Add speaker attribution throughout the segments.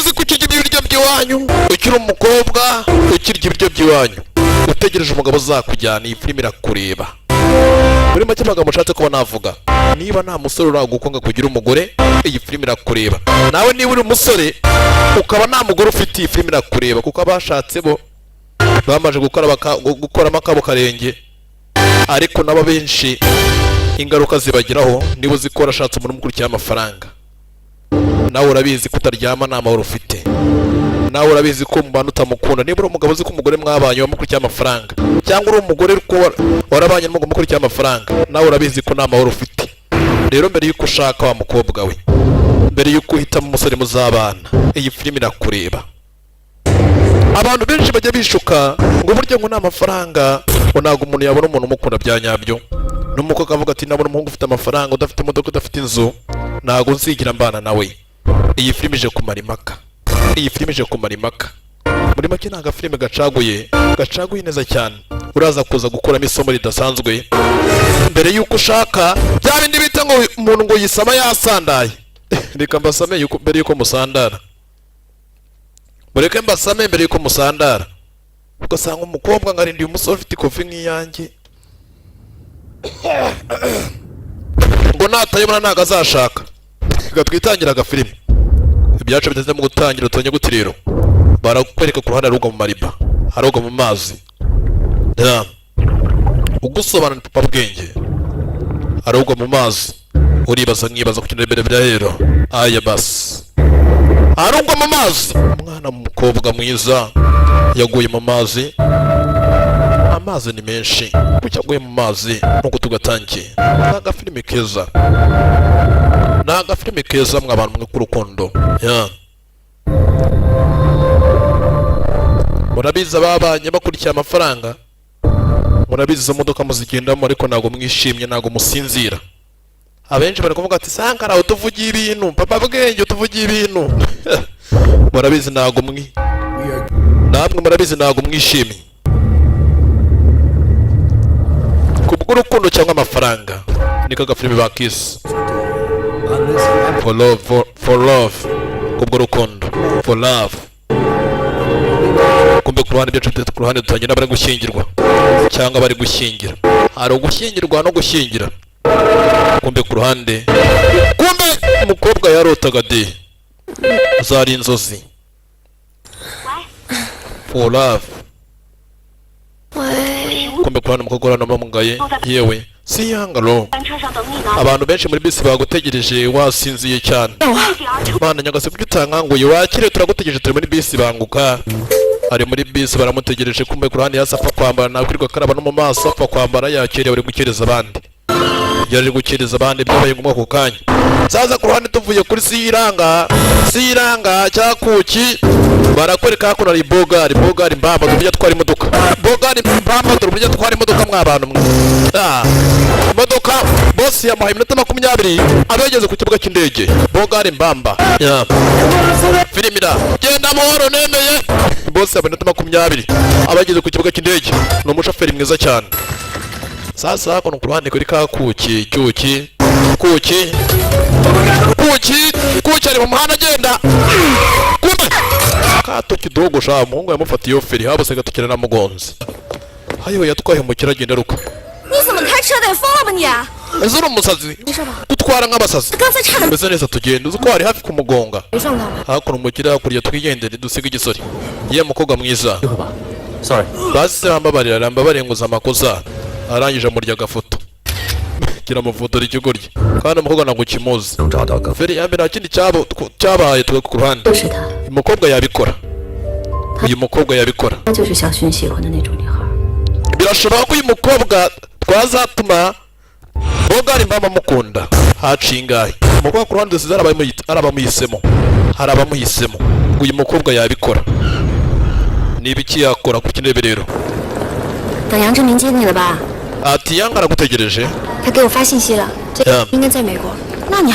Speaker 1: uzi ko ukirya ibiryo by'iwanyu ukiri umukobwa ukirya ibiryo by'iwanyu utegereje umugabo uzakujyana. Iyi filime irakureba. Muri make amagambo nshatse kuba navuga, niba nta musore uragukonga kugira umugore, iyi filime irakureba. Nawe niba uri umusore ukaba nta mugore ufite, iyi filime irakureba, kuko abashatse bo bamaze gukoramo akabo karenge, ariko nabo benshi ingaruka zibageraho niba uzi ko warashatse umuntu umukurikiye amafaranga. Nawe urabizi ko utaryama nta mahoro ufite, nawe urabizi ko umubano utamukunda. Niba uri umugabo uzi ko umugore mwabanye wamukurikiye amafaranga, cyangwa uri umugore ko warabanye n'umugabo umukurikiye amafaranga, nawe urabizi ko nta mahoro ufite. Rero mbere y'uko ushaka wa mukobwa we, mbere y'uko uhitamo umusore muzabana, iyi filime irakureba. Abantu benshi bajya bishuka ngo burya ngo nta mafaranga ngo ntabwo umuntu yabona umuntu umukunda bya nyabyo. N'umukobwa avuga ati nabona umuhungu ufite amafaranga, udafite imodoka, udafite inzu, ntabwo nzigira mbana nawe. Iyi filime ije kumara impaka, iyi filime ije kumara impaka. Muri make nta gafilime gacaguye neza cyane. Uraza kuza gukuramo isomo ridasanzwe mbere y'uko ushaka bya bindi bita ngo umuntu ngo yisama yasandaye. Reka mbasame mbere y'uko musandara, mureke mbasame mbere y'uko musandara. Ugasanga umukobwa ngarindiye umusore ufite ikofi nk'iyanjye ngo natayibona ntago azashaka. Reka twitangira agafilime. Ibyacu biteze mu gutangira utonye gute rero? Barakwereka ku ruhande aroga mu mariba, aroga mu mazi. Ugusobanura papa bwenge, aroga mu mazi. Uribaza nkibaza ku kintu imbere bya rero. Aya basi, aroga mu mazi. Umwana mukobwa mwiza yaguye mu mazi. Amazi ni menshi, kuki aguye mu mazi nuko tugatangiye. Nta filime keza, nta filime keza mw'abantu mwe ku rukundo. Murabizi ababanye bakurikiye amafaranga, murabizi izo modoka muzigendamo, ariko ntabwo mwishimye, ntabwo musinzira. Abenshi bari kuvuga ati Sankara utuvugiye ibintu, papa bwenge utuvugiye ibintu. Murabizi ntabwo namwe murabizi ntabwo mwishimye kubw'urukundo cyangwa amafaranga. Niko agafilime bakise for love, kubw'urukundo, for love. Kumbe ku ruhande byacu ku ruhande dutangira bari gushyingirwa cyangwa bari gushyingira. Hari ugushyingirwa no gushyingira. Kumbe ku ruhande, kumbe umukobwa yarotaga de zari inzozi. For love. Kumbe ku ruhande umukobwa uranamugaye, yewe si yangalo. Abantu benshi muri bisi bagutegereje wasinziye cyane. Mana nyagase kuki utankanguye, wakire turagutegereje, turi muri bisi banguka. Ari muri bisi baramutegereje. Kumbe ku ruhande yasapfa kwambara, nakwirirwa karaba no mu maso, apfa kwambara yakire bari gukereza abandi. Yari gukereza abandi byabaye ngombwa ku kanya. Saza ku ruhande tuvuye kuri Siranga cyakuki barakwereka hakuno ari Bogari mbamba tujya twara imodoka. Bogari mbamba tujya twara imodoka mw'abantu mwe. Imodoka boss yamuhaye iminota 20 abageze ku kibuga cy'indege. Bogari mbamba. Filimira genda muhoro nemeye. Boss yamuhaye iminota 20 abageze ku kibuga cy'indege. Ni umushoferi mwiza cyane. Sasa hakuno ku ruhande kuri kakuki ari mu muhanda agenda. Kumbe kato kidogo sha umuhungu yamufatiye feri habose gatukira na mugonzi. Hayo yatwaye mu kiragenda ruka. Ezuru umusazi tutwara nk'abasazi. Mbese neza tugenda uzi ko ari hafi kumugonga. Hakuno mu kira kuriya twigendere dusiga igisori. Ye mukobwa mwiza.
Speaker 2: Sorry.
Speaker 1: Basi rambabarira nguza amakosa. Arangije amurya gafoto. Kira mufotora ikigoryi. Kandi umukobwa ntabwo kimuzi. Feri yambere akindi cyabaye twe ku ruhande. Umukobwa yabikora. Uyu mukobwa yabikora. Birashoboka ko uyu mukobwa twazatuma Bogari mbamba mukunda. Hacingaye. Umukobwa ku ruhande zizara arabamuhisemo. Harabamuhisemo. Uyu mukobwa yabikora. Nibiki yakora ku kinebe rero? Ati Yang aragutegereje.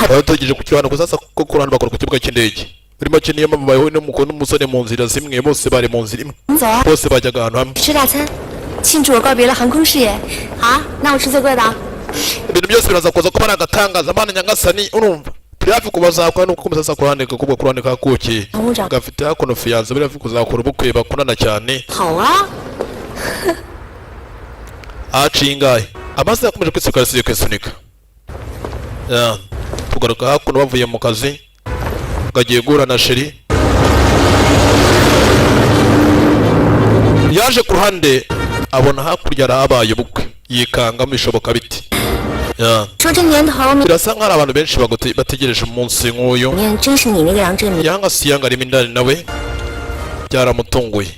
Speaker 1: Bategereje ku kirwana gusa ko kurana bakora ku kibuga cy'indege. Buri make niyo mama yawe n'umukono n'umusore mu nzira zimwe, bose bari mu nzira imwe. Bose bajyaga ahantu hamwe. Ibintu byose biraza kuza kuba ari agatangaza. Mana nyagasani urumva Birafi kubazakora nuko umusasa kurane kubwo kurane kakuki gafite hakuno fiyanze birafi kuzakora ubukwe bakunana cyane acingaye amaze yakomeje kwisuka risiye kwisunika tugaruka hakuno bavuye mu kazi gagiye guhura na sheri yaje ku ruhande abona hakurya arahabaye ubukwe yikangamo ishoboka biti birasa nk'ari abantu benshi bategereje umunsi nk'uyu yanga siyanga arimo indani nawe byaramutunguye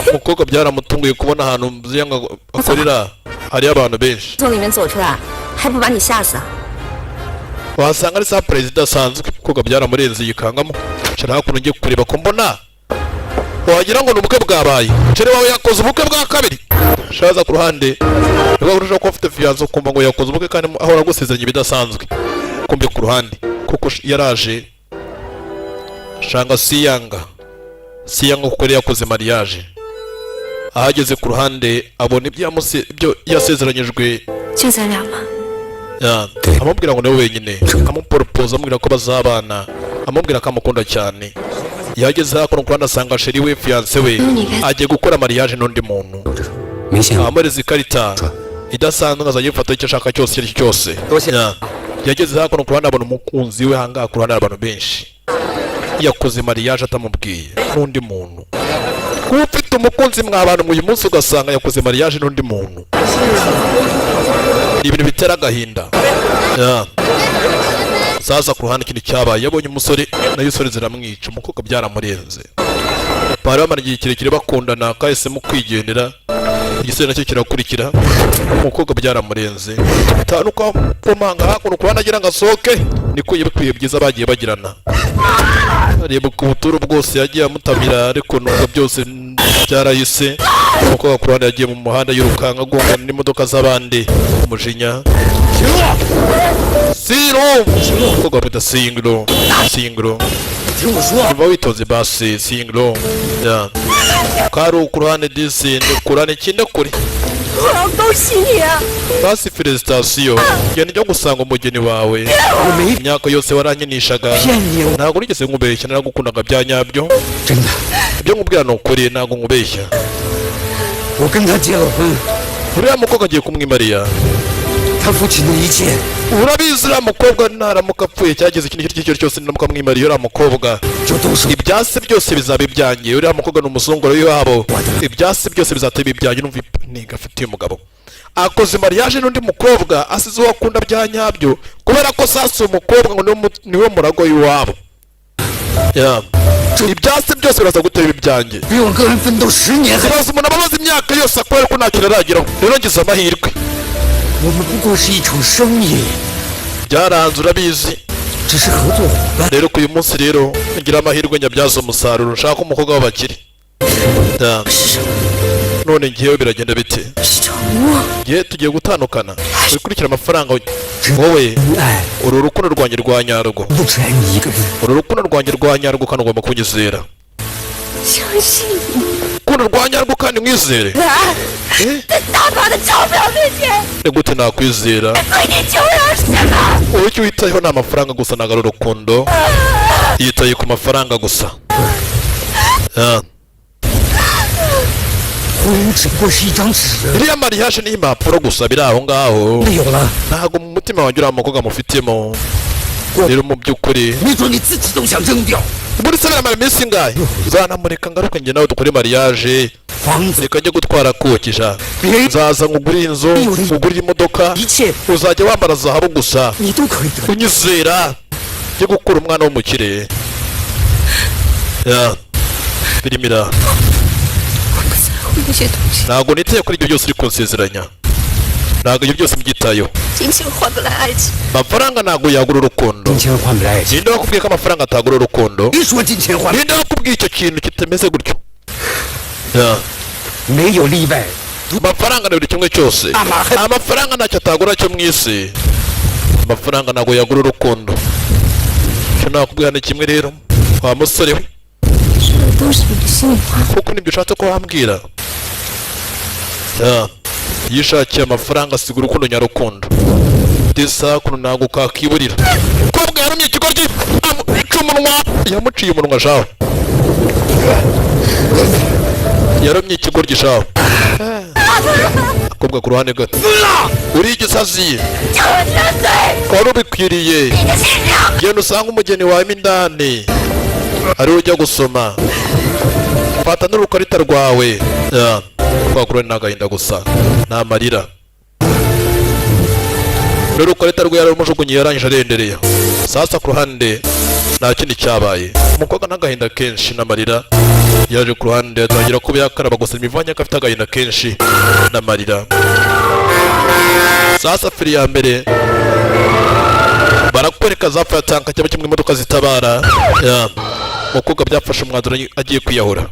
Speaker 1: umukobwa byaramutunguye kubona ahantu ziyanga akorera hariyo abantu benshi wasanga ari sa perezida asanzwe umukobwa byaramurenze yikangamo nshara hakuno ngiye kureba ko mbona wagira ngo ni ubukwe bwabaye chere wawe yakoze ubukwe bwa kabiri shaza ku ruhande rwo urusha ko afite fiyanse ukumva ngo yakoze ubukwe kandi ahora gusezeranya ibidasanzwe kumbe ku ruhande kuko yaraje shanga siyanga kuko yari yakoze mariage ahageze ku ruhande abona ibyo yasezeranyijwe amubwira ngo nawe wenyine amuporopoza amubwira ko bazabana amubwira ko amukunda cyane yageze hakuno kuruhande asanga sheri we fiyanse we agiye gukora mariage n'undi muntu amureza ikarita idasanzwe azajya gufata icyo ashaka cyose icyo ari cyo cyose yageze hakuno kuruhande abona umukunzi we hangaha ku ruhande abantu benshi yakoze mariage atamubwiye n'undi muntu kuba ufite umukunzi mw'abantu uyu munsi ugasanga yakoze mariage n'undi muntu ni ibintu bitera agahinda sasa ku ruhande ikintu cyabaye yabonye umusore nayo isore ziramwica umukobwa byaramurenze bari bamara igihe kirekire bakundana kahisemo kwigendera igisore nacyo kirakurikira umukobwa byaramurenze tanuka pomanga hakuno kuba nagira ngo asohoke niko yibikwiye byiza bagiye bagirana areba ku buturu bwose yagiye amutamira ariko nubwo byose byarahise umukobwa ku ruhande yagiye mu muhanda y'urukanga agongana n'imodoka z'abandi umujinya umukobwa bita singro uba witonze basi singro kari ku ruhande disi ndekurane ikinde kuri basi felicitation genda ujya gusanga umugeni wawe imyaka yose waranyinishaga ntabwo nigeze nkubeshya naragukundaga bya nyabyo ibyo nkubwira ni ukuri ntabwo nkubeshya uriya mukobwa agiye kumwimariya urabizi uriya mukobwa naramuka apfuye cyageze ikintu icyo ari cyo cyose naramuka mwimariye uriya mukobwa ibyasi byose bizaba ibyanjye uriya mukobwa ni umusongoro w'iwabo ibyasi byose bizatema ibyanjye numva nigafitiye umugabo akoze mariage n'undi mukobwa asize uwo akunda bya nyabyo kubera ko sasa umukobwa ngo niwe murago w'iwabo ibyasi byose biraza gutema ibyanjye kibaza umuntu ababaza imyaka yose akorera ko nta kintu arageraho rero ngize amahirwe byaranze urabizi rero ku uyu munsi rero ngira amahirwe nyabyaza umusaruro nshaka umukobwa w'abakire none ngewe biragenda bite ngewe tugiye gutandukana wikurikira amafaranga wowe uru rukundo rwanjye rwa nyarwo kandi ugomba kunyizera urukundo rwa nyarwo kandi mwizere ni gute nakwizera wowe icyo witayeho ni amafaranga gusa ntabwo ari urukundo yitaye ku mafaranga gusa iriya mariage ni impapuro gusa biri aho ngaho ntabwo mu mutima wanjye uriya mukobwa mufitemo rero mu by'ukuri muri se biramara iminsi ingahe uzanamureka ngaruka njye nawe dukore mariage reka njye gutwara kokisha nzaza nkugurire inzu nkugurire imodoka uzajya wambara zahabu gusa unyizera njye gukura umwana w'umukire birimira ntabwo niteye kuri ibyo byose uri kunsezeranya ntabwo ibyo byose mbyitayeho amafaranga ntabwo yagura urukundo ninde wakubwiye ko amafaranga atagura urukundo ninde wakubwiye icyo kintu kitameze gutyo amafaranga ni buri kimwe cyose amafaranga ntacyo atagura cyo mu isi amafaranga ntabwo yagura urukundo icyo nakubwira ni kimwe rero wa musore we kuko nibyo ushatse ko wambwira yishakiye amafaranga asiga urukundo nyarukundo disa kuno ntabwo kakiburira umukobwa yarumye ikigoryi amuca umunwa yamuciye umunwa shaho yarumye ikigoryi shaho umukobwa ku ruhande gato uri igisazi wari ubikwiriye genda usanga umugeni wawe indani ariwe ujya gusoma fata n'urukarita rwawe rwakuru ni n'agahinda gusa nta marira n'urukarita rwe yarumujugunye yarangije arendereye sasa ku ruhande nta kindi cyabaye umukobwa n'agahinda kenshi n'amarira yaje ku ruhande atangira kuba yakaraba gusa imivanye ko afite agahinda kenshi n'amarira sasa feri ya mbere barakwereka zapfa yatanka cyangwa kimwe imodoka zitabara umukobwa byafashe umwanzuro agiye kwiyahura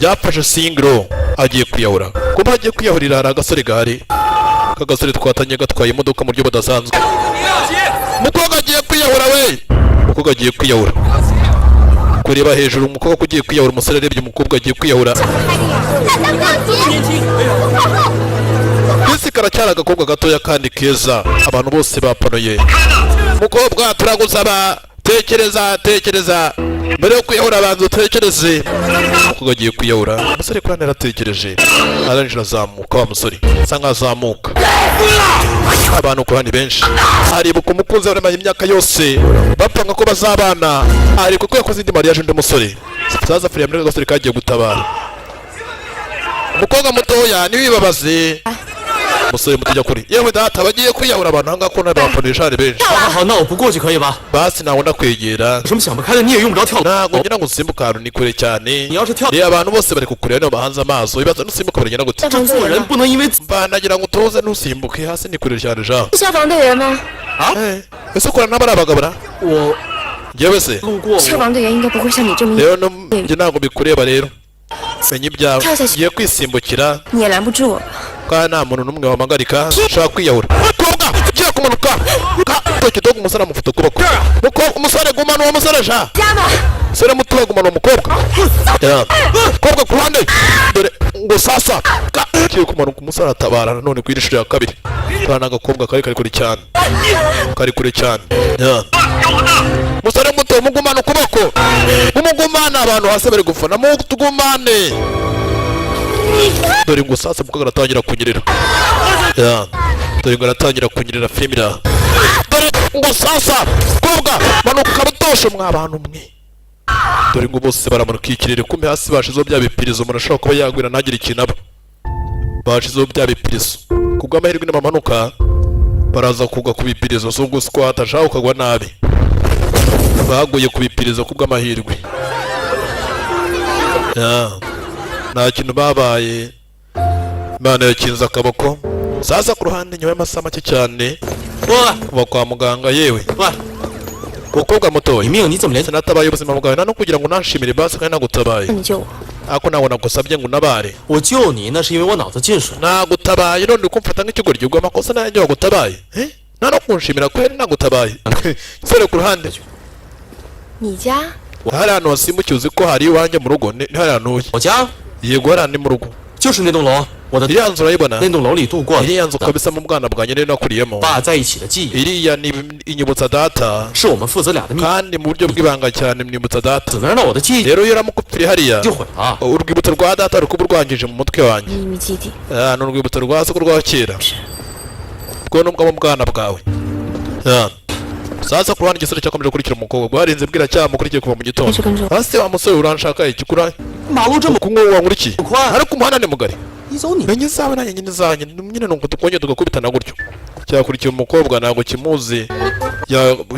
Speaker 1: byafashe singiro agiye kwiyahura kuba agiye kwiyahurira hari agasore gahari kagasore twatanye gatwaye imodoka mu buryo budasanzwe umukobwa agiye kwiyahura we umukobwa agiye kwiyahura kureba hejuru umukobwa ugiye kwiyahura umusore arebye umukobwa agiye kwiyahura isi karacyari agakobwa gatoya kandi keza abantu bose bapanoye umukobwa turagusaba tekereza mbere yo kwiyahura abanza utekereze umukobwa agiye kwiyahura umusore kurane yaratekereje arangije azamuka wa musore asa nkazamuka abantu ku ruhande benshi aribuka umukunzi we waremaye imyaka yose bapanga ko bazabana ariko ko yakoze indi mariage undi musore saza feri muri agasore kagiye gutabara umukobwa mutoya ntiwibabaze umusore muto ujya kuri yewe data bagiye kwiyahura abantu ahangaha ko n'abapanisha ari benshi basi ntabwo ndakwegera ntabwo ngira ngo usimbuke ahantu ni kure cyane reba abantu bose bari kukureba niba bahanze amaso ibibazo nusimbuka baragenda gute mba nagira ngo utuze ntusimbuke hasi ni kure cyane jaho ese ukora n'abari abagabura njyewe se rero njye ntabwo bikureba rero menya ibyawe ngiye kwisimbukira kandi nta muntu n'umwe wamagarika ushaka kwiyahura umukobwa ugiye kumanuka toki doga umusore amufata ukuboko umusore gumana uwo musore sha umusore muto gumana uwo mukobwa umukobwa ku ruhande dore ngo sasa ugiye kumanuka umusore atabara none ku irishuri ya kabiri kandi agakobwa kari kure cyane umusore muto mugumana ukuboko mumugumana abantu hasi bari gufana mutugumane dore ngo sasa mukobwa aratangira kunyerera dore ngo aratangira kunyerera femira dore ngo sasa mukobwa manuka rutoshe mwa bantu mwe dore ngo bose baramanuka ikirere kumbe hasi bashizeho bya bipirizo umuntu ashobora kuba yagwira ntagire ikintu aba bashizeho bya bipirizo kubwo amahirwe n'abamanuka baraza kugwa ku bipirizo so gusa ko hatashaka ukagwa nabi baguye ku bipirizo kubwo amahirwe nta kintu babaye Imana yakinze akaboko sasa ku ruhande nyuma y'amasaha make cyane kuva kwa muganga yewe umukobwa mutoya sinatabaye ubuzima bwawe nta no kugira ngo nanshimire basi kandi nagutabaye ako ntabwo nagusabye ngo unabare nagutabaye none ukumfata nk'ikigoryi ubwo amakosa nanjye wagutabaye nta no kunshimira kweri nagutabaye sore ku ruhande hari ahantu wasimbukiye uzi ko hari iwanjye mu rugo ni hari ahantu uye yego hari ahantu ni mu rugo iriya nzu urayibona iriya nzu kabisa mu bwana bwanjye rero nakuriyemo iriya ni inyibutsa data kandi mu buryo bw'ibanga cyane mwibutsa data rero iyo uramukupfiriye hariya urwibutso rwa data rukuba urwangije mu mutwe wanjye ni urwibutso rwa soko rwa kera rwo nubwo mu bwana bwawe sasa ku ruhande igisore cyakomeje gukurikira umukobwa bwarinze bwira cyamukurikiye kuva mu gitondo hasi wa musore uranshaka ikikura kunywa wankurikiye ariko umuhanda ni mugari menye zawe nanjye nyine zanjye nyine nuko tukongera tugakubitana gutyo cyakurikiye umukobwa ntabwo kimuzi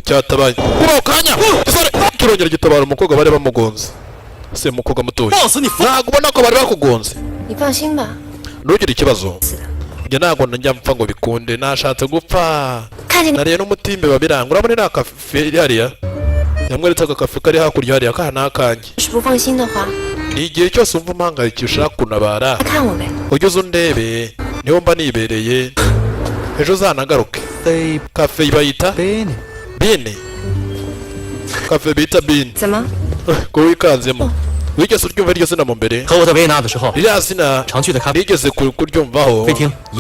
Speaker 1: cyatabaye kubaho kanya gisore kirongera gitabara umukobwa bari bamugonze se umukobwa mutoya ntabwo ubona ko bari bakugonze ntugire ikibazo njye ntabwo njya mpfa ngo bikunde nashatse gupfa nariye n'umutimbe babiranga urabona iriya kafe hariya yamweretse agakafe kari hakurya hariya kana n'akanjye ni igihe cyose wumva umpangayikiye ushaka kunabara ujye uza undebe niho mba nibereye ejo uzanagaruke kafe bayita bine kafe bita bine ko wikanzemo wigeze uryumva iryo zina mu mbere ririya zina nigeze kuryumvaho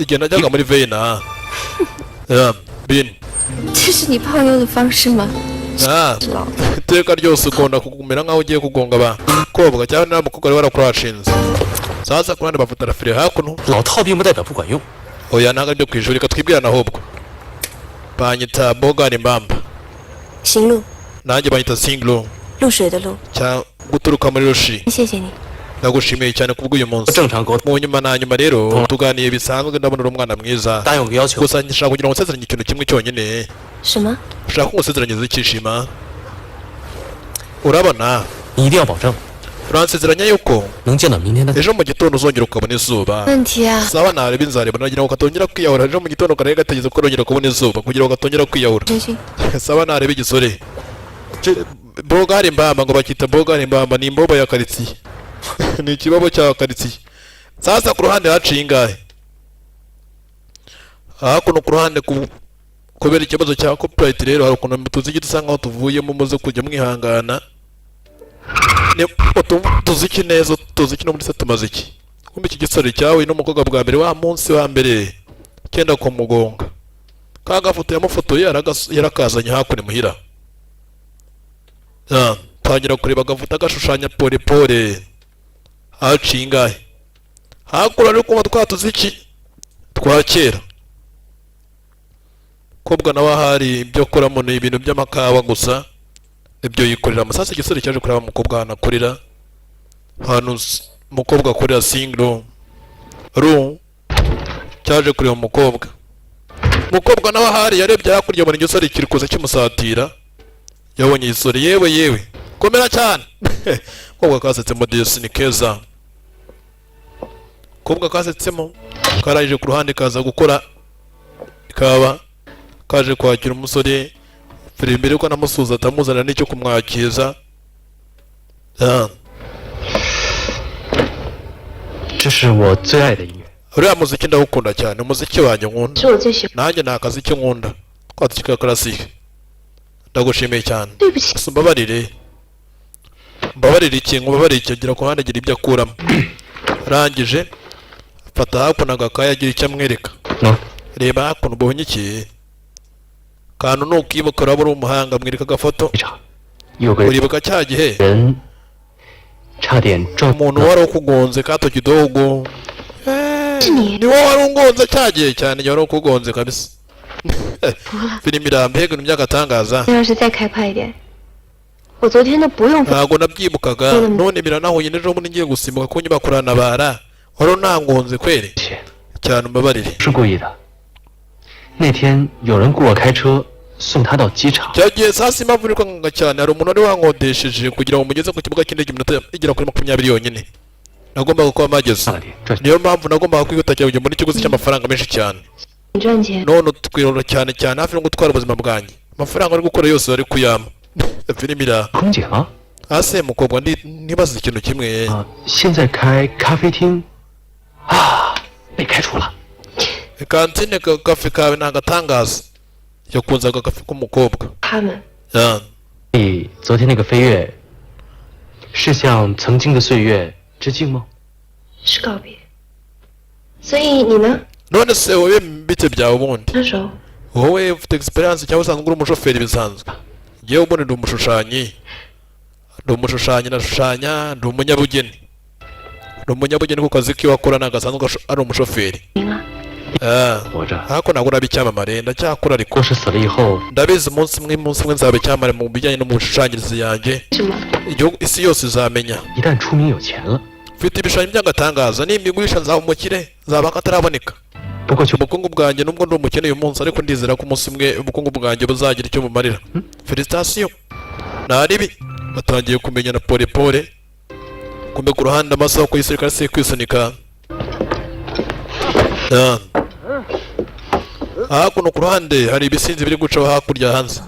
Speaker 1: igihe najyaga muri Vena Bin
Speaker 2: 这是你泡妞的方式吗？
Speaker 1: iteka ryose ukunda kumera nkaho ugiye kugonga abakobwa cyangwa n'abakobwa bari barakurashinze. Sasa kurande bafata rafire hakuno
Speaker 3: 老套并不代表不管用。
Speaker 1: oya ntabwo ari byo ku ishuri, reka twibwirane ahubwo. Banyita Bogari Mbamba,
Speaker 2: 行路，
Speaker 1: nanjye banyita Singlo
Speaker 2: 露水的露。
Speaker 1: cyangwa guturuka muri Rushi.
Speaker 2: 谢谢你。
Speaker 1: ndagushimiye cyane kubw'uyu munsi.
Speaker 3: 正常沟通。
Speaker 1: mu nyuma na nyuma rero tuganiye bisanzwe, ndabona uri umwana mwiza.
Speaker 3: 答应我个要求，
Speaker 1: gusa nshaka kugira ngo nsezeranye ikintu kimwe cyonyine.
Speaker 2: 什么？
Speaker 1: ushaka ko ngusezeranyiriza icyishima? urabona
Speaker 3: 你一定要保证
Speaker 1: uransezeranya yuko
Speaker 3: 能见到明天的。
Speaker 1: ejo mu gitondo uzongera ukabona izuba.
Speaker 2: 问题啊？
Speaker 1: sawa nareba inzareba nagira ngo katongera kwiyahura ejo mu gitondo karere gategeze ko urongera kubona izuba kugira ngo katongera kwiyahura.
Speaker 2: 真心。
Speaker 1: sawa nareba igisore. Bogari Mbamba ngo bakita Bogari Mbamba ni imbobo ya karitsiye. ni ikibobo cya karitsiye. Sasa ku ruhande haciye ingahe? Hakuno ku ruhande kubera ikibazo cya copyright rero hari ukuntu tuziki dusa nkaho tuvuyemo muze kujya mwihangana. Tuziki neza, tuziki no muri se tumaze iki? Kumbe iki gisore cyawe n'umukobwa bwa mbere wa munsi wa mbere kenda kumugonga. Kagafoto yamufotoye yarakazanye hakuno muhira. Tangira kureba agafoto agashushanya pole pole. Haciye ingahe? Hakura ari kuma twatuziki twa kera. Kobwa nawe hari ibyo koramo ni ibintu by'amakawa gusa. Ibyo yikorera amasasa. Igisore cyaje kureba umukobwa hanakorera. Hano umukobwa akorera Singlo Ru cyaje kureba umukobwa. Umukobwa nawe hari yarebye hakurya abona igisore kiri kuza kimusatira. Yabonye igisore yewe komera cyane. Kobwa kasetsemo Destiny keza. Kobwa kasetsemo karayije ku ruhande kaza gukora ikaba kaje kwakira umusore. Fire imbere ko namusuza atamuzanira n'icyo kumwakiza.
Speaker 3: 这是我最爱的音乐。
Speaker 1: uriya muziki ndawukunda cyane, umuziki wanjye nkunda.
Speaker 2: 是我最喜欢。
Speaker 1: nanjye nta kazi icyo nkunda twatuzika classique. Ndagushimiye cyane.
Speaker 2: 对不起。
Speaker 1: Mbabarire iki ngubabarire icyo gira ku ruhande gira ibyo akuramo. Rangije fata hakuno agakaye agira icyo amwereka. Reba hakuno ubonye iki kantu nukibuka uraba uri umuhanga mwereka agafoto. Uribuka cya gihe umuntu wari ukugonze kato kidogo. Ni wowe wari ungonze cya gihe cyane wari ukugonze kabisa. Filimi irambega ni by'agatangaza.
Speaker 2: 要是再开快一点，我昨天都不用。
Speaker 1: ntabwo nabyibukaga none biranahuye n'ejo bundi ngiye gusimbuka ko nyibakurana bara wari unangonze kweri cyane umbabarire.
Speaker 3: 是故意的。那天有人雇我开车送他到机场。
Speaker 1: cyagiye sasa impamvu iri kwanga cyane hari umuntu wari wankodesheje kugira ngo mugeze ku kibuga cy'indege iminota igera kuri 20 yonyine. Nagombaga kuba mageze. Niyo mpamvu nagombaga kwihuta cyane muri ikiguzi cy'amafaranga menshi cyane.
Speaker 2: 你赚钱。
Speaker 1: none twirora cyane cyane hafi no gutwara ubuzima bwanjye. Amafaranga ari gukora yose bari kuyama. Filimi ira
Speaker 3: 空姐吗？
Speaker 1: ase mukobwa nibaza ikintu kimwe.
Speaker 3: 现在开咖啡厅啊，被开除了。
Speaker 1: kantine kafe kawe ni agatangaza. yakunze agafe k'umukobwa.
Speaker 2: 他们。
Speaker 3: 你昨天那个飞跃是向曾经的岁月致敬吗？
Speaker 2: 是告别。所以你呢？
Speaker 1: none se wowe mbitse byawe ubundi
Speaker 2: 分手。
Speaker 1: wowe ufite experience cyangwa usanzwe uri umushoferi bisanzwe? Yewe ubundi ndi umushushanyi nashushanya, ndi umunyabugeni. Ndi umunyabugeni ku kazi kiwe akora nagasanzwe ari umushoferi.
Speaker 2: 行了。
Speaker 3: 活着。
Speaker 1: hako ntabwo uraba icyamamare ndacyakora ariko
Speaker 3: 过是死了以后，
Speaker 1: ndabizi umunsi umwe nzaba icyamamare mu bijyanye no mu bushushanyirize yanjye.
Speaker 2: 什么？
Speaker 1: igihugu isi yose izamenya.
Speaker 3: 一旦出名有钱了，
Speaker 1: mfite ibishushanyo by'agatangaza nimbigurisha nzaba umukire nzaba akataraboneka.
Speaker 3: 不过就
Speaker 1: ubukungu bwanjye nubwo ndi umukene uyu munsi ariko ndizera ko umunsi umwe ubukungu bwanjye buzagira icyo bumarira. Felicitation. Naribi batangiye kumenyana pole pole. Kumbe ku ruhande amasaha ko yisirikare se kwisunika. Hakuno ku ruhande hari ibisinzi biri gucaho hakurya hanze.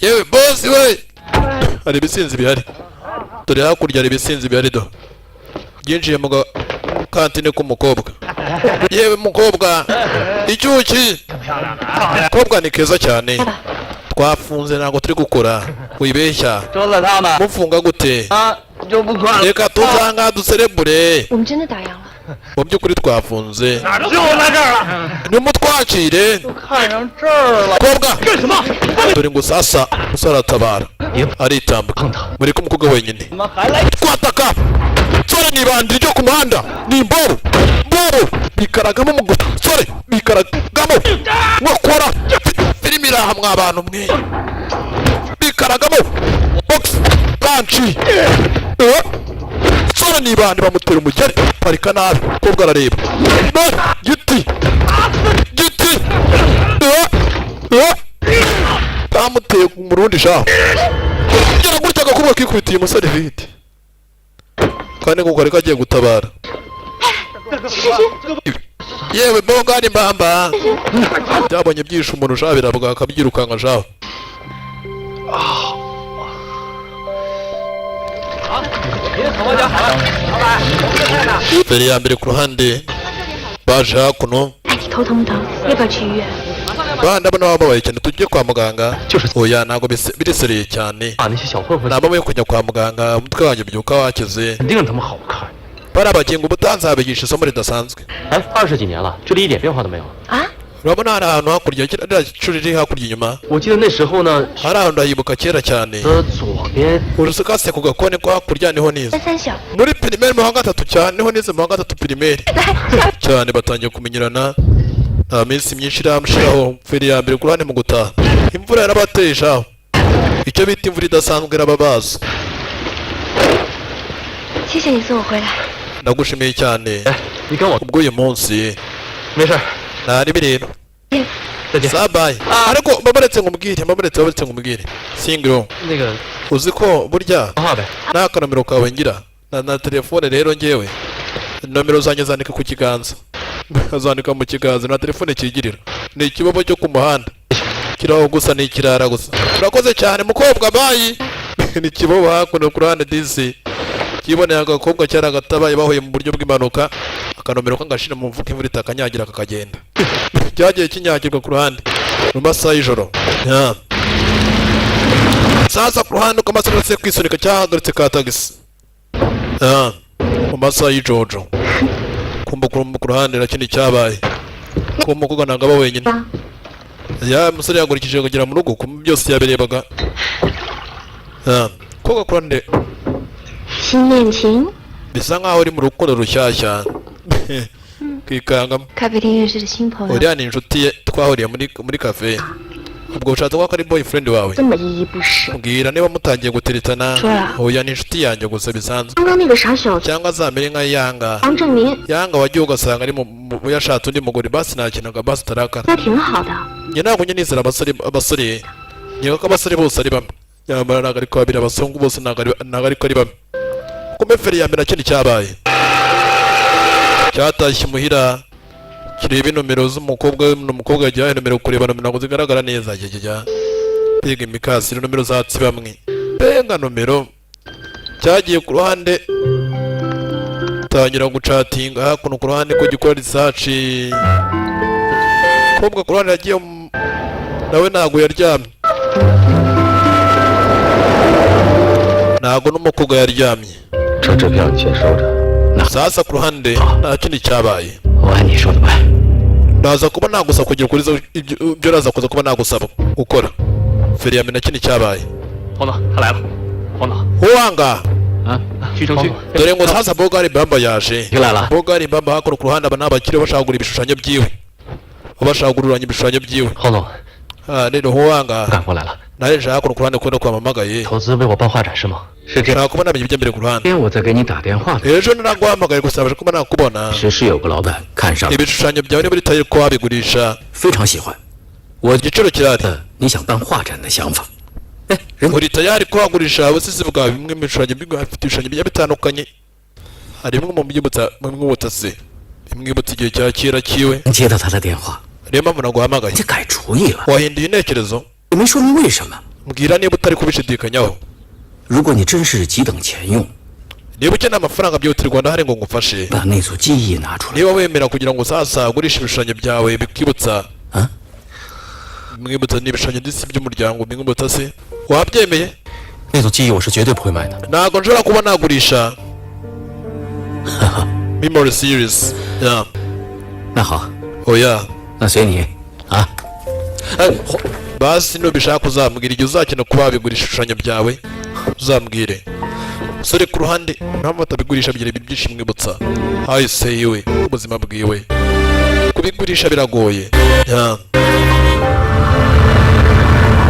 Speaker 1: Yewe boss we, hari ibisinzi bihari. Dore hakurya hari ibisinzi bihari do. Yinjiye mu kantine k'umukobwa. Yewe mukobwa icyuki. Mukobwa ni keza cyane. Twafunze ntabwo turi gukora wibeshya. Mufunga gute?
Speaker 4: 就不算了。
Speaker 1: reka tuzanga duserebure
Speaker 2: 我们真的打烊了。
Speaker 1: mu by'ukuri twafunze
Speaker 4: 哪儿就在这儿了，
Speaker 1: nimutwakire
Speaker 4: 都看上这儿了。
Speaker 1: kobwa
Speaker 4: 干什么？
Speaker 1: dore ngo sasa umusore aratabara aritambika muri ko umukobwa wenyine
Speaker 4: 怎么还来？
Speaker 1: twataka sore ni ibandi ryo ku muhanda ni imbobo bikaragamo mu sore bikaragamo mwakora filimi iraha mwa bantu mwe bikaragamo box kanci sore ni ibandi bamutera umugeri parika nabi kobwa arareba giti bamuteye mu rundi shaho gera gutya agakobwa kikubitiye umusore vite kandi ngo kari kagiye gutabara yewe bogari mbamba byabonye byishe umuntu shaho biravuga akabyirukanka shaho feri ya mbere ku ruhande baje hakuno
Speaker 2: 哎，你头疼不疼？要不要去医院？
Speaker 1: ndabona wababaye cyane tujye kwa muganga oya ntabwo birisereye cyane
Speaker 3: 把那些小混混
Speaker 1: ntabwo yo kujya kwa muganga umutwe wanjye byuka wakize
Speaker 3: 肯定让他们好看。
Speaker 1: bari abakinga ubutanzabigisha isomo ridasanzwe
Speaker 3: 哎，20几年了，这里一点变化都没有。
Speaker 2: 啊？
Speaker 1: urabona hari ahantu hakurya kiriya shuri riri hakurya inyuma
Speaker 3: 我记得那时候呢，
Speaker 1: hari ahantu ndahibuka kera cyane
Speaker 3: 左边
Speaker 1: urusikase ku gakoni ko hakurya niho nize
Speaker 2: 三小，
Speaker 1: muri pirimeri mu wa gatatu cyane niho nize mu wa gatatu pirimeri cyane batangiye kumenyerana nta minsi myinshi iramushiraho feri ya mbere ku ruhande mu gutaha imvura yarabateye shaho icyo bita imvura idasanzwe irababaza
Speaker 2: 谢谢你送我回来。
Speaker 1: ndagushimiye cyane
Speaker 3: 哎，你跟我
Speaker 1: ubw'uyu munsi
Speaker 3: 没事儿，
Speaker 1: ntaribi rero
Speaker 3: 再见。
Speaker 1: sabaye ariko babaretse ngumubwire singiro
Speaker 3: 那个
Speaker 1: uzi ko burya
Speaker 3: 电话呗。
Speaker 1: nta kanomero kawe ngira na telefone rero ngewe nomero zanjye zandika ku kiganza azandika mu kiganza na telefone kigirira ni ikibobo cyo ku muhanda kiraho gusa ni ikirara gusa urakoze cyane mukobwa bayi ni ikibobo hakuno ku ruhande disi kiboneye agakobwa cyari agatabaye bahuye mu buryo bw'impanuka akanomero kangashira mu mvuka imvura itakanyagira kakagenda cyagiye kinyagirwa ku ruhande mu masaha y'ijoro sasa ku ruhande uko amasaha yose kwisunika cyahagaritse ka tagisi mu masaha y'ijojo kumva ku ruhande na kindi cyabaye ko umukobwa ntabwo aba wenyine ya musore yagurikije kugera mu rugo kumva byose yabirebaga koga ku ruhande
Speaker 2: 新恋情，
Speaker 1: bisa nkaho uri mu rukundo rushyashya kwikangamo
Speaker 2: 咖啡厅认识的新朋友，
Speaker 1: uriya ni inshuti ye twahuriye muri cafe ubwo ushatse ko ari boyfriend wawe
Speaker 2: 这么依依不舍。
Speaker 1: mbwira niba mutangiye guteretana
Speaker 2: Shora.
Speaker 1: oya ni inshuti yanjye gusa bisanzwe
Speaker 2: 刚刚那个傻小子
Speaker 1: cyangwa azamere nka yanga
Speaker 2: 王正林，
Speaker 1: yanga wagiye ugasanga ari yashatse undi mugore basi ntakinaga basi utarakara
Speaker 2: 他挺好的。
Speaker 1: njye ntabwo njye nizera abasore nyega ko abasore bose ari bamwe nyamara ntabwo ariko babiri abasongo bose ntabwo ariko ari bamwe kume feri ya mbere nakindi cyabaye cyatashye imuhira kireba inomero z'umukobwa umukobwa yagiye nomero kureba nomero ngo zigaragara neza jya biga imikasi nomero zatsi bamwe benga nomero cyagiye ku ruhande tangira gucatinga hakuno ku ruhande ko gikora research kobwa ku ruhande yagiye nawe ntabwo yaryamye ntabwo n'umukobwa yaryamye
Speaker 3: 这票你先收着。那
Speaker 1: sasa ku ruhande nta kindi cyabaye
Speaker 3: 我按你说的办。
Speaker 1: naza kuba nagusaba kugira kuri ibyo naza kuza kuba nagusaba gukora feri ya mbere na kindi cyabaye
Speaker 3: 黄总，他来了。黄总，
Speaker 1: uwanga
Speaker 3: 啊，徐成旭，
Speaker 1: dore ngo sasa bogari bamba yaje
Speaker 3: 又来了。
Speaker 1: bogari bamba hakuno ku ruhande aba ni abakire bashaka kugura ibishushanyo byiwe bashaka kugururanya ibishushanyo byiwe
Speaker 3: 黄总，
Speaker 1: rero uwanga
Speaker 3: 赶过来了。
Speaker 1: naje hakuno ku ruhande kubona ko wamamagaye
Speaker 3: 投资为我办画展是吗？是这样。
Speaker 1: nshaka kuba namenya ibijya mbere ku ruhande
Speaker 5: 今天我在给你打电话，
Speaker 1: ejo naraguhamagaye gusa nabasha kuba nakubona
Speaker 5: 是有个老板看上了，
Speaker 1: ibishushanyo byawe niba utaye ko wabigurisha
Speaker 5: 非常喜欢。我
Speaker 1: igiciro kirahari
Speaker 5: 你想办画展的想法，哎，人
Speaker 1: uri tayari ko wagurisha ubusizi bwawe bimwe mu bishushanyo afite ibishushanyo bigiye bitandukanye hari bimwe mu by'ubutasi bimwibutsa igihe cya kera kiwe
Speaker 5: 接到他的电话，
Speaker 1: niyo mpamvu naguhamagaye
Speaker 5: 你改主意了，
Speaker 1: wahinduye intekerezo
Speaker 5: 你没说明为什么。
Speaker 1: mbwira niba utari kubishidikanyaho
Speaker 5: 如果你真是急等钱用，
Speaker 1: niba ukeneye amafaranga byihutirwa ndahari ngo ngufashe
Speaker 5: 把那组记忆拿出来。
Speaker 1: niba wemera kugira ngo sasa ugurishe ibishushanyo byawe bikwibutsa
Speaker 5: 啊，
Speaker 1: bimwibutsa n'ibishushanyo by'isi by'umuryango bimwibutsa se wabyemeye
Speaker 5: 那组记忆我是绝对不会卖的。
Speaker 1: ntabwo nshobora kuba nagurisha memory series. Yeah.
Speaker 5: 那好，
Speaker 1: Oya.
Speaker 5: 那随你啊。
Speaker 1: basi nubishaka uzambwira igihe uzakina kuba wabigurisha ibishushanyo byawe uzambwire. Sore ku ruhande mpamvu batabigurisha bigira ibyinshi mwibutsa hahise yiwe ubuzima bwiwe kubigurisha biragoye.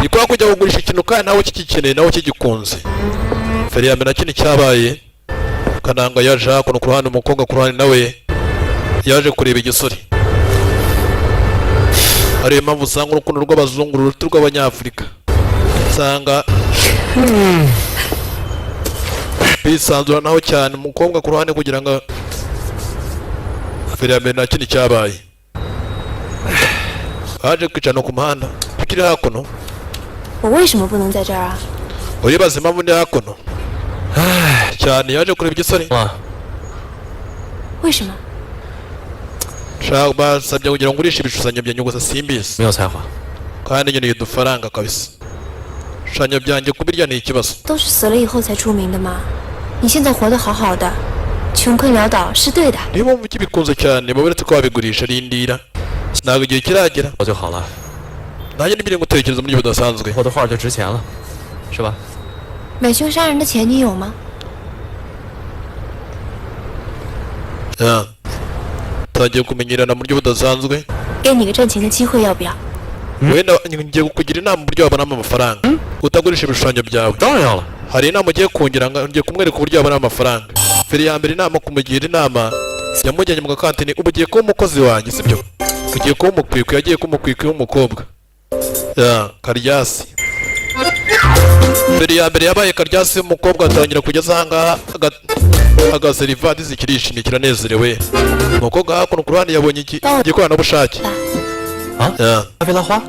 Speaker 1: Nikwa kujya kugurisha ikintu kandi nawe kigikeneye nawe kigikunze. Feri ya mbere kintu cyabaye Kananga yaje hakuno ku ruhande umukobwa ku ruhande nawe yaje kureba igisore. Ariyo mpamvu usanga urukundo rw'abazungu ruruta rw'abanyafurika. Usanga bisanzura naho cyane umukobwa ku ruhande kugira ngo Feri ya mbere kintu cyabaye. Aje kwicana ku muhanda ukiri hakuno.
Speaker 2: 我为什么不能在这儿啊？
Speaker 1: Uribaza impamvu ndi hakuno cyane yaje kureba igisore.
Speaker 2: 为什么？
Speaker 1: Shaka basabye kugira ngo ugurishe ibishushanyo byanjye gusa simbizi.
Speaker 5: 没有才华，
Speaker 1: kandi nkeneye udufaranga kabisa. Ibishushanyo byanjye kubirya ni ikibazo.
Speaker 2: 都是死了以后才出名的嘛。你现在活得好好的，穷困潦倒是对的。
Speaker 1: niba wumva ukibikunze cyane muberetse ko wabigurisha rindira ntabwo igihe kiragera
Speaker 5: 我就好了，
Speaker 1: nanjye nibiri ngutekereza muri budasanzwe.
Speaker 5: 我的画就值钱了，是吧？
Speaker 2: 买凶杀人的钱你有吗？
Speaker 1: Tangiye kumenyerana mu buryo budasanzwe.
Speaker 2: 给你个挣钱的机会，要不要？
Speaker 1: wenda ngiye kukugira inama mu buryo wabonamo amafaranga utagurisha ibishushanyo byawe.
Speaker 5: 当然要了。
Speaker 1: hari inama ugiye kungira ngo ngiye kumwereka uburyo wabona amafaranga. Feri ya mbere inama kumugira inama yamujyanye mu gakantine. Ubu ugiye kuba umukozi wanjye sibyo? Ugiye kuba umukwikwi yagiye kuba umukwikwi w'umukobwa. Karyasi. Feri ya mbere yabaye Karyasi w'umukobwa atangira kugeza ahangaha agaserivati zikirishimye kiranezerewe. Umukobwa hakuno ku ruhande yabonye igikoranabushake.
Speaker 5: 咖啡拉花，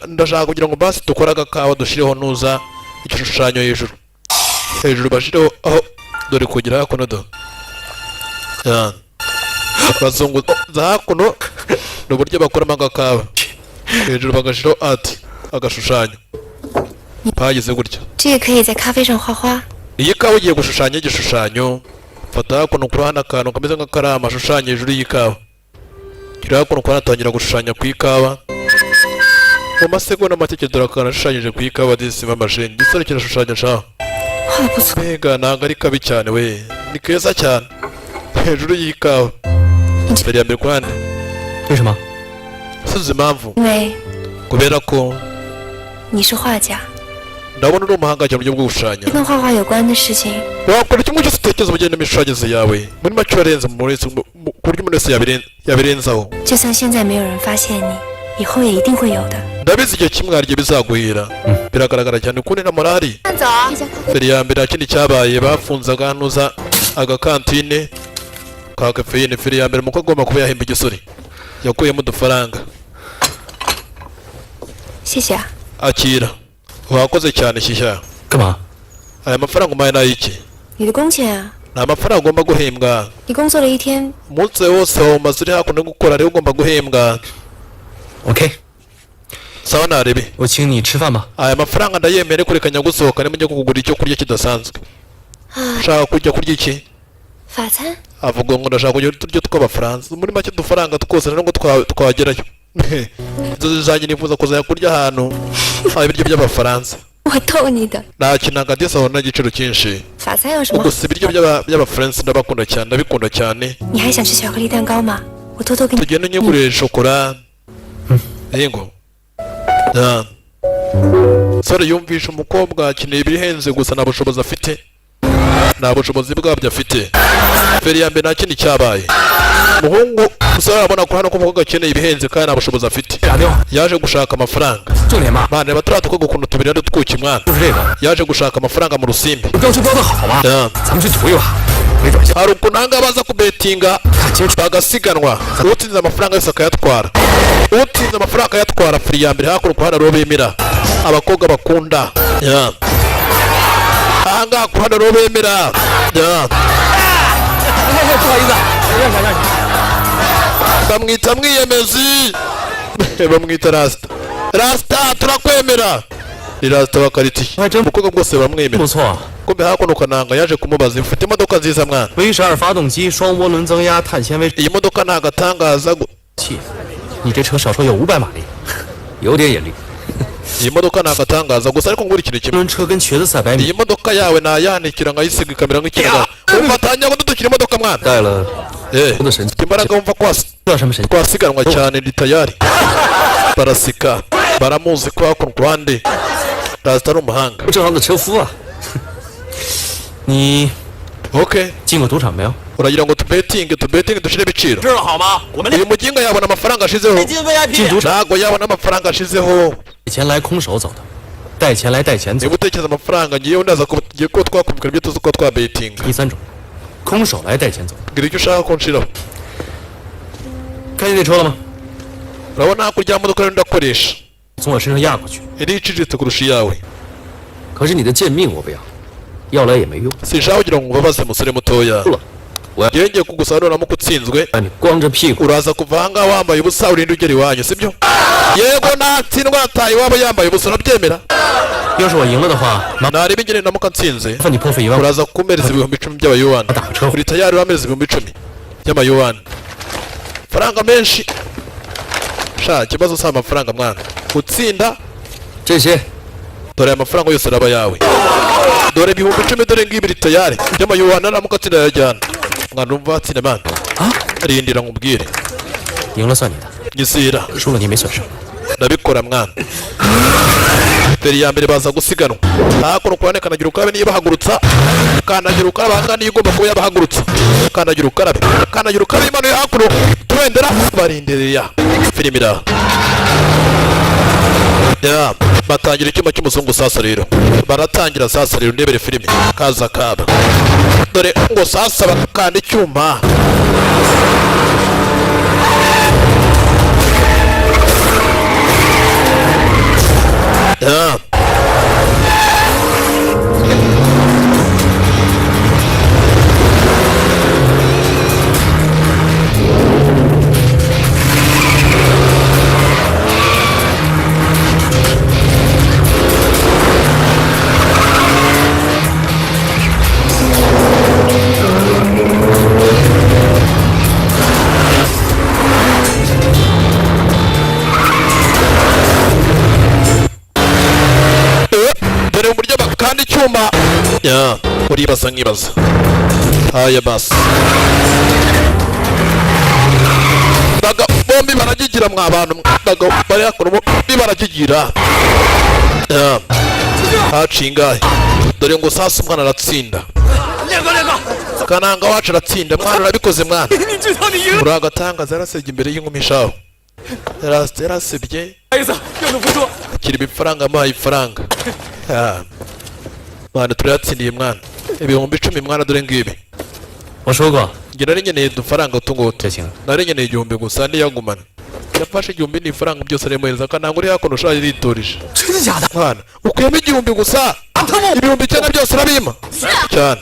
Speaker 1: ndashaka kugira ngo basi dukore agakawa dushireho nuza igishushanyo hejuru bashireho aho dore kugira hakuno do. bazunguza hakuno n'uburyo bakoramo agakawa hejuru bagashiraho agashushanyo pagize gutya.
Speaker 2: 这也可以在咖啡上画花。
Speaker 1: iyi kawa ugiye gushushanya igishushanyo fata hakuno ku ruhande akantu kameze nk'akarama ashushanya hejuru y'ikawa. Kiri hakuno ku ruhande atangira gushushanya ku ikawa. Mu masegonda make dore akantu ashushanyije ku ikawa disima mashini. Igisore kirashushanya shaho.
Speaker 2: 画得不错。
Speaker 1: Mbega ntabwo ari kabi cyane we. Ni keza cyane. Hejuru y'ikawa. Feri ya mbere ku ruhande.
Speaker 5: 为什么？
Speaker 1: Sinzi impamvu.
Speaker 2: 因为
Speaker 1: Kubera ko
Speaker 2: 你是画家，
Speaker 1: ndabona uri umuhanga cyane mu buryo bwo gushushanya.
Speaker 2: 跟画画有关的事情，
Speaker 1: wakora kimwe cyose utekereza ubugeni n'imishushanyize yawe muri make warenze ku buryo umuntu wese yabirenzaho.
Speaker 2: 就算现在没有人发现你，以后也一定会有的。
Speaker 1: ndabizi igihe kimwe hari igihe bizaguhira. Biragaragara cyane ukuntu na morali.
Speaker 2: 看走啊！
Speaker 1: Feri ya mbere kindi cyabaye bafunze agahanuza agakantine ka kafeyine. Feri ya mbere umukobwa agomba kuba yahemba igisore yakuyemo udufaranga.
Speaker 2: 谢谢啊。
Speaker 1: Akira wakoze cyane shyashya.
Speaker 5: 干嘛？
Speaker 1: aya mafaranga umpaye ni ay'iki?
Speaker 2: 你的工钱啊，
Speaker 1: ni amafaranga ugomba guhembwa.
Speaker 2: 你工作了一天，
Speaker 1: umunsi wose wawumaze uri hakuno gukora rero ugomba guhembwa.
Speaker 5: OK，
Speaker 1: sawa narebe.
Speaker 5: 我请你吃饭吧。
Speaker 1: aya mafaranga ndayemere kurekanya gusohoka nimujye kugura icyo kurya kidasanzwe. Ushaka kurya iki?
Speaker 2: 法餐。
Speaker 1: avuga ngo ndashaka kugira uturyo tw'abafaransa muri make udufaranga twose nubwo twagerayo. Inzozi zanjye nifuza kuzajya kurya ahantu haba ibiryo by'abafaransa.
Speaker 2: 我逗你的。
Speaker 1: nakinaga disahura n'igiciro cyinshi.
Speaker 2: 法餐有什么？
Speaker 1: gusa ibiryo by'abafaransa ndabakunda cyane ndabikunda cyane.
Speaker 2: 你还想吃巧克力蛋糕吗？我偷偷给你。
Speaker 1: tugende nyigurire shokora. yego. sore yumvisha umukobwa akeneye ibihenze gusa nta bushobozi afite. nta bushobozi bwabyo afite. Feri ya mbere nta kindi cyabaye. umuhungu gusa arabona ko hano ko umukobwa akeneye ibihenze kandi nta bushobozi afite. yaje gushaka amafaranga.
Speaker 5: 重点嘛，
Speaker 1: Mane baturiya tukwe gukunda tubiri ari twuki mwana.
Speaker 5: 就是这个，
Speaker 1: yaje gushaka amafaranga mu rusimbi.
Speaker 5: 标吃标的好嘛。 咱们去赌一把，没准。
Speaker 1: hari ukuntu ahangaha baza kubetinga bagasiganwa. utsinze amafaranga yose akayatwara. utsinze amafaranga akayatwara. Feri ya mbere hakuno ku ruhande rwo bemera abakobwa bakunda. ahangaha ku ruhande rwo bemera.
Speaker 5: 不好意思，让。
Speaker 1: bamwita mwiyemezi. bamwita rasita. rasita turakwemera. rirasta bakaritiye umukobwa bwose baramwemera
Speaker 3: 不错，
Speaker 1: kumbe hakuno kananga yaje kumubaza ufite imodoka nziza mwana
Speaker 3: V12发动机，双涡轮增压，碳纤维
Speaker 1: iyi modoka ni agatangaza
Speaker 3: 器，你这车少说有500马力，有点眼力。
Speaker 1: iyi modoka ni agatangaza gusa ariko ngura ikintu kimwe
Speaker 3: 轮车跟瘸子赛100米，
Speaker 1: iyi modoka yawe nayanikira nkayisiga ikamera nk'ikiraga ufatanya ngo dudukira imodoka mwana
Speaker 3: 带了 我的神器，
Speaker 1: imbaraga wumva
Speaker 3: 叫什么神器？
Speaker 1: twasiganwa cyane ni tayari barasika baramuzi ko hakuno ku ruhande rasita ari umuhanga
Speaker 3: 不正常的车夫啊！你
Speaker 1: okay
Speaker 3: 进过赌场没有？
Speaker 1: uragira ngo tubetinge dushire ibiciro
Speaker 5: 知道好吗？我们
Speaker 1: uyu muginga yabona amafaranga ashizeho
Speaker 5: 金 VIP
Speaker 3: 进赌场
Speaker 1: ntabwo yabona amafaranga ashizeho
Speaker 3: 带钱来空手走的，带钱来带钱走。
Speaker 1: niba utekereza amafaranga ngiyeho ndaza kugiye ko twakumvikana ibyo tuzi ko twabetinga
Speaker 3: 第3种，空手来带钱走。
Speaker 1: mbwira icyo ushaka ko nshiraho
Speaker 3: 看见那车了吗？
Speaker 1: urabona hakurya y'imodoka rero ndakoresha
Speaker 3: 从我身上压过去。
Speaker 1: iri iciriritse kurusha iyawe
Speaker 3: 可是你的贱命我不要，要来也没用。
Speaker 1: sinshaka kugira ngo ubabaze musore mutoya
Speaker 3: 了，我要
Speaker 1: ngiye kugusarura ko utsinzwe
Speaker 3: 让你光着屁股。
Speaker 1: uraza kuva ahangaha wambaye ubusa urinde ugera iwanyu sibyo yego natsindwa ataye iwabo yambaye ubusa urabyemera
Speaker 3: 要是我赢了的话，麻
Speaker 1: nareba ingene namuka nsinze
Speaker 3: 烦你破费1万。
Speaker 1: uraza kumereza ibihumbi 10 by'abayuwani uri tayari uramereza ibihumbi 10 by'amayuwani faranga menshi sha ikibazo si amafaranga mwana utsinda
Speaker 3: 这些
Speaker 1: dore aya mafaranga yose araba yawe dore ibihumbi 10 dore ngibi iri tayari by'amayuwani aramuka atsinda yajyana mwana umva atsinda mwana rindira nkubwire
Speaker 3: 赢了算你的，
Speaker 1: nyizira
Speaker 3: 输了你没损失。
Speaker 1: ndabikora mwana feri ya mbere baza gusiganwa hakuno kurane kandagira ukarabe niyo bahagurutsa kandagira ukarabe ahangaha niyo igomba kuba yabahagurutsa kandagira ukarabe imanuye hakuno turendera barindereya firimira ya batangira icyuma cy'umuzungu sasa rero baratangira sasa rero ndebere filime kaza kaba dore ngo sasa bakanda icyuma ya dore uburyo bakanda icyuma ya uribaza nkibaza haya basi baga bombi baragigira mwa bantu baga bari hakuno bombi baragigira ya hacingaye dore ngo sasa umwana aratsinda kananga wacu aratsinda mwana urabikoze mwana
Speaker 5: 你知道你赢了，
Speaker 1: uri agatangaza yarasebye imbere y'inkumi shaho yarasebye
Speaker 5: 意思愿赌服输。
Speaker 1: akira ibifaranga amuhaye ifaranga mwana turayatsindiye mwana ibihumbi 10 mwana dore ngibi
Speaker 3: 我说过，
Speaker 1: njye nari nkeneye udufaranga utungutu
Speaker 3: 这行了。
Speaker 1: nari nkeneye igihumbi gusa ntiyagumana yafashe igihumbi n'ifaranga byose aramuhereza kananga uri hakuno ushaje yiritorije
Speaker 5: 真的假的？
Speaker 1: mwana ukuyemo igihumbi gusa ibihumbi 9 byose urabima cyane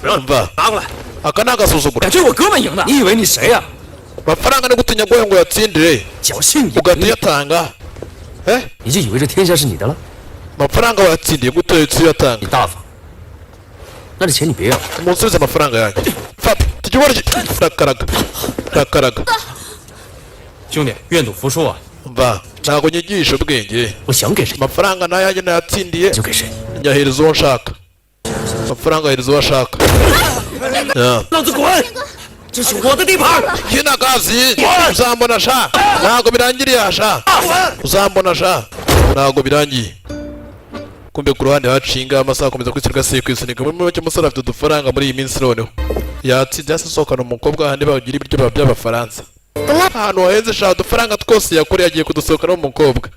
Speaker 1: umva
Speaker 5: 拿过来，
Speaker 1: aka ni agasuzuguro
Speaker 5: 感觉我哥们赢的。你以为你谁呀、
Speaker 1: amafaranga ni gutinya guhe ngo yatsindire
Speaker 5: 侥幸赢
Speaker 1: ugahita uyatanga
Speaker 3: 你就以为这天下是你的了？
Speaker 1: amafaranga watsindiye gute uhita uyatanga
Speaker 3: 你大方，那这钱你别要。
Speaker 1: munsubize amafaranga yanjye fata tujye iki rakaraga
Speaker 3: 兄弟，愿赌服输啊！
Speaker 1: mva ntabwo nyigisha ubwenge
Speaker 3: 我想给谁
Speaker 1: amafaranga nayanjye nayatsindiye
Speaker 3: 就给谁。
Speaker 1: nyahereza uwo nshaka amafaranga ahereza uwo ashaka ya
Speaker 5: 老子滚！这是我的地盘。
Speaker 1: kina kazi uzambona sha ntabwo birangiriye sha uzambona sha ntabwo birangiye kumbe ku ruhande hacinga amasaha akomeza kwisirwa se kwisunika muri make umusore afite udufaranga muri iyi minsi noneho yatsinze yasohokana umukobwa ahandi bagira ibiryo by'abafaransa ahantu haheze sha udufaranga twose yakoreye agiye kudusohokana umukobwa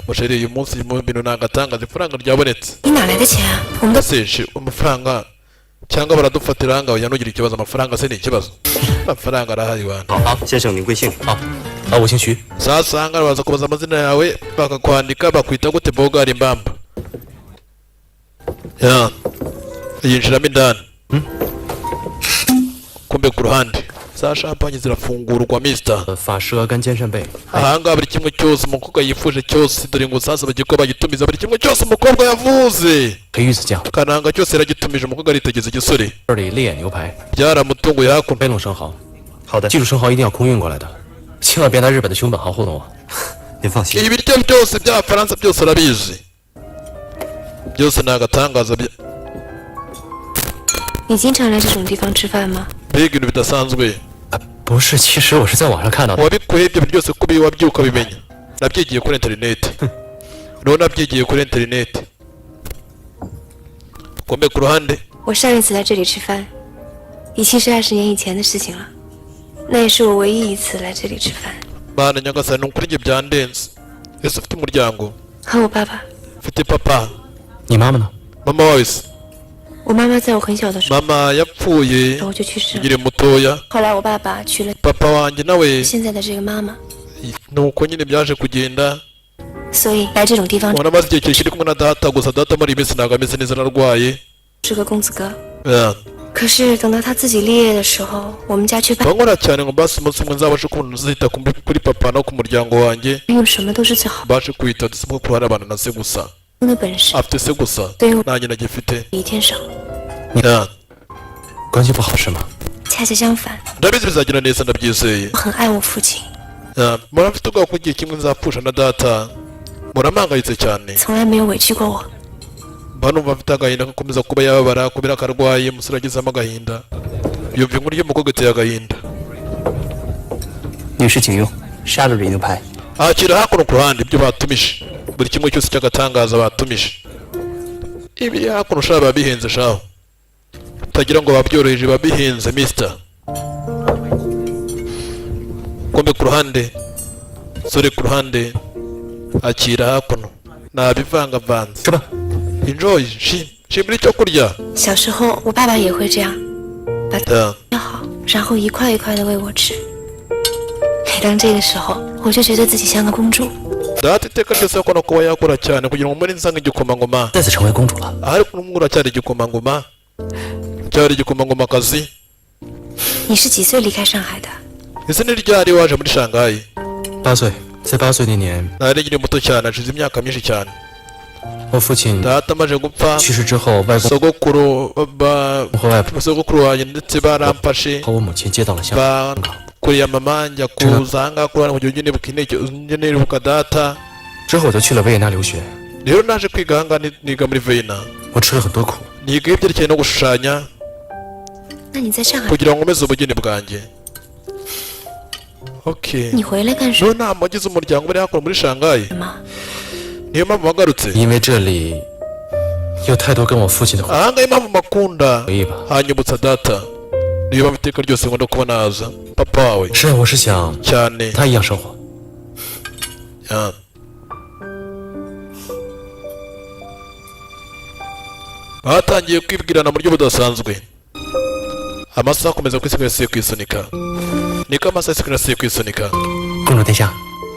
Speaker 1: musheri uyu munsi mu bintu nagatangaza ifaranga ryabonetse
Speaker 2: 你哪来的钱啊？我们都
Speaker 1: seshi amafaranga cyangwa baradufatira ahangaho yanugira ikibazo amafaranga se ni ikibazo amafaranga arahari wana
Speaker 3: 好，先生您贵姓？好，我姓徐。
Speaker 1: sasa ahangaha baza kubaza amazina yawe bakakwandika bakwita gute bogari imbamba ya yinjiramo indani kumbe ku ruhande za champagne zirafungurwa mister
Speaker 3: 法师鹅肝煎扇贝，
Speaker 1: ahangaha buri kimwe cyose umukobwa yifuje cyose dore ngo sasa bagiye kuba bagitumiza buri kimwe cyose umukobwa yavuze
Speaker 3: 黑玉子酱，
Speaker 1: kananga cyose yaragitumije umukobwa aritegeza igisore
Speaker 3: 这里烈眼牛排，
Speaker 1: byaramutunguye hakuno
Speaker 3: 杯龙生蚝。好的，记住生蚝一定要空运过来的，千万别拿日本的熊本蚝糊弄我。
Speaker 5: 您放心，
Speaker 1: ibiryo byose by'abafaransa byose arabizi byose ni agatangaza
Speaker 2: 你经常来这种地方吃饭吗？
Speaker 1: mbega ibintu bidasanzwe
Speaker 3: 不是，其实我是在网上看到的。
Speaker 1: wabikuye ibyo bintu byose kubi wabyuka bimenya nabyigiye kuri interineti rero nabyigiye kuri interineti kombe ku ruhande
Speaker 2: 我上一次来这里吃饭，已经是20年以前的事情了。那也是我唯一一次来这里吃饭，
Speaker 1: mana nyagasani ni ukuri njye byandenze ese ufite umuryango
Speaker 2: 和我爸爸。
Speaker 1: ufite papa
Speaker 3: 你妈妈呢？
Speaker 1: mama wawe se
Speaker 2: 我妈妈在我很小的时候，
Speaker 1: mama yapfuye
Speaker 2: 然后就去世了。
Speaker 1: nkiri mutoya
Speaker 2: 后来我爸爸娶了
Speaker 1: papa wanjye nawe
Speaker 2: 现在的这个妈妈，
Speaker 1: nuko nyine byaje kugenda
Speaker 2: 所以来这种地方
Speaker 1: ubona amaze igihe kirekire kumwe na data gusa data muri iyi minsi ntabwo ameze neza narwaye
Speaker 2: 是个公子哥。
Speaker 1: Yeah.
Speaker 2: 可是等到他自己立业的时候，我们家却办
Speaker 1: nkora cyane ngo mbase umunsi umwe nzabashe kubona uzita kuri papa no ku muryango wanjye
Speaker 2: 用什么都是最好
Speaker 1: mbashe kwita dusimo ko hari abantu na se gusa
Speaker 2: 的本事，
Speaker 1: afite se gusa
Speaker 2: 对我
Speaker 1: nanjye nagifite
Speaker 2: 比一天少。
Speaker 1: Yeah.
Speaker 3: 关系不好是吗？
Speaker 2: 恰恰相反，
Speaker 1: ndabizi bizagira neza ndabyizeye
Speaker 2: 我很爱我父亲，
Speaker 1: Yeah. murafite ubwoba ko igihe kimwe nzapfusha na data muramangayitse cyane
Speaker 2: 从来没有委屈过我。
Speaker 1: mba numva mfite agahinda gakomeza kuba yababara kubera ko arwaye umusore agizemo agahinda yumva inkuru y'umukobwa iteye agahinda
Speaker 5: 女士请用沙律里牛排。
Speaker 1: akira hakuno ku ruhande ibyo batumije buri kimwe cyose cy'agatangaza batumije ibi hakuno ushaka biba bihenze shaho utagira ngo babyoroheje biba bihenze mister kombe ku ruhande sore ku ruhande akira hakuno nabivangavanze
Speaker 3: 吃吧。
Speaker 1: enjoy shimira icyo kurya
Speaker 2: 小时候我爸爸也会这样，把
Speaker 1: Yeah.
Speaker 2: 要好，然后一块一块的喂我吃。每当这个时候，我就觉得自己像个公主。
Speaker 1: data iteka ryose akora kuba yakora cyane kugira ngo muri nsanga igikomangoma
Speaker 3: 再次成为公主了。
Speaker 1: ariko n'umwe uracyari igikomangoma cyari igikomangomakazi
Speaker 2: 你是几岁离开上海的？
Speaker 1: ese ni ryari waje muri shanghai
Speaker 3: 8岁，在8岁那年，
Speaker 1: nari nkiri muto cyane hashize imyaka myinshi cyane
Speaker 3: 我父亲
Speaker 1: data amaze gupfa
Speaker 3: 去世之后，外公
Speaker 1: sogokuru
Speaker 3: 和外婆
Speaker 1: sogokuru wanjye ndetse baramfashe
Speaker 3: 和我母亲接到了香港。
Speaker 1: bakuriye mama njya kuza ahangaha kurana mu gihe ujye nibuka intekerezo njye nibuka data
Speaker 3: 之后我就去了维也纳留学，
Speaker 1: rero naje kwiga ahangaha niga muri Vienna
Speaker 3: 我吃了很多苦。
Speaker 1: niga ibyerekeye no gushushanya
Speaker 2: 那你在上海，
Speaker 1: kugira ngo nkomeze ubugeni bwanjye okay
Speaker 2: 你回来干什
Speaker 1: rero nta mugize umuryango bari hakora muri shanghai
Speaker 2: 么？
Speaker 1: niyo mpamvu wagarutse
Speaker 3: 因为这里有太多跟我父亲的回
Speaker 1: ahangaha impamvu makunda
Speaker 3: 忆吧。
Speaker 1: hanyibutsa data niyo mpamvu iteka ryose nkunda kuba naza papa wawe
Speaker 3: 是啊，我是想
Speaker 1: cyane
Speaker 3: 他一样生活。
Speaker 1: Yeah. batangiye kwibwirana mu buryo budasanzwe amasaha akomeza kwisigaye kwisunika niko amasaha asigaye kwisunika
Speaker 3: 公主殿下，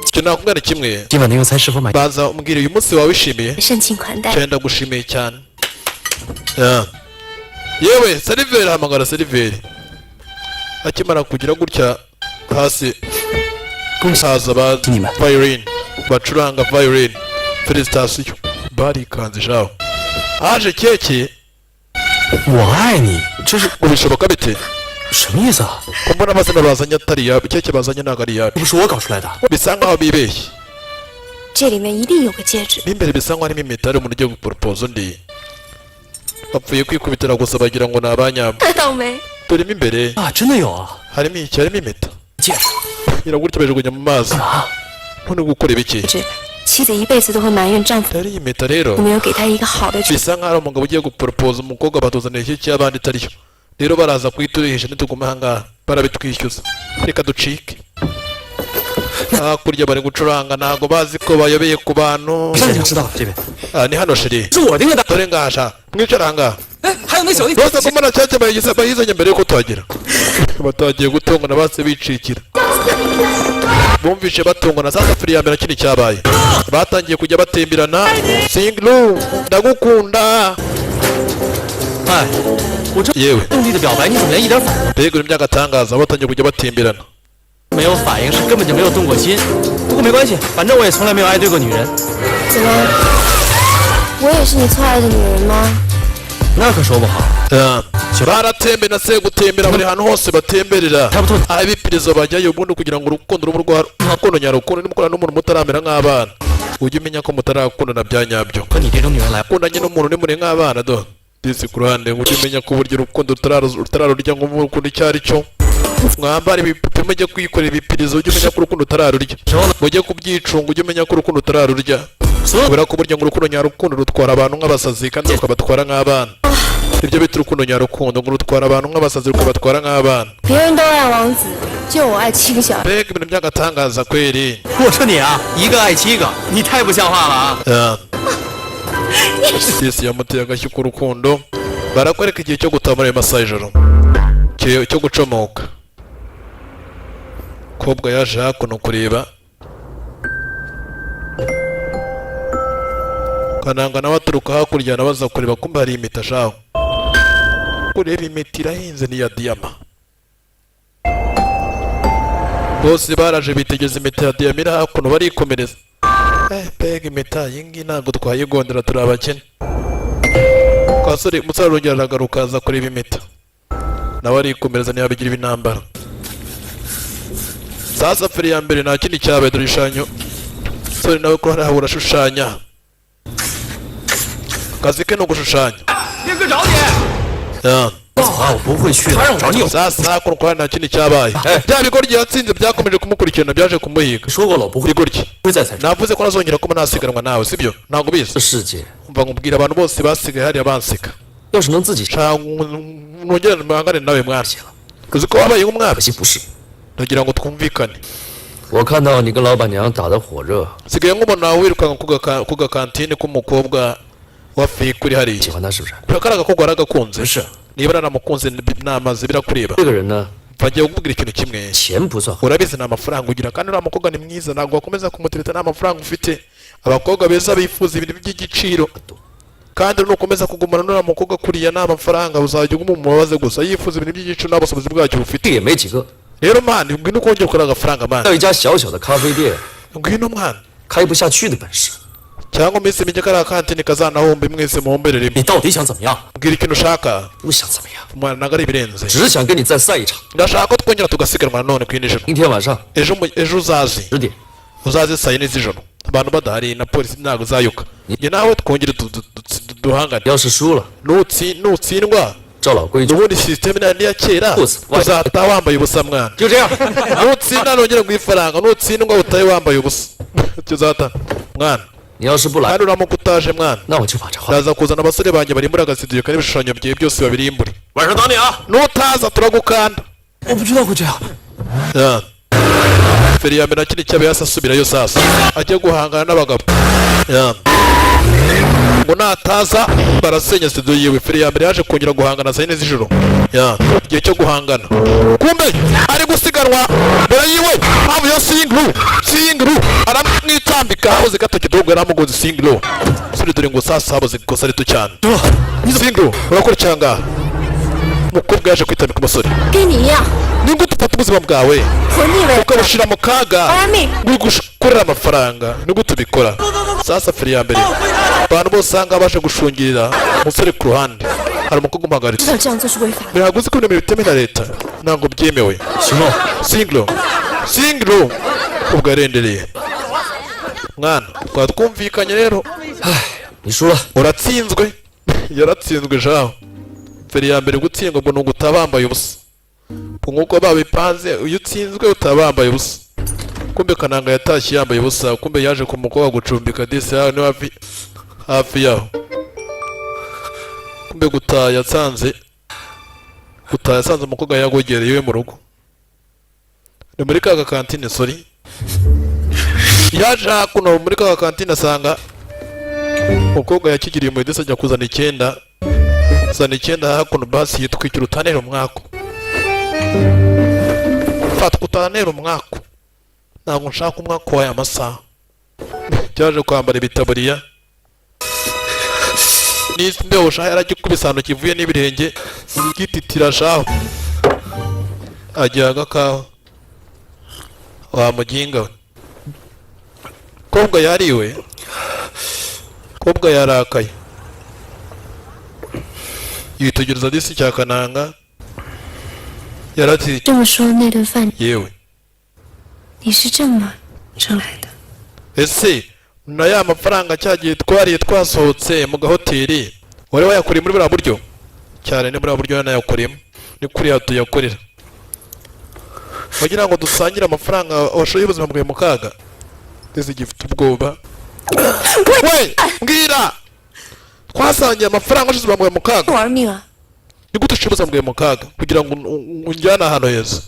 Speaker 1: icyo nakubwira ni kimwe
Speaker 3: 今晚的用餐是否满意？
Speaker 1: baza umbwira uyu munsi wawe wishimiye
Speaker 2: 盛情款待，
Speaker 1: cyane ndagushimiye cyane Yeah. yewe seriveri hamagara seriveri akimara kugira gutya hasi haza ba violin bacuranga violin felicitasiyo barikanze shaho haje keke
Speaker 3: 我爱你，这是
Speaker 1: ngo bishoboka bite
Speaker 3: 什么意思啊？
Speaker 1: ko mbona amazina bazanye atari iyacu keke bazanye ntabwo ari iyacu
Speaker 3: 这不是我搞出来的。
Speaker 1: bisa nkaho bibeshye
Speaker 2: 这里面一定有个戒指。
Speaker 1: n'imbere bisa nkaho harimo impeta hari umuntu ugiye guporopoza undi bapfuye kwikubitira gusa bagira ngo ni abanyabo
Speaker 2: 太倒霉！
Speaker 1: turimo imbere
Speaker 3: 啊，真的有啊！
Speaker 1: harimo iki harimo impeta
Speaker 3: 戒指
Speaker 1: iragutya bajugunya mu mazi
Speaker 3: 啊，
Speaker 1: none gukora ibiki
Speaker 2: 戒指，妻子一辈子都会埋怨丈夫
Speaker 1: yari iyi impeta rero
Speaker 2: 没有给她一个好的娶。
Speaker 1: bisa nkaho ari umugabo ugiye guporopoza umukobwa batuzanira iki cy'abandi itariyo rero baraza kuyiturihisha nituguma ahangaha barabitwishyuza reka ducike hakurya bari gucuranga ntabwo bazi ko bayobeye ku bantu
Speaker 3: 现在知道了，这边
Speaker 1: ni hano sheri
Speaker 3: 是我盯着的。
Speaker 1: dore ngahasha mwicara ahangaha
Speaker 3: 哎，还有那小弟，
Speaker 1: bose ko mbona cyacye bayizanye mbere yuko tuhagera batagiye gutongana base bicikira bumvishe batongana sasa firi ya mbere kindi cyabaye batangiye kujya batemberana singlu ndagukunda
Speaker 3: 哎，我这
Speaker 1: yewe
Speaker 3: 用力的表白，你怎么连一点反应
Speaker 1: mbega ibintu by'agatangaza batangiye kujya batimberana
Speaker 3: 没有？反应是根本就没有动过心。不过没关系，反正我也从来没有爱对过女人。
Speaker 2: 怎么？我也是你错爱的女人吗？
Speaker 3: 那可说不好。
Speaker 1: baratembera na se gutembera buri hantu hose batemberera aho ibipirizo bajyayo ubundi kugira ngo urukundo ruba urukundo nyarukundo nimukora n'umuntu mutaramera nk'abana ujye umenya ko mutarakundana bya nyabyo
Speaker 3: 和你这种女人来，
Speaker 1: ukundanye n'umuntu nimure nk'abana do disi ku ruhande ujye umenya ko uburyo urukundo utararurya ngo urukundo icyo ari cyo mwambara ibipupe mujye kwikorera ibipirizo ujye umenya ko urukundo utararurya mujye kubyicunga ujye umenya ko urukundo utararurya kubera ko burya ngo urukundo nyarukundo rutwara abantu nk'abasazi kandi rukabatwara nk'abana ibyo bita urukundo nyarukundo ngo rutwara abantu nk'abasazi rukabatwara nk'abana
Speaker 2: 别人都爱王子，就我爱7个小时。
Speaker 1: mbega ibintu by'agatangaza kweri
Speaker 3: 我说你啊，一个爱7个，你太不像话了啊！
Speaker 1: sisi yamuteye agashyi k'urukundo barakwereka igihe cyo gutaha muri ayo masaha y'ijoro cyo gucomoka kobwa yaje hakuno kureba kananga nawe aturuka hakurya nabaza kureba kumbe hari imiti ashaho kureba imiti irahinze ni iya diyama bose baraje bitegeza imiti ya diyama iri hakuno barikomereza mbega impeta iyi ngiyi ntabwo twayigondera turi abakene umusore urongera aragaruka aza kureba impeta nawe arikomereza ntiyabigira ibintambara sasa feri ya mbere nta kindi cyabaye dore ishanyo umusore nawe ko hariya urashushanya akazi ke ni ugushushanya
Speaker 3: 别哥找你。
Speaker 5: 我不会去的。他让我找你有
Speaker 1: sasa kuno kwa nta kindi cyabaye bya bigoryi yatsinze byakomeje kumukurikirana byaje kumuhiga
Speaker 5: 说过了，不会
Speaker 1: bigoryi
Speaker 5: 会再踩。
Speaker 1: navuze ko nazongera kuba nasiganwa nawe sibyo ntabwo bizi
Speaker 5: 这世界
Speaker 1: umva nkubwira abantu bose basigaye hariya banseka
Speaker 5: 要是能自己
Speaker 1: nongere mpangane nawe mwana uzi ko wabaye nk'umwami
Speaker 5: 可惜不是。
Speaker 1: ndagira ngo twumvikane
Speaker 5: 我看到你跟老板娘打得火热，
Speaker 1: sigaye nk'umuntu wawe wirukanka ku gakantine k'umukobwa wa fake uri
Speaker 5: 喜
Speaker 1: hariya
Speaker 5: 欢他是不是？
Speaker 1: kariya gakobwa waragakunze
Speaker 5: 不是，
Speaker 1: niba nanamukunze namaze birakureba
Speaker 5: 这个人呢，
Speaker 1: mvagiye kukubwira ikintu kimwe
Speaker 5: 钱不算。
Speaker 1: urabizi nta mafaranga ugira kandi uriya mukobwa ni mwiza ntabwo wakomeza kumutereta nta mafaranga ufite abakobwa beza bifuza ibintu by'igiciro kandi nukomeza kugumana n'uriya mukobwa kuriya nta mafaranga uzajya uguma umubabaze gusa yifuza ibintu by'igiciro nta bushobozi bwacyo
Speaker 5: 这
Speaker 1: bufite
Speaker 5: 也没几个。
Speaker 1: rero mani ngwino ukongera ukora agafaranga mani
Speaker 5: 要一家小小的咖啡店，
Speaker 1: ngwino mwana
Speaker 5: 开不下去的本事，
Speaker 1: cyangwa iminsi mike kariya kantine kazanahombe mwese muhombere rimwe
Speaker 5: 你到底想怎么样？
Speaker 1: mbwira ikintu ushaka
Speaker 5: 不想怎么样，
Speaker 1: mwana ntabwo ari ibirenze
Speaker 5: 只想跟你再赛一场。
Speaker 1: ndashaka ko twongera tugasiganwa nanone ku yindi joro
Speaker 5: 明天晚上
Speaker 1: ejo uzazi
Speaker 5: 10点，
Speaker 1: uzaze saa yine z'ijoro abantu badahari na polisi ntabwo uzayuka njye nawe twongere duhangane
Speaker 5: 要是输了，
Speaker 1: nutsindwa
Speaker 5: 照老规矩，
Speaker 1: ubundi sisiteme nari iya kera
Speaker 5: Bose,
Speaker 1: uzataha wambaye ubusa mwana
Speaker 5: 就这样。
Speaker 1: nutsinda nongere guha ifaranga nutsindwa utahe wambaye ubusa tuzataha mwana
Speaker 5: 你要是不来，
Speaker 1: kandi uramuka utaje mwana
Speaker 5: 那我就把这话。
Speaker 1: ndaza kuzana abasore banjye barimbura agasidiyo kari ibishushanyo byawe byose babirimbure
Speaker 5: 晚上等你啊！
Speaker 1: nutaza turagukanda
Speaker 5: 我不知道会这样。
Speaker 1: Ya. feri ya mbere akiri cyabe yasa asubirayo sasa ajya guhangana n'abagabo Ya. ngo nataza barasenya studio yiwe feri ya mbere yaje kongera guhangana saa yine z'ijoro Ya. igihe cyo guhangana kumbe ari gusiganwa mbere yiwe havu ya singlu aramwitambika habuze gato kidogo yaramugonze singlu suri dore ngo sasa habuze ikosa rito cyane singlu urakora cyanga umukobwa yaje kwitambika umusore
Speaker 2: 跟你一样，
Speaker 1: nibwo ufata ubuzima bwawe
Speaker 2: 活腻味。
Speaker 1: ukabushyira mu kaga
Speaker 2: Army.
Speaker 1: uri gukorera amafaranga nibwo tubikora sasa feri ya mbere abantu bose usanga baje gushungirira umusore ku ruhande hari umukobwa
Speaker 2: 知
Speaker 1: umuhagaritse
Speaker 2: 道这样做是违法的。
Speaker 1: birago uzi ko ibintu bitemewe na leta ntabwo byemewe
Speaker 5: 行了，
Speaker 1: singlo ubwo yarendereye mwana twaba twumvikanye rero
Speaker 5: 你输了，
Speaker 1: uratsinzwe yaratsinzwe jaho feri ya mbere gutsindwa ngo ni ugutaha bambaye ubusa nk'uko babipanze iyo utsinzwe utaba wambaye ubusa kumbe kananga yatashye yambaye ubusa kumbe yaje ku mukobwa gucumbika disi yaho ni hafi yaho kumbe gutaha yasanze umukobwa yagogereye iwe mu rugo ni muri ka gakantine sori yaje hakuno muri ka gakantine asanga umukobwa yakigiriye mu idisi ajya kuzana icyenda hakuno basi yitwikira utanera umwaku fatwa utanera umwaku ntabwo nshaka umwaku w'aya masaha byaje kwambara ibitaburiya n'isi mbeho shaho yaragikubise ahantu kivuye n'ibirenge gititira shaho agira agakawa wamuginga we kobwa yariwe kobwa yarakaye yitegereza disi cya kananga yarati
Speaker 2: 这么说那顿饭
Speaker 1: yewe
Speaker 2: 你是这么挣来的？
Speaker 1: ese na ya mafaranga cyagiye twariye twasohotse mu gahoteli wari wayakoreye muri buriya buryo cyane ni buriya buryo yanayakoreyemo ni kuriya tuyakorera wagira ngo dusangire amafaranga washoye ubuzima bwawe mu kaga ndetse gifite ubwoba we mbwira twasangiye amafaranga washoye ubuzima bwawe mu kaga
Speaker 2: 玩命啊！
Speaker 1: ni gute ushoye ubuzima bwawe mu kaga kugira ngo unjyane ahantu heza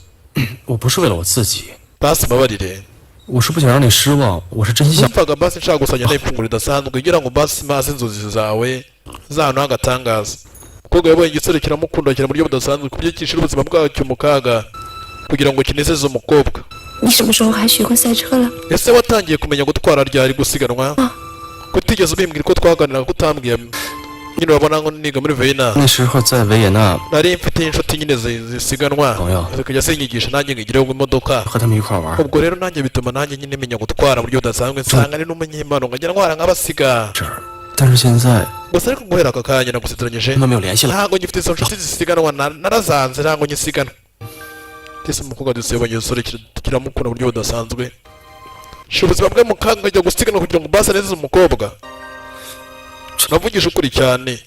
Speaker 5: 我不是为了我自己，
Speaker 1: basi mbabarire
Speaker 5: 我是不想让你失望，我是真心想。
Speaker 1: numvaga basi nshaka gusanya n'ifunguro ridasanzwe kugira ngo basi maze inzozi zawe z'ahantu h'agatangaza umukobwa yabonye igisore kiramukunda cyane mu buryo budasanzwe ku buryo cyishyira ubuzima bwacyo mu kaga kugira ngo kinezeze umukobwa
Speaker 2: 你什么时候还学过赛车了？
Speaker 1: ese watangiye kumenya gutwara ryari gusiganwa kutigeze ubimbwira ko twaganiraga ko utambwiye nyine urabona ngo niga muri Vienna
Speaker 5: 那时候在维也纳
Speaker 1: nari mfite inshuti nyine zisiganwa
Speaker 5: Oya.
Speaker 1: zikajya zinyigisha nanjye nkigireho imodoka
Speaker 5: 和他们一块玩，
Speaker 1: ubwo rero nanjye bituma nanjye nyine menya gutwara mu buryo budasanzwe nsanga ari n'umunyempano nkajya ntwara nk'abasiga
Speaker 5: 这儿，但是现在
Speaker 1: gusa ariko guhera aka kanya nagusitiranyije
Speaker 5: 他们没有联系了。
Speaker 1: ntabwo ngifite izo nshuti zisiganwa narazanze ntabwo nyisiganwa ndetse umukobwa dusebanye umusore kiramukunda mu buryo budasanzwe shira ubuzima bwe mu kaga nkajya gusiganwa kugira ngo base neza umukobwa navugisha ukuri cyane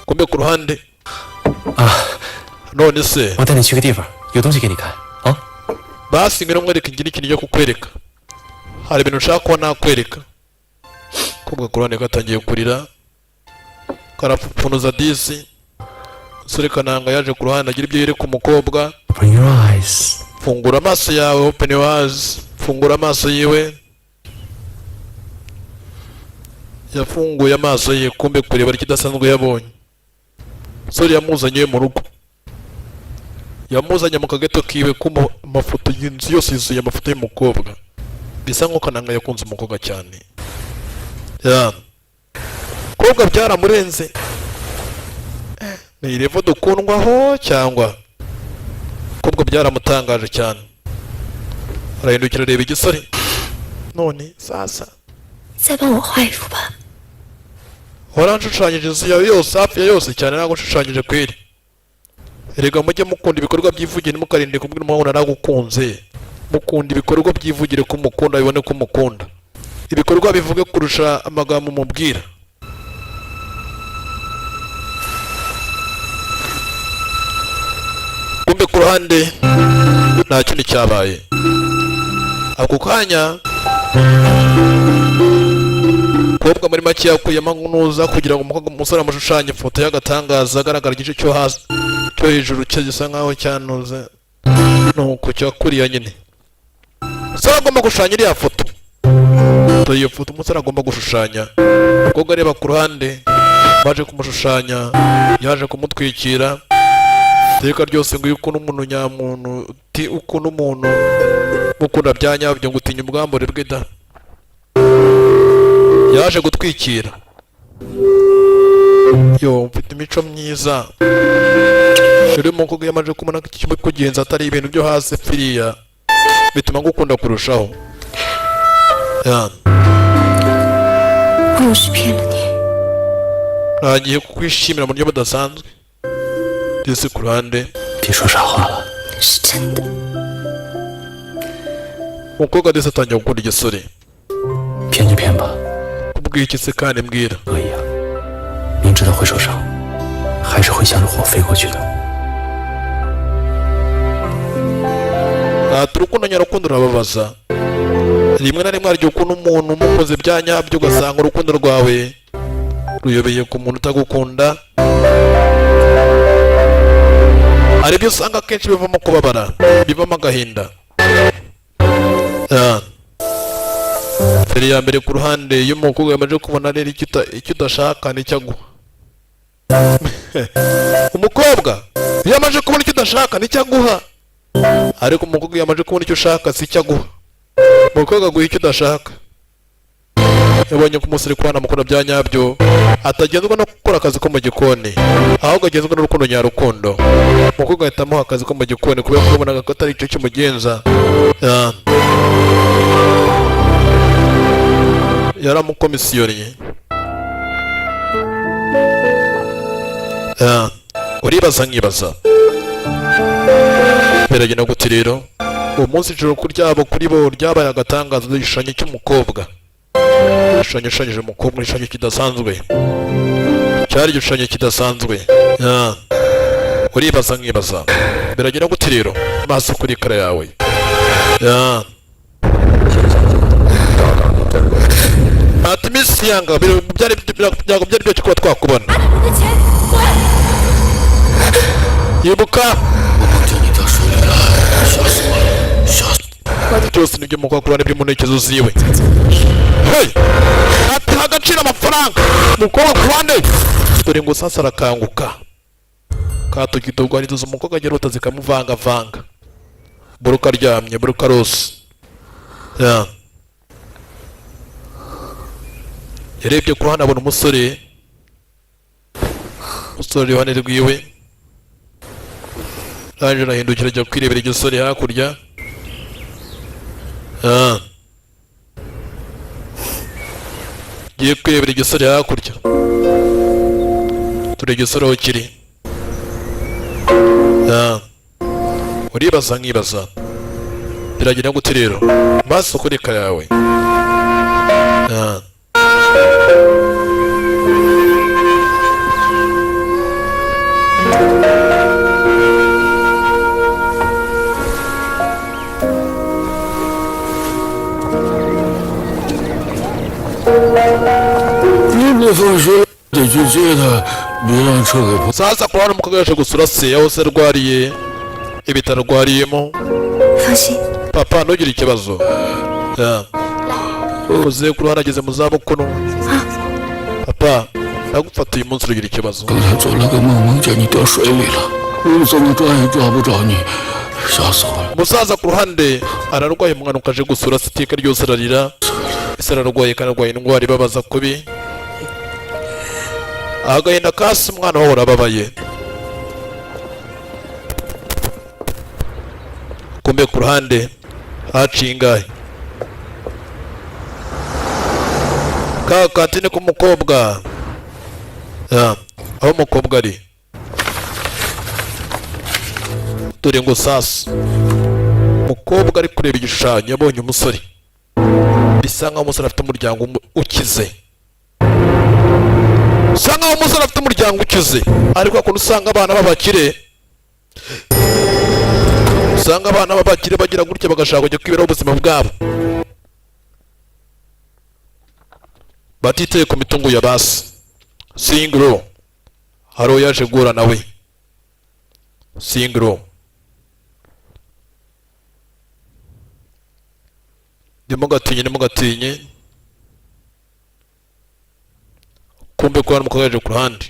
Speaker 1: kumbe ku ruhande
Speaker 5: 啊，
Speaker 1: none se
Speaker 5: 我带你去个地方，有东西给你看啊。
Speaker 1: basi ngwino nkwereka ngira ikintu cyo kukwereka hari ibintu nshaka kuba nakwereka kumbe ku ruhande gatangiye kurira karapfupfunuza disi umusore kananga yaje ku ruhande agira ibyo yereka umukobwa
Speaker 5: Open your eyes。
Speaker 1: fungura amaso yawe open your eyes fungura amaso yiwe yafunguye amaso ye kumbe kureba ikidasanzwe yabonye umusore yamuzanye mu rugo yamuzanye mu kageto kiwe ku mafoto y'inzu yose yuzuye amafoto y'umukobwa bisa nk'uko kananga yakunze umukobwa cyane umukobwa byaramurenze ni irevo dukundwaho cyangwa umukobwa byaramutangaje cyane arahindukira areba igisore none sasa
Speaker 2: 再帮我画一幅吧。
Speaker 1: waranshushanyije inzu yawe yose hafi ya yose cyane ntabwo nshushanyije kweri erega mujye mukunda ibikorwa byivugire mukarinde kubwira umuhungu naragukunze mukunda ibikorwa byivugire ko umukunda bibone ko umukunda ibikorwa bivuge kurusha amagambo mubwira kumbe ku ruhande nta kintu cyabaye ako kanya umukobwa muri make yakuyemo nkunuza kugira ngo umusore amushushanye ifoto y'agatangaza agaragara igice cyo hasi cyo hejuru cyo gisa nkaho cyanuze nuko cyakuriya nyine umusore agomba gushushanya iriya foto iyo foto umusore agomba gushushanya umukobwa areba ku ruhande baje kumushushanya yaje kumutwikira iteka ryose ngo iyo ukunda umuntu nyamuntu ukunda umuntu mukunda bya nyabyo ngo utinya ubwambure bwe da yaje gutwikira yo mfite imico myiza rero umukobwa yamaze kubona ko ikintu kugenza atari ibintu byo hasi firiya bituma ngukunda kurushaho
Speaker 2: 我又是骗了你。
Speaker 1: ntagiye kukwishimira mu buryo budasanzwe ndetse ku ruhande
Speaker 5: 别说傻话了，
Speaker 2: 是真的。
Speaker 1: umukobwa ndetse atangiye gukunda igisore
Speaker 5: 骗就骗吧，
Speaker 1: kubw'iki se kandi mbwira
Speaker 5: 可以啊。明知道会受伤，还是会向着火飞过去的。
Speaker 1: urukundo nyarukundo rurababaza rimwe na rimwe hari igihe ukunda umuntu umukoze bya nyabyo ugasanga urukundo rwawe ruyobeye ku muntu utagukunda hari ibyo usanga akenshi bivamo kubabara bivamo agahinda feri ya mbere ku ruhande iyo umukobwa yamaze kubona rero icyo udashaka nicyo aguha umukobwa iyo amaze kubona icyo udashaka nicyo aguha ariko umukobwa iyo amaze kubona icyo ushaka si icyo aguha umukobwa aguha icyo udashaka yabonye ko umusore kubana amukunda bya nyabyo atagenzwa no gukora akazi ko mu gikoni ahubwo agenzwa n'urukundo nyarukundo umukobwa ahita amuha akazi ko mu gikoni kubera ko yabonaga ko atari icyo kimugenza yaramukomisiyonye uribaza nkibaza biragenda gute rero uwo munsi ijoro ryabo kuri bo ryabaye agatangazo igishushanyo cy'umukobwa igishushanyo gishushanyije umukobwa igishushanyo kidasanzwe cyari igishushanyo kidasanzwe uribaza nkibaza biragenda gute rero maso kuri kare yawe ati iminsi yanga byari byo kuba twakubona yibuka byose nibyo mukobwa nibyo mu ntekerezo ziwe atiha agaciro amafaranga umukobwa ku ruhande dore ngo sasa arakanguka katugita ubwaniriza umukobwa agira uta zikamuvangavanga buruka aryamye buruka rose yarebye ku ruhande abona umusore iruhande rwiwe arangije arahindukira ajya kwirebera igisore hakurya giye kwirebera igisore hakurya turi igisore aho kiri uribaza nkibaza biragenda gute rero maso kuri kare yawe sasa kurabona umukobwa yaje gusura se aho se arwariye ibitaro arwariyemo papa ntugire ikibazo uze ku ruhande ageze mu zabukuru papa ndagufata uyu munsi urugira ikibazo umusaza ku ruhande ararwaye umwana ukaje gusura se iteka ryose ararira ese ararwaye kandi arwaye indwara ibabaza kubi agahinda kasi umwana wawe urababaye kumbe ku ruhande haciye ingahe ka katine k'umukobwa aho umukobwa ari dore ngo sasa umukobwa ari kureba igishushanyo yabonye umusore bisa nkaho umusore afite umuryango ukize bisa nkaho umusore afite umuryango ukize ariko akuntu usanga abana b'abakire bagira gutya bagashaka kujya kwiberaho ubuzima bwabo batiteye ku mitungo ya basi singiro hari uwo yaje guhura nawe singiro ntimugatinye kumbe ko hari umukobwa yaje ku ruhande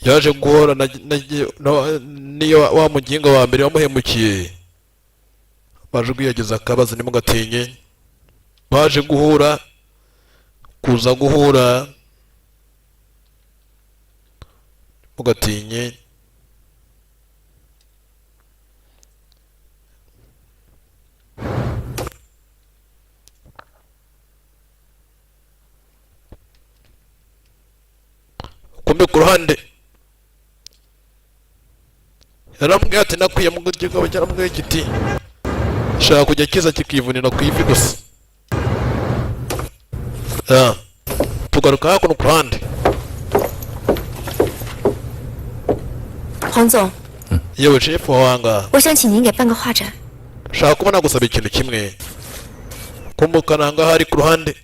Speaker 1: yaje guhora niyo wa muginga wa mbere wamuhemukiye baje kwiyageza akabazo ntimugatinye baje kuza guhura ntimugatinye kumbe ku ruhande yaramubwiye ati nakwiye mu gutyo cyaramubwiye kiti shaka kujya kiza kikivunira ku ivi gusa tugaruka hakuno ku ruhande
Speaker 2: 黄总，
Speaker 1: yewe shefu wanga
Speaker 2: 我想请您给办个画展。
Speaker 1: shaka kuba nagusaba ikintu kimwe kumukananga hari ku ruhande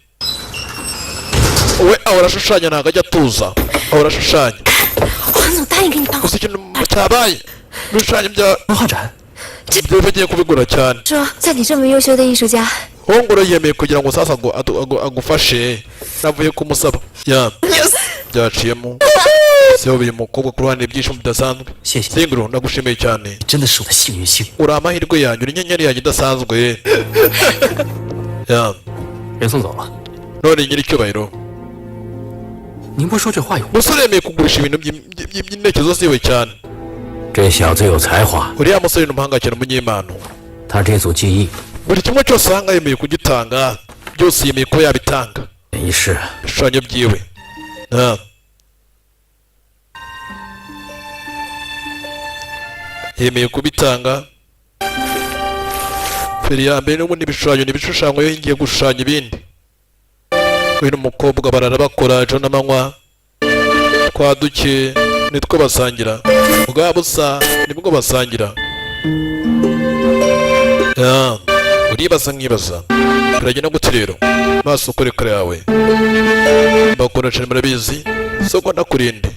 Speaker 1: we ahora ashushanya ntabwo ajya atuza ahora ashushanya
Speaker 2: 黄总答应给你办画
Speaker 1: gusa ikintu cyabaye ibishushanyo bya
Speaker 5: 画展，
Speaker 1: byo bagiye kubigura cyane
Speaker 2: 说，在你这么优秀的艺术家，
Speaker 1: hongoro yemeye kugira ngo sasa agufashe navuye kumusaba ya byaciyemo se uyu mukobwa ku ruhande ibyishimo bidasanzwe
Speaker 5: 谢谢，
Speaker 1: singiro ndagushimiye cyane
Speaker 5: 你真的是我的幸运星。
Speaker 1: uri amahirwe yanjye uri inyenyeri yanjye idasanzwe ya
Speaker 5: 人送走了，
Speaker 1: none nyiricyubahiro
Speaker 5: 您不说这话有？
Speaker 1: umusore yemeye kugurisha ibintu by'intekerezo ziwe cyane
Speaker 5: 这小子有才华，
Speaker 1: uriya musore ni umuhanga cyane umunyempano
Speaker 5: 他这组记忆
Speaker 1: buri kimwe cyose ahanga yemeye kugitanga byose yemeye kuba yabitanga
Speaker 5: 一试，
Speaker 1: ibishushanyo byiwe Ah. yemeye kubitanga feri ya mbere n'ubundi ibishushanyo n'ibishushanyo yo ngiye gushushanya ibindi we n'umukobwa barara bakora ejo n'amanywa twa duke nitwo basangira bwa busa nibwo basangira Ah. uribaza nkibaza biragenda gute rero maso ukore kare yawe bakora cyane murabizi soko ndakurinde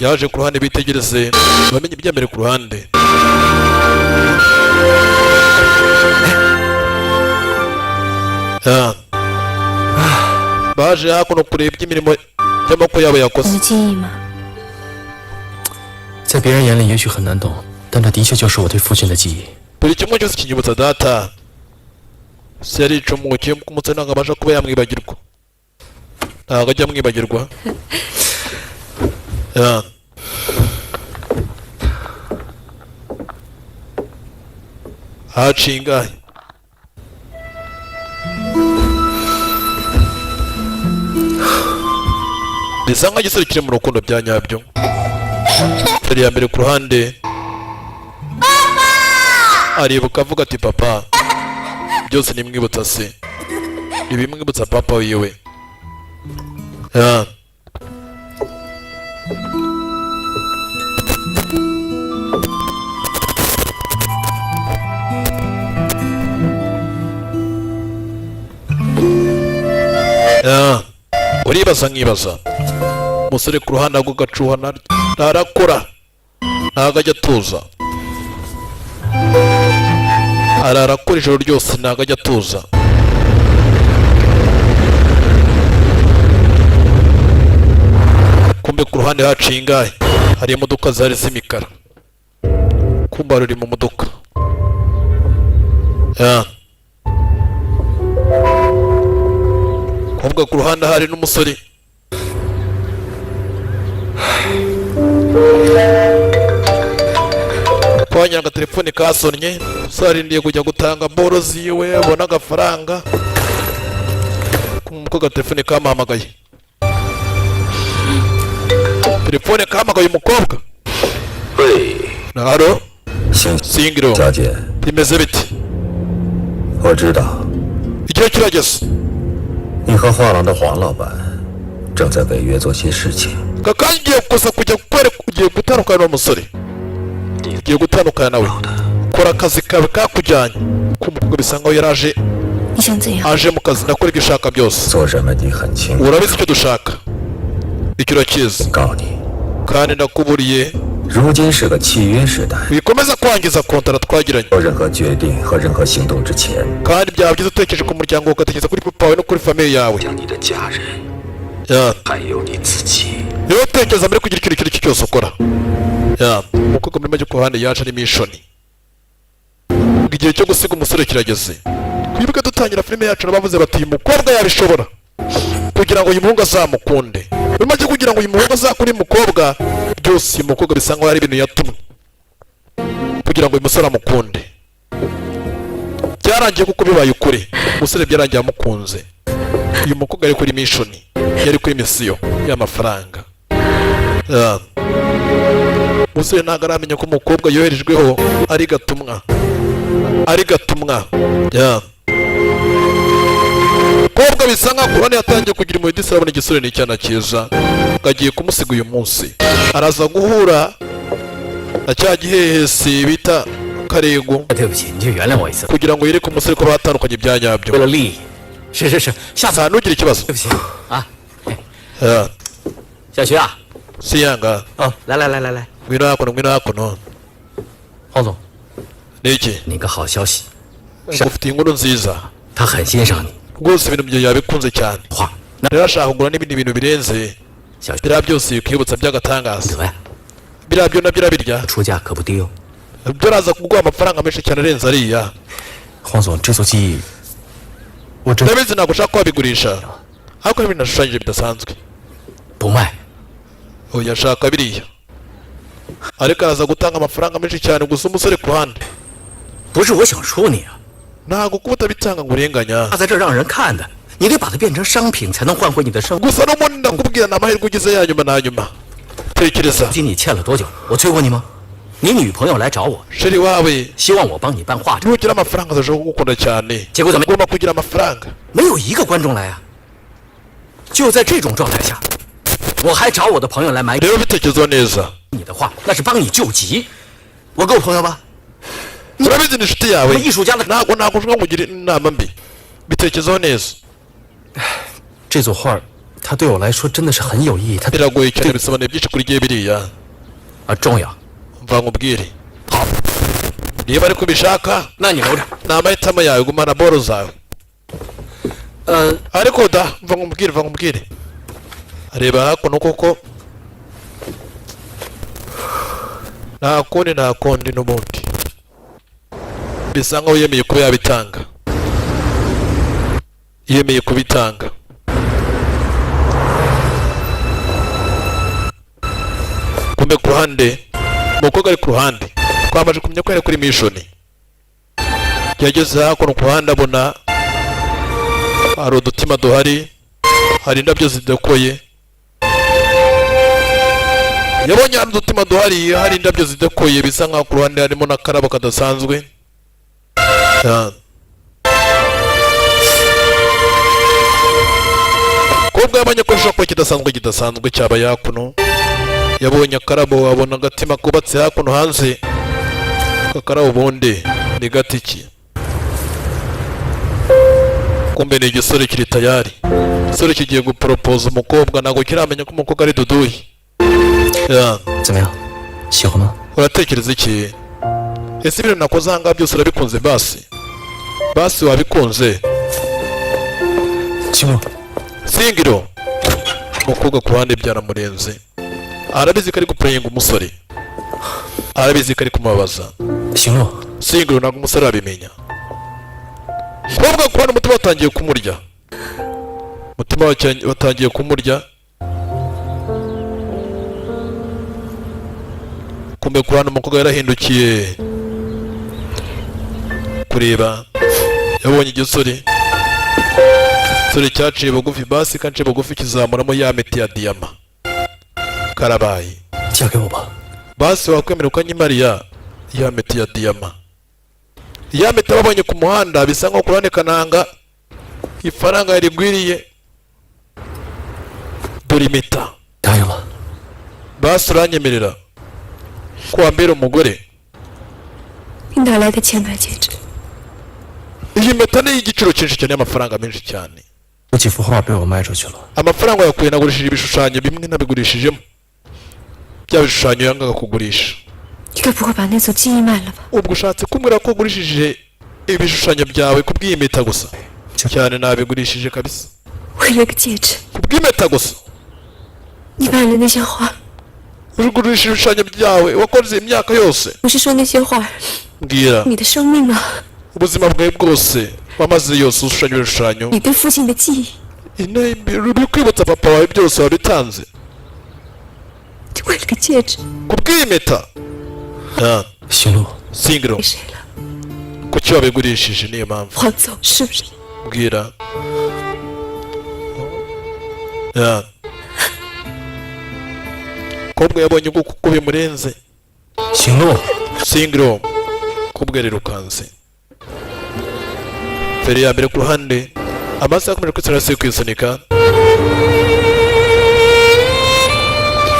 Speaker 1: yaje ku ruhande bitegereze bamenye ibyambere ku ruhande Ah. baje hakuno kureba iby'imirimo y'amaboko yabo
Speaker 2: 你
Speaker 1: yakoze
Speaker 2: 的记忆吗？
Speaker 5: 在别人眼里也许很难懂，但它的确就是我对父亲的记忆。
Speaker 1: buri kimwe cyose kinyibutsa data se yaricumukiye ku mutwe ntabwo abasha kuba yamwibagirwa ntabwo ajya amwibagirwa Ah. haciye ingahe bisa nkaho igisore kiri mu rukundo bya nyabyo feri ya mbere ku ruhande aribuka avuga ati papa byose nimwibutsa se ibimwibutsa papa wiwe Ah. Ah. uribaza nkibaza umusore ku ruhande ako gacuha ntarakora ntabwo ajya atuza ararakora ijoro ryose ntabwo ajya atuza kumbe ku ruhande haciye ingahe hari imodoka zari z'imikara kumba ruri mu modoka Ah. kuvuga ku ruhande hari n'umusore twanyura agatelefone kasonnye sarindiye kujya gutanga boro ziwe abona agafaranga kuko agatelefone kamuhamagaye telefone kahamagaye umukobwa
Speaker 6: 喂，
Speaker 1: haro
Speaker 6: 星
Speaker 1: singiro
Speaker 6: 小姐，
Speaker 1: bimeze biti
Speaker 6: 我知道
Speaker 1: igihe kirageze
Speaker 6: 你和画廊的黄老板正在北约做些事情。
Speaker 1: kakanya ugiye gusa kujya kwereka ugiye gutandukana n'uwo musore ugiye gutandukana nawe kora akazi kawe kakujyanye kumukobwa bisa nkaho yaraje
Speaker 2: 你想怎样？
Speaker 1: aje mu kazi ndakora ibyo ushaka byose
Speaker 6: 做什么你很清楚。
Speaker 1: urabizi icyo dushaka icyo urakizi
Speaker 6: 告诉你，
Speaker 1: kandi ndakuburiye
Speaker 6: 如今是个契约时代，
Speaker 1: wikomeza kwangiza kontara twagiranye
Speaker 6: 做任何决定和任何行动之前，
Speaker 1: kandi byaba byiza utekereje ku muryango ugatekereza kuri papa wawe no kuri famiye yawe
Speaker 6: 将你的家人
Speaker 1: Ya.
Speaker 6: 还有你自己。
Speaker 1: rero tekereza mbere kugira ikintu icyo ari cyo cyose ukora Ya. umukobwa muri make ku ruhande yaje arimo ishoni igihe cyo gusiga umusore kirageze twibuke dutangira filime yacu bavuze bati uyu mukobwa yabishobora kugira ngo uyu muhungu azamukunde muri make kugira ngo uyu muhungu azakunde uyu mukobwa byose uyu mukobwa bisa nkaho hari ibintu yatumwe kugira ngo uyu musore amukunde byarangiye kuko bibaye ukuri umusore byarangiye amukunze uyu mukobwa yari kuri mishoni yari kuri misiyo y'amafaranga Ya. umusore ntabwo aramenya ko umukobwa yoherejweho ari gatumwa Ya. umukobwa bisa nkaho kurane yatangiye kugira impuhwe ndetse arabona igisore ni icyana cyiza ngo agiye kumusiga uyu munsi araza guhura na cya gihehesi bita karego
Speaker 5: 对不起，你就原谅我一次。
Speaker 1: kugira ngo yereke umusore ko batandukanye bya nyabyo
Speaker 5: 为了利益，是，下次
Speaker 1: nta ntugire ikibazo
Speaker 5: 对不起啊。
Speaker 1: Ya.
Speaker 5: 小徐啊，
Speaker 1: siyanga
Speaker 5: 哦，来，
Speaker 1: ngwino hakuno
Speaker 5: 黄总，
Speaker 1: ni iki
Speaker 5: 你个好消息，
Speaker 1: ngufitiye inkuru nziza
Speaker 5: 他很欣赏你
Speaker 1: rwose ibintu byawe yabikunze cyane
Speaker 5: 画。
Speaker 1: rero ashaka kugura n'ibindi bintu birenze
Speaker 5: 小
Speaker 1: biriya byose bikwibutsa by'agatangaza
Speaker 5: 得呀，
Speaker 1: biriya byo nabyo urabirya
Speaker 5: 出价可不低哦。
Speaker 1: byo uraza kuguha amafaranga menshi cyane arenze ariya
Speaker 5: 黄总，这座记忆，我真
Speaker 1: ndabizi ntabwo ushaka kubigurisha ariko n'ibintu nashushanyije bidasanzwe
Speaker 5: 不卖。
Speaker 1: oya shaka biriya ariko araza gutanga amafaranga menshi cyane gusa umusore ku ruhande
Speaker 5: 不是我想说你啊，
Speaker 1: ntabwo kuba utabitanga ngo urenganya
Speaker 5: 他在这儿让人看的，你得把它变成商品，才能换回你的生活。
Speaker 1: gusa n'ubundi ndakubwira ni amahirwe ugize ya nyuma na nyuma tekereza
Speaker 5: 今你欠了多久？我催过你吗？你女朋友来找我，
Speaker 1: sheri wawe
Speaker 5: 希望我帮你办画展，
Speaker 1: nugira amafaranga azashaka kugukunda cyane
Speaker 5: 结果怎么
Speaker 1: ugomba kugira amafaranga
Speaker 5: 没有一个观众来啊？就在这种状态下，我还找我的朋友来买
Speaker 1: rero bitekerezo neza
Speaker 5: 你的画，那是帮你救急。我够朋友吧？
Speaker 1: urabizi ni inshuti yawe
Speaker 5: 我艺术家的
Speaker 1: ntabwo ushobora kugira inama mbi bitekerezo neza
Speaker 5: 这组画，它对我来说真的是很有意义，它
Speaker 1: biragoye cyane bisobanuye byinshi kuri gihe biriya
Speaker 5: 重要。
Speaker 1: mva nkubwire niba ariko ubishaka
Speaker 5: 那你留着。
Speaker 1: ni amahitamo yawe gumana boro zawe ariko da mva nkubwire areba hakuno koko nta kundi n'ubundi bisa nkaho yemeye kuba yabitanga yemeye kubitanga kumbe ku ruhande umukobwa ari ku ruhande twamaze kumenya ko yari kuri mishoni yageze hakuno ku ruhande abona hari udutima duhari hari indabyo zidekoye yabonye hari udutima duhari hari indabyo zidekoye bisa nkaho ku ruhande harimo n'akarabo kadasanzwe kubwo yabonye ko ashobora kuba kidasanzwe cyaba yakuno yabonye akarabo abona agatima kubatse hakuno hanze kakarabo ubundi ni gatiki kumbe ni igisore kiri tayari igisore kigiye guporopoza umukobwa ntabwo kiramenya ko umukobwa ari duduhi
Speaker 5: 怎么样？喜欢吗？
Speaker 1: uratekereza iki ese ibintu nakoze ahangaha byose urabikunze basi wabikunze
Speaker 5: 青木，
Speaker 1: singiro umukobwa ku ruhande byaramurenze arabizi ko ari gupurayinga umusore arabizi ko ari kumubabaza
Speaker 5: 行路，
Speaker 1: singiro ntabwo umusore arabimenya umukobwa ku ruhande umutima watangiye kumurya watangiye kumurya kumbe ku ruhande umukobwa yarahindukiye kureba yabonye igisore igisore cyaciye bugufi basi kanciye bugufi kizamuramo ya miti ya diyama karabaye
Speaker 5: 嫁给我吧。
Speaker 1: basi wakwemera ukanyimariya ya miti ya diyama ya miti babonye ku muhanda bisa nko ku ruhande kananga ifaranga yarigwiriye dore impeta
Speaker 5: 答应了。
Speaker 1: basi uranyemerera ko wambera umugore
Speaker 2: 你哪来的钱买戒指？
Speaker 1: iyi mpeta ni iy'igiciro cyinshi cyane y'amafaranga menshi cyane
Speaker 5: 有几幅画被我卖出去了，
Speaker 1: amafaranga yakuye nagurishije ibishushanyo bimwe nabigurishijemo bya bishushanyo yangaga kugurisha
Speaker 2: 你该不会把那组记忆卖了吧？
Speaker 1: ubwo ushatse kumbwira ko ugurishije ibishushanyo byawe kubw'iyi mpeta gusa cyane nabigurishije kabisa
Speaker 2: 为了个戒指，
Speaker 1: kubw'impeta gusa
Speaker 2: 你卖了那些画？
Speaker 1: ugurisha ibishushanyo byawe wakoze imyaka yose
Speaker 2: 不是说那些画，
Speaker 1: mbwira
Speaker 2: 你的生命吗？
Speaker 1: ubuzima bwawe bwose wamaze yose ushushanya ibishushanyo
Speaker 2: 你对父亲的记忆，
Speaker 1: uri kwibutsa papa wawe byose wabitanze
Speaker 2: 就为了个戒指，
Speaker 1: kubw'iyi mpeta
Speaker 5: 行路，
Speaker 1: singiro
Speaker 2: 给谁了？
Speaker 1: kuki wabigurishije niyo mpamvu
Speaker 2: 黄总是不是？
Speaker 1: mbwira kobwa yabonye uko bimurenze
Speaker 5: 行路，
Speaker 1: singiro kobwa yarirukanse feri ya mbere ku ruhande amaso yakomeje kwisana kwisunika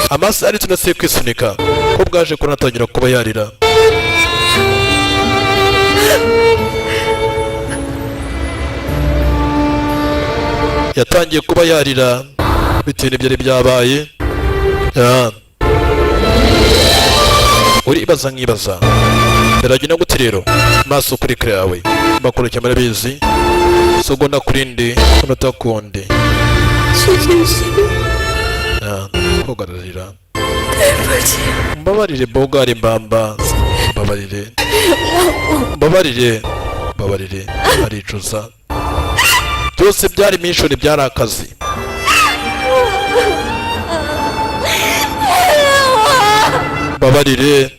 Speaker 1: amaso aritse unasiye kwisunika ko bwaje ko natangira kuba yarira yatangiye kuba yarira bitewe n'ibyari byabaye uribaza nkibaza biragenda gute rero maso kuri kare yawe makuru cyamara bizi sogonda kurindi kunota kundi
Speaker 2: 是是是。
Speaker 1: 啊。umukobwa ararira mbabarire bogari mbamba mbabarire mbabarire mbabarire aricuza byose byari mishoni byari akazi mbabarire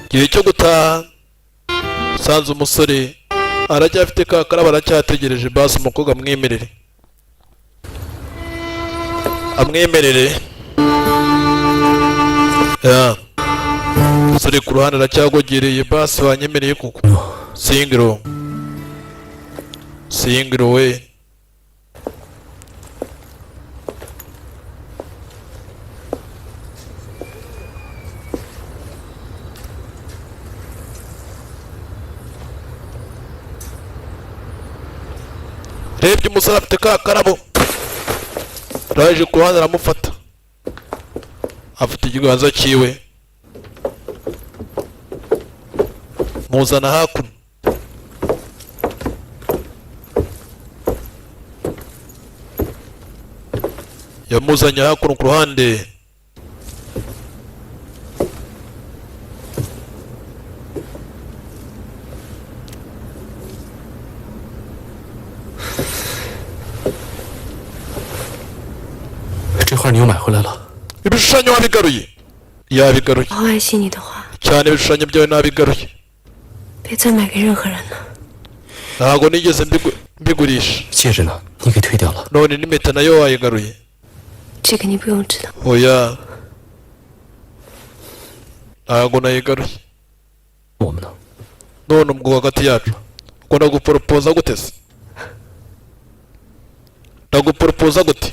Speaker 1: igihe cyo gutaha sanze umusore aracyafite ka karabo aracyategereje basi umukobwa amwemerere umusore ku ruhande aracyagogereye basi wanyemereye kuko singiro we rebye umusore afite ka karabo raje ku ruhande aramufata afite ikiganza cyiwe muzana hakuno yamuzanye hakuno ku ruhande
Speaker 3: 你又买回来了。
Speaker 1: ibishushanyo wabigaruye yabigaruye
Speaker 2: 好爱惜你的话，
Speaker 1: cyane ibishushanyo byawe nabigaruye
Speaker 2: 别再买给任何人了。
Speaker 1: ntabwo nigeze mbigurisha
Speaker 3: 戒指呢？你给退掉了。
Speaker 1: none n'impeta nayo wayigaruye
Speaker 2: 这个你不用知道。
Speaker 1: oya ntabwo nayigaruye
Speaker 3: 我们呢？
Speaker 1: none ubwo hagati yacu ukunda guporopoza gute se ndaguporopoza gute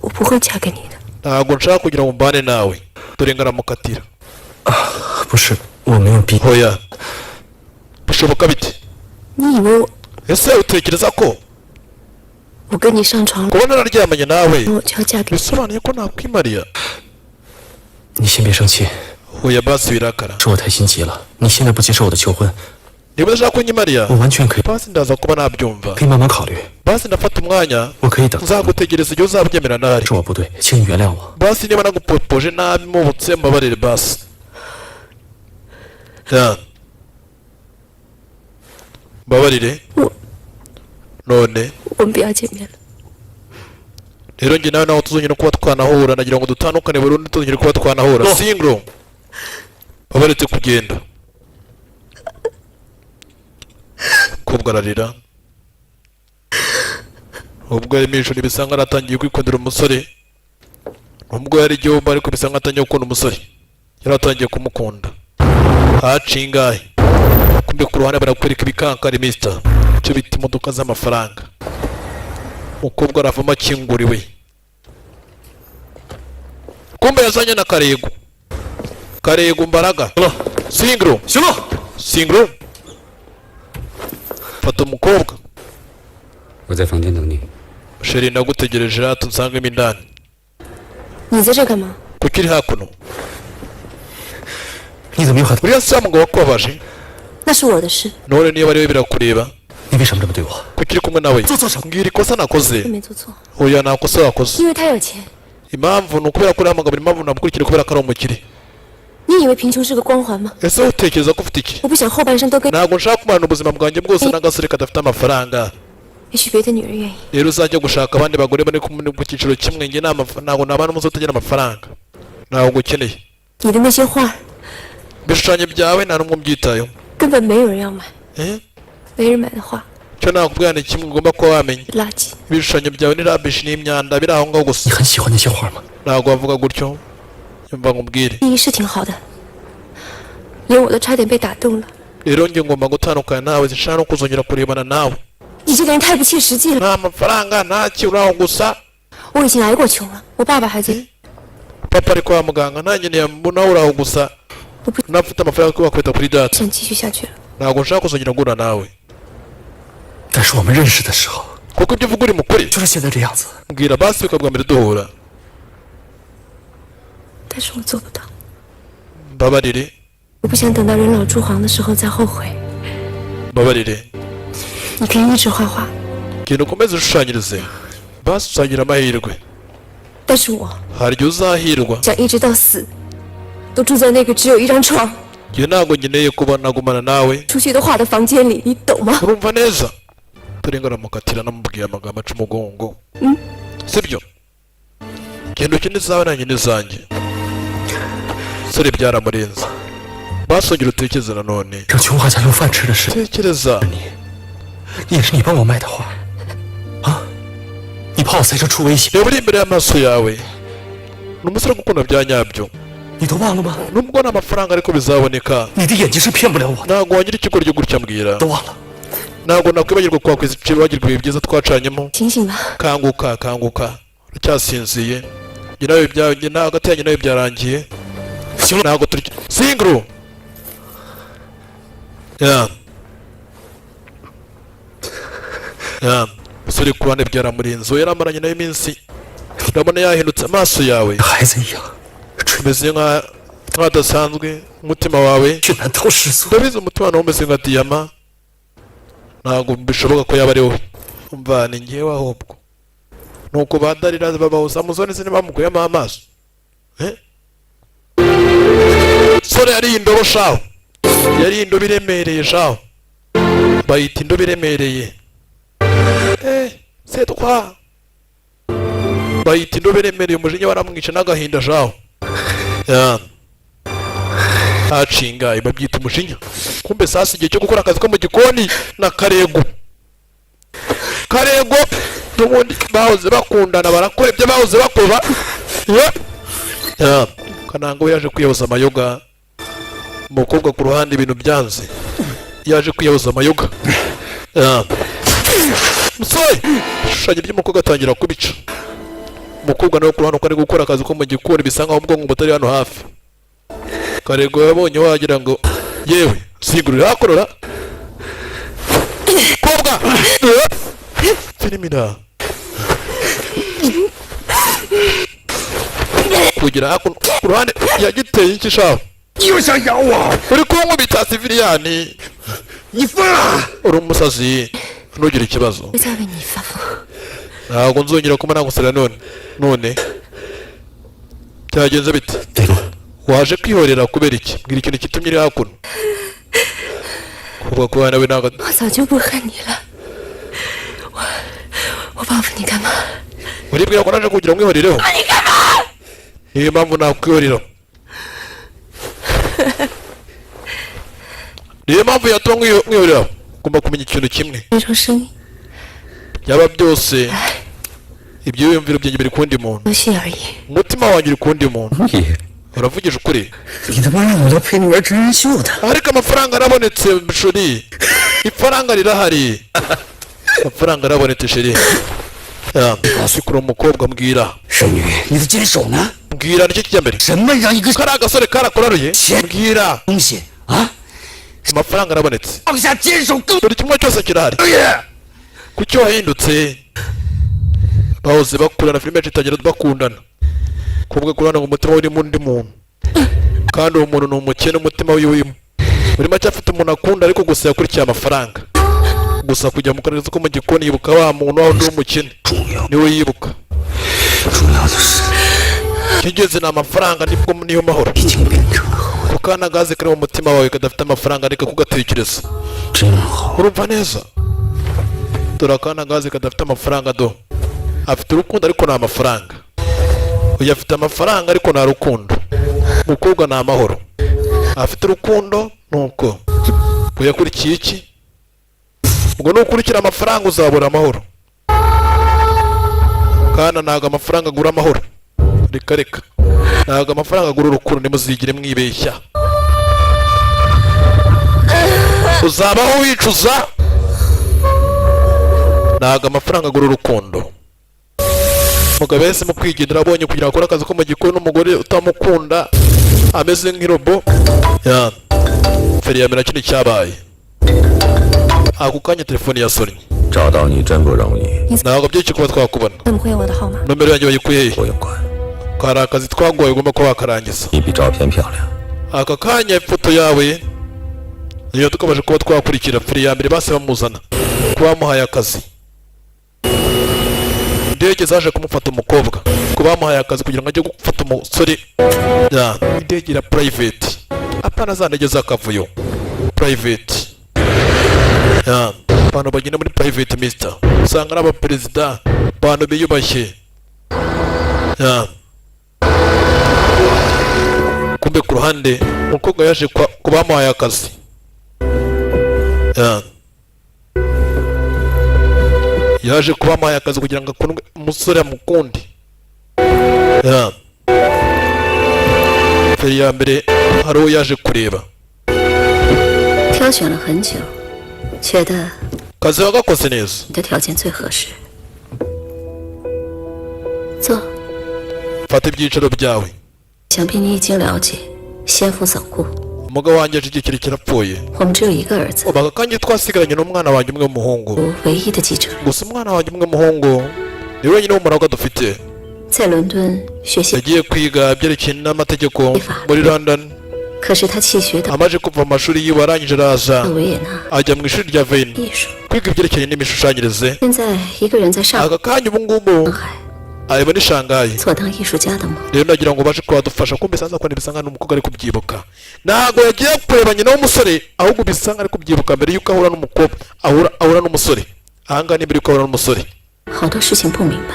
Speaker 2: 我不会嫁给你的。
Speaker 1: ntabwo nshaka kugira ngo mbane nawe dore ngaramukatira
Speaker 3: 不是，我没有逼。
Speaker 1: oya bishoboka bite
Speaker 2: 你以为
Speaker 1: ese utekereza ko
Speaker 2: 我跟你上床，
Speaker 1: kuba nararyamanye nawe
Speaker 2: 我就要嫁给你？
Speaker 1: bisobanuye ko nakwimariya
Speaker 3: 你先别生气，
Speaker 1: oya basi birakara
Speaker 3: 是我太心急了。你现在不接受我的求婚，
Speaker 1: niba udashaka ko nyimariya
Speaker 3: 我完全可以，
Speaker 1: basi ndaza kuba nabyumva
Speaker 3: 可以慢慢考虑。
Speaker 1: basi ndafata umwanya
Speaker 3: 我可以等，
Speaker 1: nzagutegereza igihe uzabyemera ntari
Speaker 3: 是我不对，请你原谅我。
Speaker 1: basi niba nagupopoje nabi mubutse mbabarire basi mbabarire none
Speaker 2: 我们不要见面了。
Speaker 1: rero njye nawe nawe tuzongera kuba twanahura nagira ngo dutandukane burundu tuzongera kuba twanahura singro babaretse kugenda kobwa ararira ubwo yari mishoni bisa nkaho aratangiye kwikundira umusore nubwo yari igihombo ariko bisa nkaho atangiye gukunda umusore yari atangiye kumukunda haciye ingahe kumbe ku ruhande barakwereka ibikankari mister icyo bita imodoka z'amafaranga umukobwa aravamo akinguriwe kumbe yazanye na karego mbaraga singro singro fata umukobwa
Speaker 6: 我在房间等你。
Speaker 1: sheri nagutegereje rero tunsangemo indani
Speaker 2: 你在这干嘛？
Speaker 1: kuko iri hakuno
Speaker 3: 你怎么又喊？
Speaker 1: uriya si wa mugabo wakubabaje
Speaker 2: 那是我的事，
Speaker 1: none niba ariwe birakureba
Speaker 3: 你为什么这么对我？
Speaker 1: kuko iri kumwe nawe mbwira ikosa nakoze
Speaker 2: 又没做错，
Speaker 1: oya nta kosa wakoze
Speaker 2: 因为他有钱。
Speaker 1: impamvu ni ukubera ko uriya mugabo impamvu namukurikira kubera ko ari umukire
Speaker 2: 你以为贫穷是个光环吗？
Speaker 1: ese utekereza ko ufite iki
Speaker 2: 我不想后半生都跟，
Speaker 1: ntabwo nshaka kumarana ubuzima bwanjye bwose n'agasore kadafite amafaranga
Speaker 2: 也许别的女人愿意。
Speaker 1: rero uzajya gushaka abandi bagore bari ku cyiciro kimwe njye ntabwo nabana n'umusore utagira amafaranga ntabwo ukeneye
Speaker 2: 你的那些画
Speaker 1: ibishushanyo byawe nta n'umwe ubyitayeho
Speaker 2: 根本没有人要买， 没人买的画
Speaker 1: icyo nakubwira ni kimwe ugomba kuba wamenya
Speaker 2: 是垃圾。
Speaker 1: ibishushanyo byawe ni rubbish n'imyanda biri aho ngaho
Speaker 3: 你
Speaker 1: gusa
Speaker 3: 很喜欢那些画吗？
Speaker 1: ntabwo wavuga gutyo yumva nkubwire
Speaker 2: 第一是挺好的，连我都差点被打动了。
Speaker 1: rero njye ngomba gutandukana nawe zishaka no kuzongera kurebana nawe
Speaker 2: 你这个人太不切实际了。
Speaker 1: nta mafaranga nta kintu uri aho gusa
Speaker 2: 我已经挨过穷了，我爸爸还在。
Speaker 1: papa ari kwa muganga nanjye nawe uri aho gusa nafite amafaranga yo kubakwita kuri data
Speaker 2: 想继续下去了。
Speaker 1: ntabwo nshaka kuzongera guhura nawe
Speaker 3: 但是我们认识的时候，
Speaker 1: kuko ibyo uvuga uri mukuri
Speaker 3: 就是现在这样子。
Speaker 1: mbwira basi bikabwa mbere duhura
Speaker 2: 但是我做不到，
Speaker 1: mbabarire
Speaker 2: 我不想等到人老珠黄的时候再后悔。
Speaker 1: mbabarire
Speaker 2: 你可以一直画画，
Speaker 1: genda ukomeze ushushanyirize bashushanyira amahirwe
Speaker 2: 但是我
Speaker 1: hari igihe uzahirwa
Speaker 2: 想一直到死都住在那个只有一张床
Speaker 1: njye ntabwo nkeneye kuba nagumana nawe
Speaker 2: 出去的话的房间里，你懂吗？
Speaker 1: urumva neza turenga aramukatira namubwiye amagambo aca umugongo sibyo genda ukine izawe nanjye n'izanjye sore byaramurenze basongera utekereza nanone
Speaker 5: 让穷华家有饭吃的事，
Speaker 1: tekereza
Speaker 5: 也是你帮我卖的画啊！你怕我在这出危险，
Speaker 1: reba uri imbere y'amaso yawe ni umusore gukunda bya nyabyo
Speaker 5: 你都忘了吗？
Speaker 1: nubwo nta mafaranga ariko bizaboneka
Speaker 5: 你的眼睛是骗不了我的，
Speaker 1: ntabwo wagira ikigoryi gutya mbwira
Speaker 5: 都忘了。
Speaker 1: ntabwo nakwibagirwa kwibagirwa ibihe byiza twacanyemo
Speaker 2: 醒醒吧，
Speaker 1: kanguka kanguka uracyasinziye njye nawe byanjye nta hagati yanjye nawe byarangiye ntabwo turi singuru ya umusore ku ruhande byaramurinze uwo yari amaranye nawe iminsi urabona yahindutse amaso yawe
Speaker 5: 孩子一样，
Speaker 1: umeze nk'adasanzwe umutima wawe
Speaker 5: 却难逃世俗。
Speaker 1: ndabizi umutima nawe umeze nka diyama ntabwo bishoboka ko yaba ari wowe umva ni ngewe ahubwo nuko badarira babahuza muzone se ntibamukuyemo amaso sore yari indobo shaho yari indobo iremereye shaho bayita indobo iremereye setwa bayita indobo iremereye umujinya waramwica n'agahinda shaho hacinga babyita umujinya kumbe sasa igihe cyo gukora akazi ko mu gikoni na karego n'ubundi bahoze bakundana barakora ibyo bahoze bakora kananga we yaje kwiyahuza amayoga umukobwa ku ruhande ibintu byanze yaje kwiyahuza amayoga musore ishushanya ry'umukobwa atangira kubica umukobwa nawe ku ruhande uko ari gukora akazi ko mu gikoni bisa nkaho ubwonko butari hano hafi karego yabonye wagira ngo yewe sigurira hakorora kobwa filimina kugira ku ruhande yagiteye iki shaho
Speaker 4: 你又想咬我？
Speaker 1: uri kunkubita siviliyani
Speaker 4: 你疯了！
Speaker 1: uri umusazi ntugire ikibazo
Speaker 2: 不再为你发疯。
Speaker 1: ntabwo nzongera kuba nagusera none byagenze bite waje kwihorera kubera iki mbwira ikintu kitumye uri hakuno kuvuga ko nawe ntabwo
Speaker 2: 我早就不恨你了，我报复你干嘛？
Speaker 1: uribwira ko naje kugira ngo mwihorireho niyo mpamvu nakwihorera niyo mpamvu yatuma mwihorera ugomba kumenya ikintu kimwe
Speaker 2: 那种声音
Speaker 1: byaba byose ibyo wiyumvira byanjye biri kundi muntu
Speaker 2: 游戏而已。
Speaker 1: umutima wanjye uri kundi muntu
Speaker 6: 你
Speaker 1: uravugisha ukuri
Speaker 6: 你他妈让我来陪你玩真人秀的，
Speaker 1: ariko amafaranga arabonetse shuri ifaranga rirahari amafaranga arabonetse shuri sikura umukobwa mbwira
Speaker 6: 圣女，你的坚守呢？
Speaker 1: mbwira nicyo kijya mbere
Speaker 6: 什么让一个
Speaker 1: kari agasore karakuraruye mbwira
Speaker 6: 东西啊，
Speaker 1: amafaranga arabonetse
Speaker 6: 放下坚守更
Speaker 1: buri kimwe cyose kirahari kuki wahindutse bahoze bakurana filime yacu itangira bakundana kubwo kurana ngo umutima we urimo undi muntu kandi uwo muntu ni umukene umutima we urimo buri make afite umuntu akunda ariko gusa yakurikiye amafaranga gusa kujya mu karere ko mu gikoni yibuka wa muntu waho undi w'umukene niwe yibuka
Speaker 6: 重要的是
Speaker 1: kigeze ni amafaranga nibwo niyo mahoro
Speaker 6: 已经变成了
Speaker 1: ku kana gaze kari mu mutima wawe kadafite amafaranga ariko kugatekereza
Speaker 6: 真好。
Speaker 1: urumva neza dore akana gaze kadafite amafaranga do afite urukundo ariko nta mafaranga uyu afite amafaranga ariko nta rukundo umukobwa ni amahoro afite urukundo nuko uyakurikiye iki ubwo nukurikira amafaranga uzabura amahoro kandi ntabwo amafaranga agura amahoro reka ntabwo amafaranga agura urukundo ntimuzigire mwibeshya uzabaho wicuza ntabwo amafaranga agura urukundo umugabo yahisemo kwigendera abonye kugira ngo akore akazi ko mu gikoni n'umugore utamukunda ameze nk'irobo feri yamera kino cyabaye ako kanya telefoni yasonnye
Speaker 6: 找到你真不容易，
Speaker 1: ntabwo byinshi kuba twakubona
Speaker 2: 怎么会有我的号码？
Speaker 1: nomero yanjye bayikuye hehe
Speaker 6: 不用管，
Speaker 1: kari akazi twagoye ugomba kuba wakarangiza
Speaker 6: 你比照片漂亮。
Speaker 1: aka kanya ifoto yawe niyo tukomeje kuba twakurikira feri ya mbere base bamuzana kuba bamuhaye akazi indege zaje kumufata umukobwa ko bamuhaye akazi kugira ngo ajye gufata umusore indege ya private apana za ndege z'akavuyo private abantu bagenda muri private mister usanga ari abaperezida abantu biyubashye kumbe ku ruhande umukobwa yaje ku bamuhaye akazi yaje kuba amuhaye akazi kugira ngo akundwe umusore amukunde feri ya mbere hari uwo yaje kureba
Speaker 2: 挑选了很久，觉得
Speaker 1: kazi wagakoze neza
Speaker 2: 你的条件最合适。坐，
Speaker 1: fata ibyicaro byawe
Speaker 2: 想必你已经了解，先父早故，
Speaker 1: umugabo wanjye aje igihe kirekire apfuye
Speaker 2: 我们只有一个儿子，
Speaker 1: aka kanya twasigaranye n'umwana wanjye umwe w'umuhungu
Speaker 2: 我唯一的继承人，
Speaker 1: gusa umwana wanjye umwe w'umuhungu ni wenyine w'umuragwa dufite
Speaker 2: 在伦敦学习，
Speaker 1: yagiye kwiga ibyerekeye n'amategeko muri London
Speaker 2: 可是他弃学到
Speaker 1: amaze kuva mu mashuri yiwe arangije araza
Speaker 2: 维也纳
Speaker 1: ajya mu ishuri rya Veni
Speaker 2: 艺术，
Speaker 1: kwiga ibyerekeye n'imishushanyirize
Speaker 2: 现在一个人在上
Speaker 1: aka kanya ubu ngubu
Speaker 2: 海
Speaker 1: areba ni Shanghai
Speaker 2: 做当艺术家的梦。
Speaker 1: rero nagira ngo baje kwadufasha kumbe sanza ko bisa nk'aho umukobwa ari kubyibuka ntago yagiye kureba nyina w'umusore ahubwo bisa nk'aho ari kubyibuka mbere yuko ahura n'umukobwa ahura n'umusore ahangaha ni mbere yuko ahura n'umusore
Speaker 2: 好多事情不明白，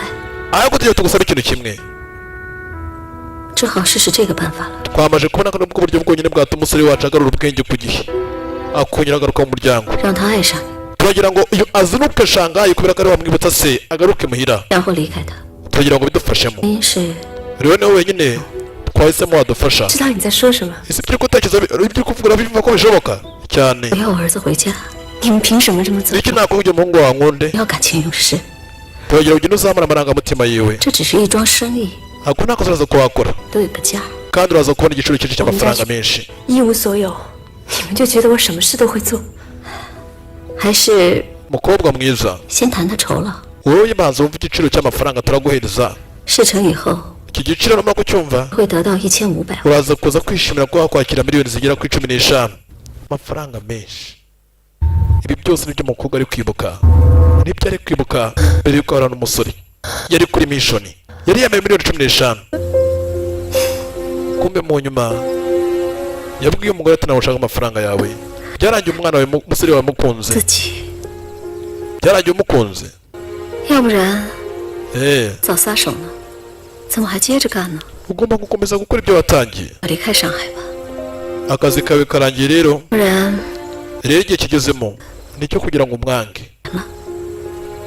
Speaker 1: ahubwo tugiye tugusaba ikintu kimwe
Speaker 2: 只好试试这个办法了。
Speaker 1: twamaje kubona ko nubwo uburyo bwonyine bwatuma umusore wacu agarura ubwenge ku gihe akongera agaruka mu muryango
Speaker 2: 让他爱上你，
Speaker 1: turagira ngo iyo azinuke Shanghai kubera ko ari wamwibutsa se agaruke muhira
Speaker 2: 然后离开他。
Speaker 1: turagira ngo bidufashemo
Speaker 2: 原因是
Speaker 1: rero niwe wenyine twahisemo wadufasha
Speaker 2: 知道你在说什么，
Speaker 1: ese ibyo gutekereza ibyo kuvuga bivuga ko bishoboka cyane
Speaker 2: 我要我儿子回家。你们凭什么这么责
Speaker 1: iki
Speaker 2: 怪？
Speaker 1: nakubwira umuhungu wawe nkunde
Speaker 2: 不要感情用事，
Speaker 1: turagira ugende uzamura amarangamutima yiwe
Speaker 2: 这只是一桩生意，
Speaker 1: ako nta kosa uraza kuhakora
Speaker 2: 都有个价。
Speaker 1: kandi uraza kubona igiciro cyinshi cy'amafaranga menshi
Speaker 2: 一无所有，你们就觉得我什么事都会做？还是
Speaker 1: umukobwa mwiza
Speaker 2: 先谈他酬劳，
Speaker 1: wowe yibanza wumva igiciro cy'amafaranga turaguhereza
Speaker 2: 事成以后
Speaker 1: iki giciro namara kucyumva
Speaker 2: 会得到1500万。
Speaker 1: uraza kuza kwishimira ko wakwakira miliyoni zigera kuri 15 amafaranga menshi ibi byose nibyo umukobwa ari kwibuka nibyo ari kwibuka mbere yuko ahura n'umusore yari kuri mishoni yari yambaye miliyoni 15 kumbe mu nyuma yabwiye umugore ati nawe ushaka amafaranga yawe byarangiye umwana wawe umusore wawe mukunze
Speaker 2: 自己，
Speaker 1: byarangiye umukunze
Speaker 2: 要不然
Speaker 1: eh
Speaker 2: 早撒手呢，怎么还接着干呢？
Speaker 1: ugomba gukomeza gukora ibyo watangiye
Speaker 2: 我离开上海吧，
Speaker 1: akazi kawe karangiye rero
Speaker 2: 不然
Speaker 1: rero igihe kigezemo nicyo kugira ngo umwange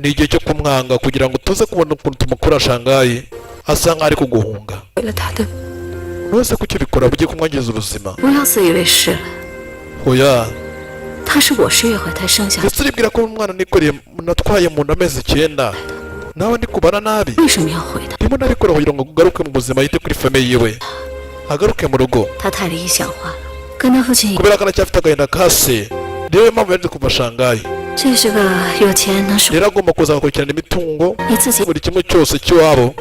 Speaker 1: ni igihe cyo kumwanga kugira ngo tuze kubona ukuntu tumukura Shanghai asa nk'aho ari kuguhunga
Speaker 2: 为了他的，
Speaker 1: wese kuki bikora bugiye kumwangiza ubuzima
Speaker 2: 不要自以为是了。
Speaker 1: oya
Speaker 2: 他是我10月怀胎生下的，
Speaker 1: ndetse uribwira ko umwana nikoreye natwaye mu nda amezi 9 nawe ndi kubara nabi
Speaker 2: 为什么要回他？
Speaker 1: ndimo nabikora kugira ngo agaruke mu buzima yite kuri famiye yiwe agaruke mu rugo
Speaker 2: 他太理想化了，跟他父亲一，
Speaker 1: kubera ko aracyafite agahinda ka se niyo mpamvu yaje kuva Shanghai
Speaker 2: 这是个有钱能守
Speaker 1: rero agomba kuza agakurikirana imitungo
Speaker 2: 你自己，
Speaker 1: buri kimwe cyose cy'iwabo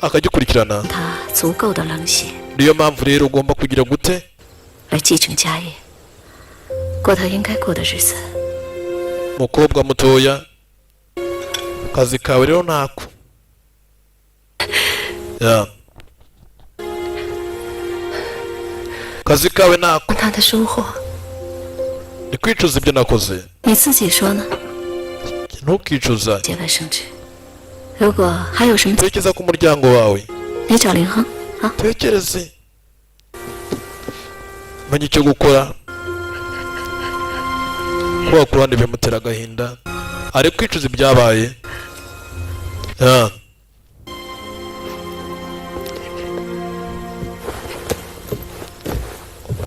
Speaker 1: akagikurikirana
Speaker 2: 他足够的冷血，
Speaker 1: niyo mpamvu rero ugomba kugira gute
Speaker 2: 来继承家业，过他应该过的日子。
Speaker 1: umukobwa mutoya akazi kawe rero ntako ya akazi kawe ntako
Speaker 2: 他的收获，
Speaker 1: ni kwicuza ibyo nakoze
Speaker 2: 你自己说呢？
Speaker 1: ntukicuza
Speaker 2: 节外生枝。如果还有什么，
Speaker 1: tekereza ku muryango wawe
Speaker 2: 你找林亨啊。
Speaker 1: tekereze menya icyo gukora kuba ku ruhande bimutera agahinda ari kwicuza ibyabaye ya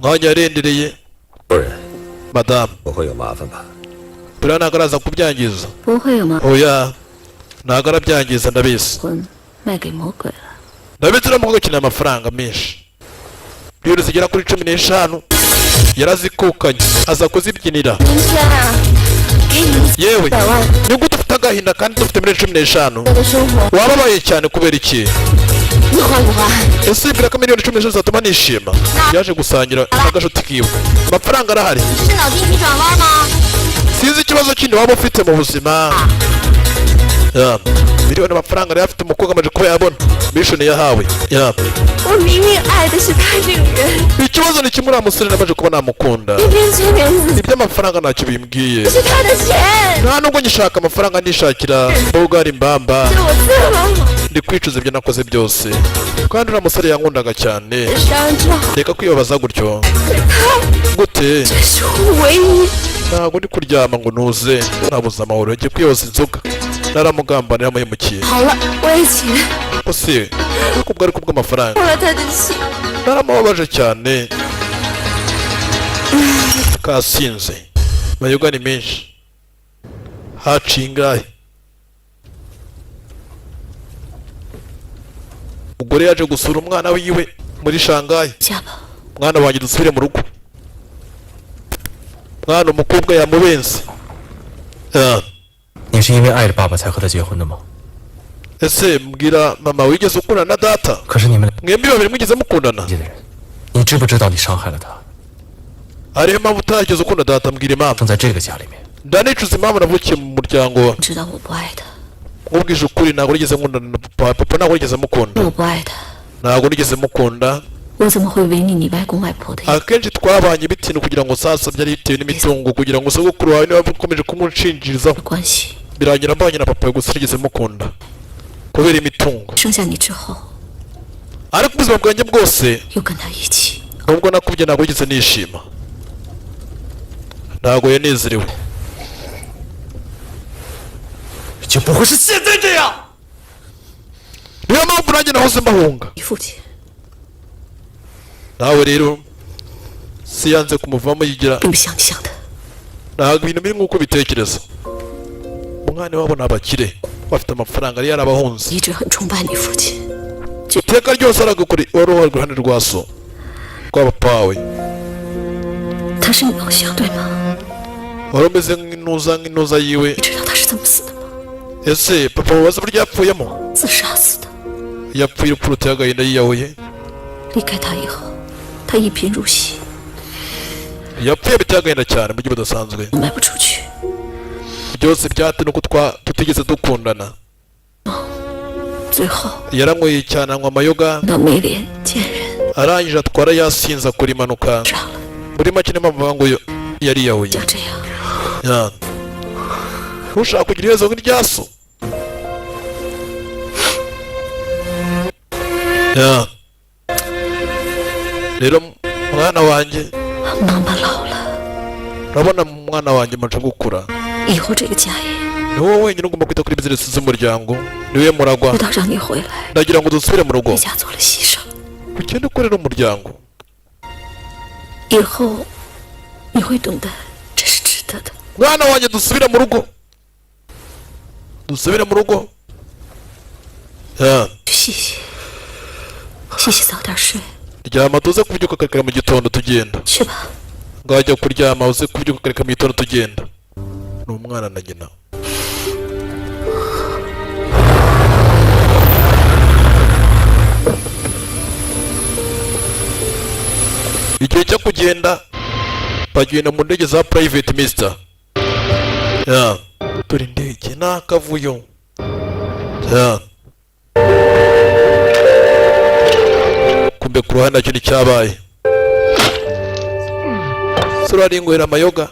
Speaker 1: mwanya yarendereye
Speaker 6: 夫人，
Speaker 1: madamu
Speaker 6: 不会有麻烦吧？
Speaker 1: buriya ntabwo araza kubyangiza
Speaker 2: 不会有吗？
Speaker 1: oya ntabwo arabyangiza ndabizi
Speaker 2: 婚卖给魔鬼了，
Speaker 1: ndabizi uriya mukobwa akeneye amafaranga menshi miliyoni zigera kuri 15 yarazikukanye aza kuzibyinira
Speaker 2: 明天啊，给你
Speaker 1: yewe
Speaker 2: 100万
Speaker 1: nubwo dufite agahinda kandi dufite miliyoni 15
Speaker 2: 的生活，
Speaker 1: wababaye cyane kubera iki
Speaker 2: 你花不花？
Speaker 1: ese wibwira ko miliyoni 15 zatuma nishima yaje gusangira n'agashuti kiwe amafaranga arahari
Speaker 2: 是脑筋急转弯吗？
Speaker 1: sinzi ikibazo kindi waba ufite mu buzima ya miliyoni amafaranga yari afite umukobwa amaze kuba yabona mission yahawe ya
Speaker 2: 我明明爱的是他这个人，
Speaker 1: ikibazo ni kimwe uriya musore namaze kuba namukunda
Speaker 2: 偏偏催眠自己，
Speaker 1: iby'amafaranga ntacyo bimbwiye
Speaker 2: 是他的钱，
Speaker 1: nta nubwo ngishaka amafaranga nishakira bogari mbamba
Speaker 2: 是我自了
Speaker 1: ndi kwicuza ibyo nakoze byose kandi uriya musore yankundaga cyane
Speaker 2: 伤之后，
Speaker 1: reka kwibabaza gutyo gute
Speaker 2: 这是我唯一
Speaker 1: ntabwo ndi kuryama ngo ntuze nabuze amahoro yagiye kwiyoza inzoga naramugambanira muhemukiye
Speaker 2: 好了，我也钱，
Speaker 1: ko se kuko ubwo ari kubw'amafaranga
Speaker 2: 破了他的心，
Speaker 1: naramubabaje cyane kasinze mayoga ni menshi haciye ingahe umugore yaje gusura umwana wiwe muri shangayi
Speaker 2: 下吧，
Speaker 1: mwana wanjye dusubire mu rugo mwana umukobwa yamubenze Ah,
Speaker 5: 你是因为爱着爸爸才和他结婚的吗？
Speaker 1: ese mbwira mama wigeze ukundana na data
Speaker 5: 可是你们
Speaker 1: mwembi babiri mwigeze mukundana
Speaker 5: 两的人，你知不知道你伤害了他？
Speaker 1: hariho impamvu utageze ukunda data mbwira impamvu
Speaker 5: 生在这个家里面，
Speaker 1: ndanicuza impamvu navukiye mu muryango
Speaker 2: 知道我不爱他，
Speaker 1: nkubwije ukuri ntabwo nigeze nkundana na papa papa ntabwo nigeze mukunda
Speaker 2: 我不爱他，
Speaker 1: ntabwo nigeze mukunda
Speaker 2: 我怎么会违逆你外公外婆的意？
Speaker 1: akenshi twabanye bitewe kugira ngo sasa byari bitewe n'imitungo kugira ngo sogokuru wawe niba ukomeje kumucinjirizaho
Speaker 2: 关系，
Speaker 1: birangira mbanye na papa gusa nigeze mukunda kubera imitungo
Speaker 2: 生下你之后，
Speaker 1: ariko ubuzima bwanjye bwose
Speaker 2: 又跟他一起，
Speaker 1: nubwo nakubye ntabwo nigeze nishima ntabwo yanezerewe
Speaker 5: 就不会是现在这样。
Speaker 1: niyo mpamvu nanjye nahoze mbahunga
Speaker 2: 你父亲
Speaker 1: nawe rero si yanze kumuvamo yigira
Speaker 2: 并不像你想的，
Speaker 1: ntabwo ibintu biri nk'uko bitekereza umwana wabo ni abakire bafite amafaranga yari yarabahunze
Speaker 2: 一直很崇拜你父亲，
Speaker 1: iteka ryose aragukora wari uhari iruhande rwa so rwa papa wawe
Speaker 2: 他是你偶像对吗？
Speaker 1: wari umeze nk'intuza yiwe
Speaker 2: 你知道他是怎么死的吗？
Speaker 1: ese papa wabaza uburyo yapfuyemo
Speaker 2: 自杀死的。
Speaker 1: yapfuye urupfu ruteye agahinda yiyahuye
Speaker 2: 离开他以后，他一贫如洗，
Speaker 1: yapfuye biteye agahinda cyane mu buryo budasanzwe
Speaker 2: 卖不出去。
Speaker 1: byose byatewe nuko tutigeze dukundana
Speaker 2: 最后
Speaker 1: yaranyweye cyane anywa amayoga
Speaker 2: 到没脸见人，
Speaker 1: arangije atwara yasinze akora impanuka
Speaker 2: 杀了，
Speaker 1: muri make niyo mpamvu bavuga ngo yariyahuye
Speaker 2: 就这样。
Speaker 1: Ya. Ntushaka kugira ibibazo nk'irya so Ya. rero mwana wanjye
Speaker 2: 妈妈老了，
Speaker 1: urabona mwana wanjye amaze gukura
Speaker 2: 以后这个家业
Speaker 1: ni wowe wenyine ugomba kwita kuri bizinesi z'umuryango niwe muragwa
Speaker 2: 直到让你回来，
Speaker 1: ndagira ngo dusubire mu rugo
Speaker 2: 为家做了牺牲。
Speaker 1: ugende ukorera umuryango
Speaker 2: 以后你会懂得这是值得的。
Speaker 1: mwana wanjye dusubire mu rugo dusubire mu rugo Ya.
Speaker 2: 去洗澡点睡，
Speaker 1: ryama tuze kubyuka kakara mu gitondo tugenda
Speaker 2: 去吧。
Speaker 1: ngajya kuryama uze kubyuka kareka mu gitondo tugenda ni umwana na nyina igihe cyo kugenda bagenda mu ndege za private mister ya turi indege ni akavuyo ya kumbe ku ruhande nacyo nticyabaye sura arinywera amayoga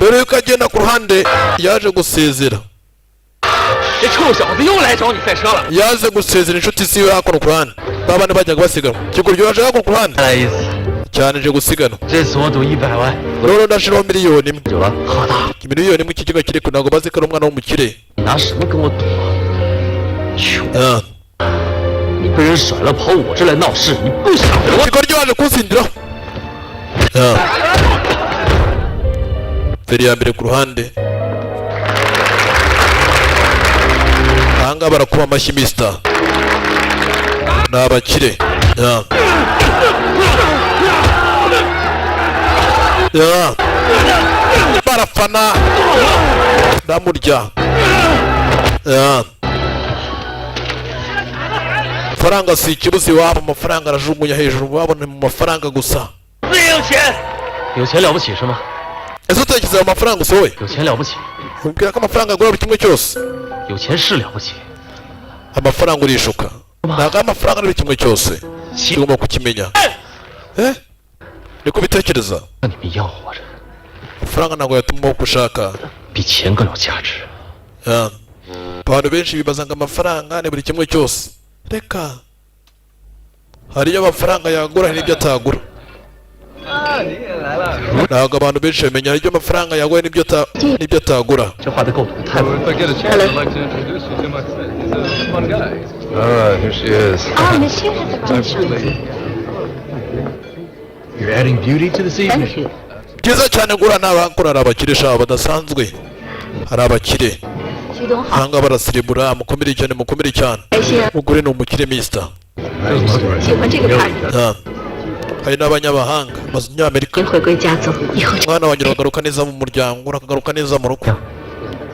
Speaker 1: dore yuko agenda ku ruhande yaje gusezera
Speaker 5: 这臭小子又来找你赛车了。
Speaker 1: yaje gusezera inshuti ziwe hakuno ku ruhande babana bajyaga basiganwa kiguryo yaje hakuno ku ruhande
Speaker 3: 来一次，
Speaker 1: cyane je gusiganwa
Speaker 3: 这次我赌100万，
Speaker 1: rero ndashiraho miliyoni imwe
Speaker 3: 有了，好大！
Speaker 1: miliyoni imwe ikigega kiri ntabwo bazi ko ari umwana w'umukire
Speaker 3: 你拿什么跟我赌啊？穷，
Speaker 1: Ah.
Speaker 3: 你被人甩了跑我这来闹事，你不想活？
Speaker 1: kigoryo yaje kunsindiraho feri ya mbere ku ruhande ahanga barakuba amashyi mister ni abakire Ya. Ya. barafana ndamurya Ya. amafaranga si ikibuze iwabo amafaranga arajugunya hejuru babona mu mafaranga gusa
Speaker 3: 有钱了不起是吗？
Speaker 1: ese utekereza ayo mafaranga usohoye
Speaker 3: 有钱了不起，
Speaker 1: ubwira ko amafaranga agura buri kimwe cyose
Speaker 3: 有钱是了不起，
Speaker 1: amafaranga urishuka ntabwo amafaranga ari buri kimwe cyose tugomba kukimenya niko bitekereza
Speaker 3: 让你们要活着，
Speaker 1: amafaranga ntabwo yatuma uko ushaka
Speaker 3: 比钱更有价值。
Speaker 1: abantu benshi bibaza ngo amafaranga ni buri kimwe cyose reka hariyo amafaranga yagura hari n'ibyo atagura ntabwo abantu benshi bamenya hariyo amafaranga yagura n'ibyo atagura
Speaker 3: 这话得够毒，太不
Speaker 7: If I get a chance, I'd like to introduce you to my friend. He's a fun guy.
Speaker 4: Ah, here she is.
Speaker 2: Ah, Monsieur has arrived.
Speaker 4: You're adding beauty to this evening.
Speaker 2: Thank you.
Speaker 1: byiza cyane gura n'abakora hari abakire shaba badasanzwe hari abakire
Speaker 2: 徐东好，
Speaker 1: ahanga barasirimura mukomere cyane
Speaker 2: 开心，
Speaker 1: mugore ni umukire mister
Speaker 2: 喜欢这个派的。
Speaker 1: hari n'abanyamahanga abanyamerika
Speaker 2: 您回归家族以后，
Speaker 1: umwana wanjye uragaruka neza mu muryango uragaruka neza mu rugo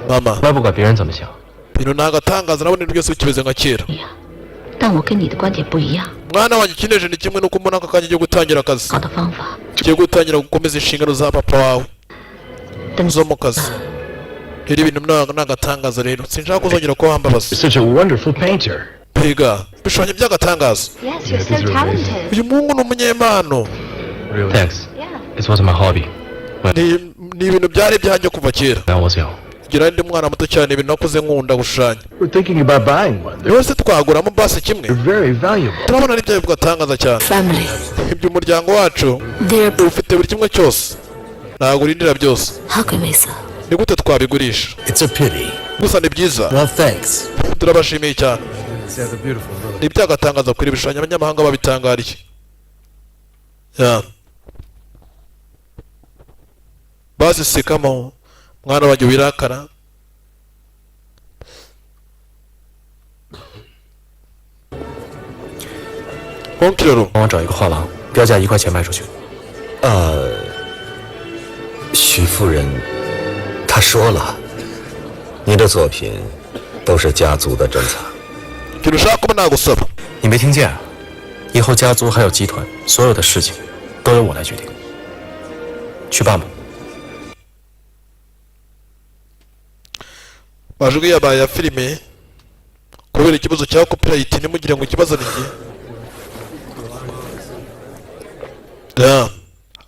Speaker 1: mama
Speaker 3: 从来不管别人怎么想，
Speaker 1: ibintu nagatangaza nabona ibintu byose bikimeze nka kera
Speaker 2: 但我跟你的观点不一样。
Speaker 1: mwana wanjye ikineje ni kimwe nuko mbona aka kanya ugiye gutangira akazi
Speaker 2: 好的方法，
Speaker 1: ugiye gutangira gukomeza inshingano za papa wawe
Speaker 2: 等
Speaker 1: zo mu kazi rero ibintu nagatangaza rero sinshaka kuzongera kuba wambabaza
Speaker 4: You're such a wonderful painter.
Speaker 1: biga ibishushanyo by'agatangaza
Speaker 2: Yes, you're so talented.
Speaker 1: uyu muhungu ni umunyempano
Speaker 4: Really.
Speaker 3: Thanks.
Speaker 2: Yeah.
Speaker 3: It was my hobby.
Speaker 1: ni ibintu byari ibyanjye kuva kera
Speaker 3: When I was young.
Speaker 1: ngira ndi mwana muto cyane ibintu nakuze nkunda gushushanya
Speaker 4: We're thinking about buying one. They're
Speaker 1: rero se twaguramo basi kimwe
Speaker 4: very valuable.
Speaker 1: turabona ari byo bigatangaza cyane
Speaker 2: Family,
Speaker 1: ibyo umuryango wacu
Speaker 2: they're
Speaker 1: ufite buri kimwe cyose ntabwo urindira byose
Speaker 2: 好鬼没色。
Speaker 1: ni gute twabigurisha
Speaker 6: It's a pity.
Speaker 1: gusa ni byiza
Speaker 6: Well, thanks.
Speaker 1: turabashimiye cyane
Speaker 4: She has a beautiful little.
Speaker 1: ni ibyagatangaza kuri ibishushanyo abanyamahanga babitangariye basi sekamo mwana wanjye wirakara onkiroro
Speaker 3: 帮我找一个画廊，标价1块钱卖出去。
Speaker 6: 徐夫人，她说了，你的作品都是家族的珍藏。
Speaker 1: ikintu ushaka kuba nagusaba
Speaker 3: 你没听见啊？以后家族还有集团，所有的事情都由我来决定。去办吧。
Speaker 1: amajwi yabaye ya filime kubera ikibazo cya copyright ntimugire ngo ikibazo ni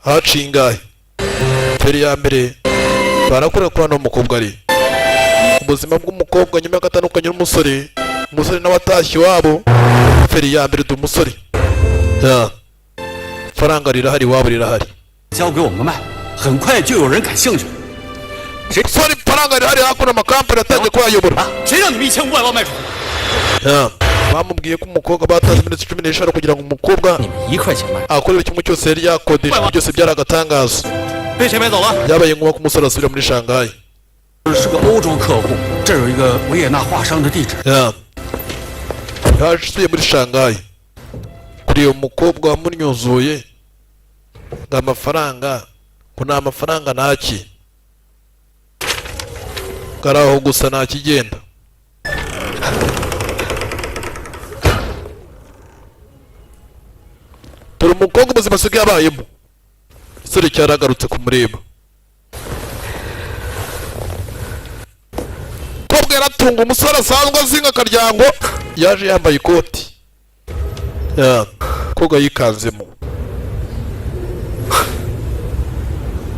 Speaker 1: haciye ingahe feri ya mbere barakora kuri hano umukobwa ari ubuzima bw'umukobwa nyuma y'agatandukanye n'umusore umusore nawe atashye iwabo feri ya mbere du umusore faranga rirahari iwabo rirahari
Speaker 5: 交给我们卖，很快就有人感兴趣。
Speaker 1: sorry faranga rirahari hakuno amakampani atangiye kuyayobora
Speaker 5: 谁让你们1500万卖出去？
Speaker 1: bamubwiye ko umukobwa batanze iminsi 15 kugira ngo umukobwa
Speaker 5: 你们1块钱卖，
Speaker 1: akorera kimwe cyose yari yakodesha ibyo byose byari agatangazo
Speaker 5: 被谁买走了？
Speaker 1: byabaye ngombwa ko umusore asubira muri shanghai
Speaker 5: 是个欧洲客户，这儿有一个维也纳画商的地址。
Speaker 1: yasubiye muri shanghai kuri uwo mukobwa wamunyuzuye ngo amafaranga ngo ni amafaranga ntaki ngo ari aho gusa ntakigenda dore umukobwa ubuzima asigaye abayemo igisore cyaragarutse kumureba umukobwa yaratunga umusore asanzwe azi nk'akaryango yaje yambaye ikoti umukobwa yikanzemo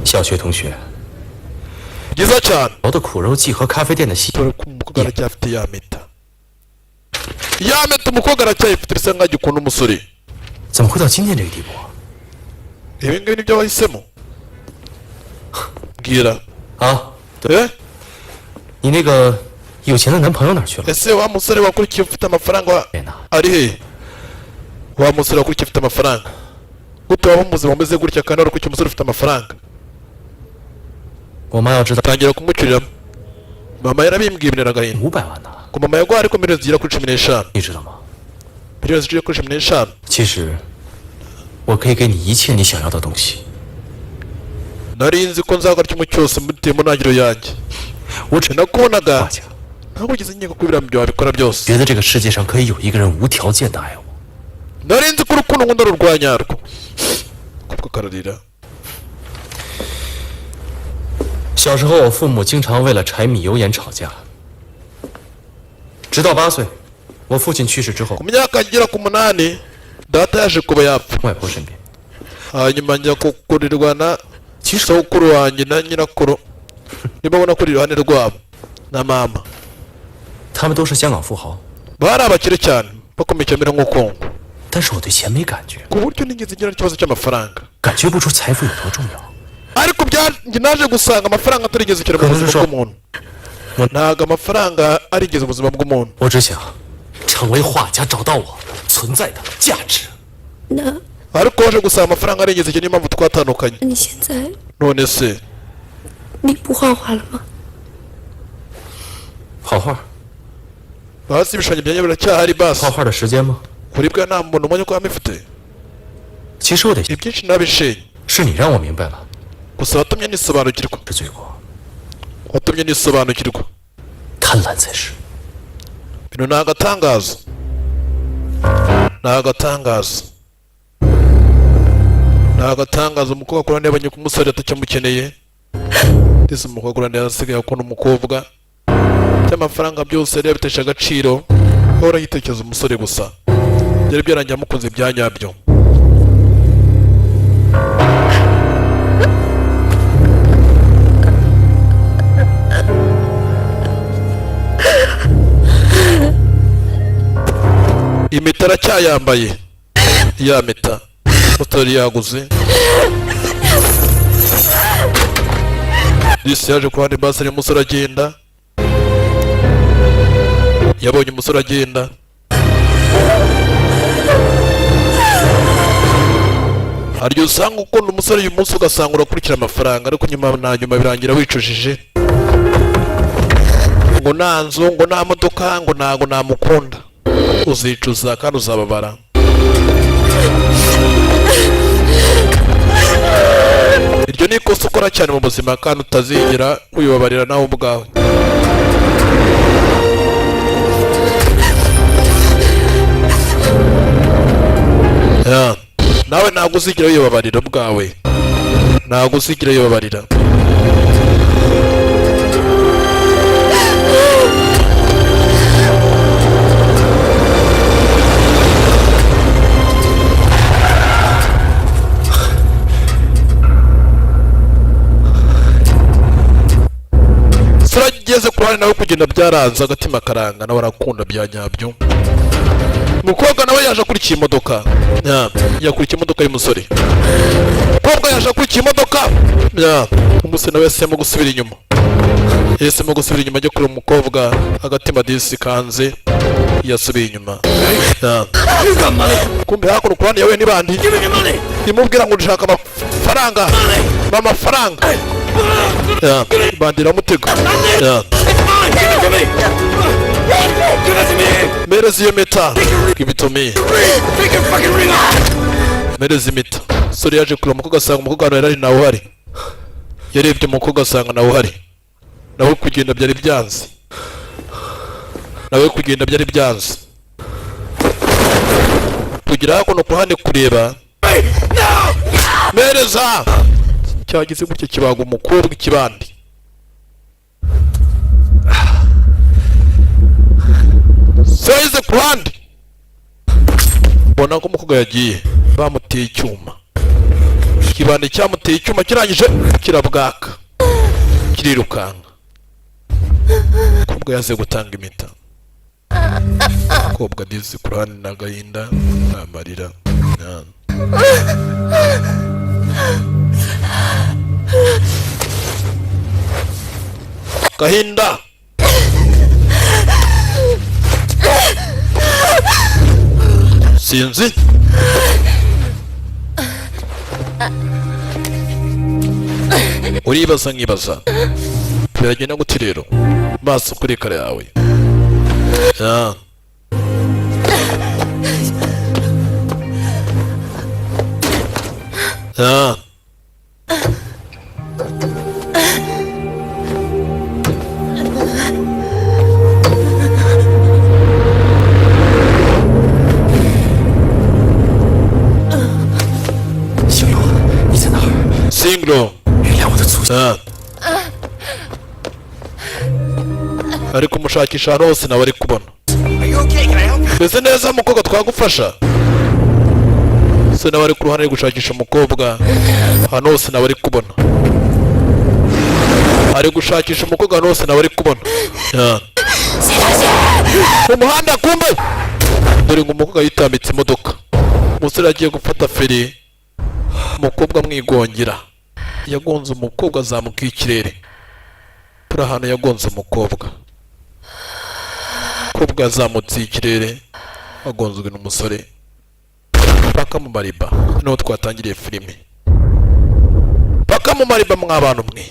Speaker 3: 小学同学，
Speaker 1: byiza cyane
Speaker 3: 熬的苦肉计和咖啡店的戏，
Speaker 1: dore ko umukobwa aracyafite ya meta ya meta umukobwa aracyayifite bisa nkaho agikunda umusore
Speaker 3: 怎么会到今天这个地步？
Speaker 1: ibi ngibi nibyo wahisemo mbwira
Speaker 3: 啊，
Speaker 1: 你
Speaker 3: 那个有钱的男朋友哪儿去了？
Speaker 1: ese wa musore wakurikiye ufite amafaranga
Speaker 3: 在哪？
Speaker 1: ari he wa musore wakurikiye ufite amafaranga gute waba muzima umeze gutya kandi warukurikiye umusore ufite amafaranga
Speaker 3: 我妈要知道
Speaker 1: tangira kumucuriramo mama yarabimbwiye ibintu agahinda
Speaker 3: 500万呢，
Speaker 1: ku mama yaguha ariko miliyoni zigera kuri 15
Speaker 3: 你知道吗？
Speaker 1: miliyoni zigera kuri 15
Speaker 3: 其实我可以给你一切你想要的东西。
Speaker 1: nari nzi ko nzakora kimwe cyose muteye mu ntangiriro yanjye
Speaker 3: 我只
Speaker 1: nakubonaga
Speaker 3: 画家，
Speaker 1: ntabwo ugeze nkeka ko ibiriya byo wabikora byose
Speaker 3: 觉得这个世界上可以有一个人无条件的爱我。
Speaker 1: nari nzi ko urukundo nkunda rurwanyarwo kuko kararira
Speaker 5: 小时候，我父母经常为了柴米油盐吵架。直到8岁，我父亲去世之后
Speaker 1: ku，myaka agera ku munani data yaje kuba yapfa
Speaker 5: 外婆身边。
Speaker 1: hanyuma njya kukurirwa na sokuru wanjye na nyirakuru niba ubona ko uri iruhande rwabo na mama
Speaker 5: 他们都是香港富豪，
Speaker 1: bari abakire cyane bakomeye cyane nk'ukongo
Speaker 5: 但是我对钱没感觉，
Speaker 1: ku buryo nigeze ngira ikibazo cy'amafaranga
Speaker 5: 感觉不出财富有多重要。
Speaker 1: ariko njye naje gusanga amafaranga atarigeze ikira mu buzima bw'umuntu ntabwo amafaranga arigeze ubuzima bw'umuntu
Speaker 5: 我只想成为画家，找到我存在的价值。
Speaker 2: 那
Speaker 1: ariko waje gusanga amafaranga arigeze ikira niyo mpamvu twatandukanye
Speaker 2: 你现在
Speaker 1: none se
Speaker 2: 你不画画了吗？
Speaker 5: 画画，
Speaker 1: hasi ibishushanyo byanjye biracyahari basi
Speaker 5: 画画的时间吗？
Speaker 1: kuribwa nta muntu umenya ko yamifite
Speaker 5: 其实我得，
Speaker 1: ibyinshi nabishenye
Speaker 5: 是你让我明白了
Speaker 1: gusa watumye nisobanukirwa
Speaker 5: 是罪过，
Speaker 1: watumye nisobanukirwa
Speaker 5: 贪婪才是。
Speaker 1: bino ni agatangazo ni agatangazo ni agatangazo umukobwa akurana yabonye ko umusore atacyamukeneye ndetse umukobwa akurana yasigaye akunda umukobwa by'amafaranga byose yari yabitesha agaciro ahora yitekereza umusore gusa byari byarangiye amukunze bya nyabyo impeta aracyayambaye ya meta umusore yaguze Disi yaje ku ruhande basi umusore agenda yabonye umusore agenda haryo usanga ukunda umusore uyu munsi ugasanga urakurikira amafaranga ariko nyuma na nyuma birangira wicujije ngo nta nzu ngo nta modoka ngo ntago namukunda uzicuza kandi uzababara iryo ni ikosa ukora cyane mu buzima kandi utazigera wibabarira nawe ubwawe nawe ntabwo uzigira wibabarira ubwawe ntabwo uzigira wibabarira ageze ku ruhande nawe kugenda byaranze agatima karanga nawe arakunda bya nyabyo umukobwa nawe yaje akurikiye imodoka yakurikiye imodoka y'umusore umukobwa yaje akurikiye imodoka umusore nawe yahisemo gusubira inyuma yahisemo gusubira inyuma ajya kureba umukobwa agatima disi kanze yasubiye inyuma kumbe hakuno ku ruhande yawe ni bandi imubwira ngo ndashaka amafaranga amafaranga bandi iramutega mereza iyo meta ibitomi mereza imita sore yaje kureba umukobwa asanga umukobwa hano yari nawe uhari yarebye umukobwa asanga nawe uhari nawe kugenda byari byanze nawe kugenda byari byanze kugira hakuno ku ruhande kureba mereza cyagize gutya kibaga umukobwa ikibandi saize ku ruhande mbona ko umukobwa yagiye bamuteye icyuma ikibandi cyamuteye icyuma kirangije kirabwaka kirirukanka umukobwa yaze gutanga imita umukobwa dizi ku ruhande n'agahinda n'amarira gahinda sinzi uribaza nkibaza biragenda gute rero maso kuri kare yawe Singlo
Speaker 5: 原谅我的粗心。
Speaker 1: ari kumushakisha ahantu hose nawe ari kubona. Mbese neza umukobwa twagufasha? Se nawe ari ku ruhande ari gushakisha umukobwa ahantu hose nawe ari kubona. Ari gushakisha umukobwa ahantu hose nawe ari kubona. Umuhanda kumbe! Dore ngo umukobwa yitambitse imodoka. Umusore agiye gufata feri. Umukobwa amwigongera. Yagonze umukobwa azamuka ikirere. Turi ahantu yagonze umukobwa. Umukobwa yazamutse ikirere agonzwe n'umusore. Paka mu mariba niho twatangiriye filime. Paka mu mariba mw'abantu mwe.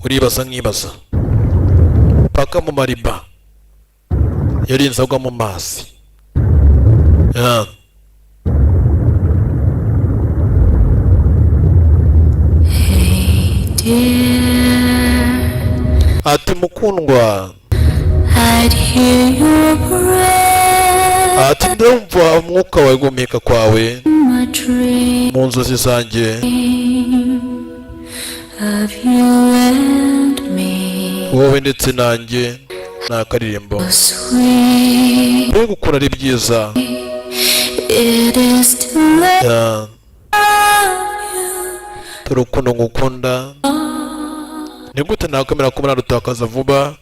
Speaker 1: Uribaza nkibaza. Paka mu mariba yarinze agwa mu mazi. Ati mukundwa, ati ndumva umwuka wawe guhumeka kwawe mu nzozi zanjye. Wowe ndetse nanjye ni akaririmbo. Mbega ukuntu ari byiza. Turukundo ngukunda. Ni gute nakwemera ko mwana rutakaza vuba?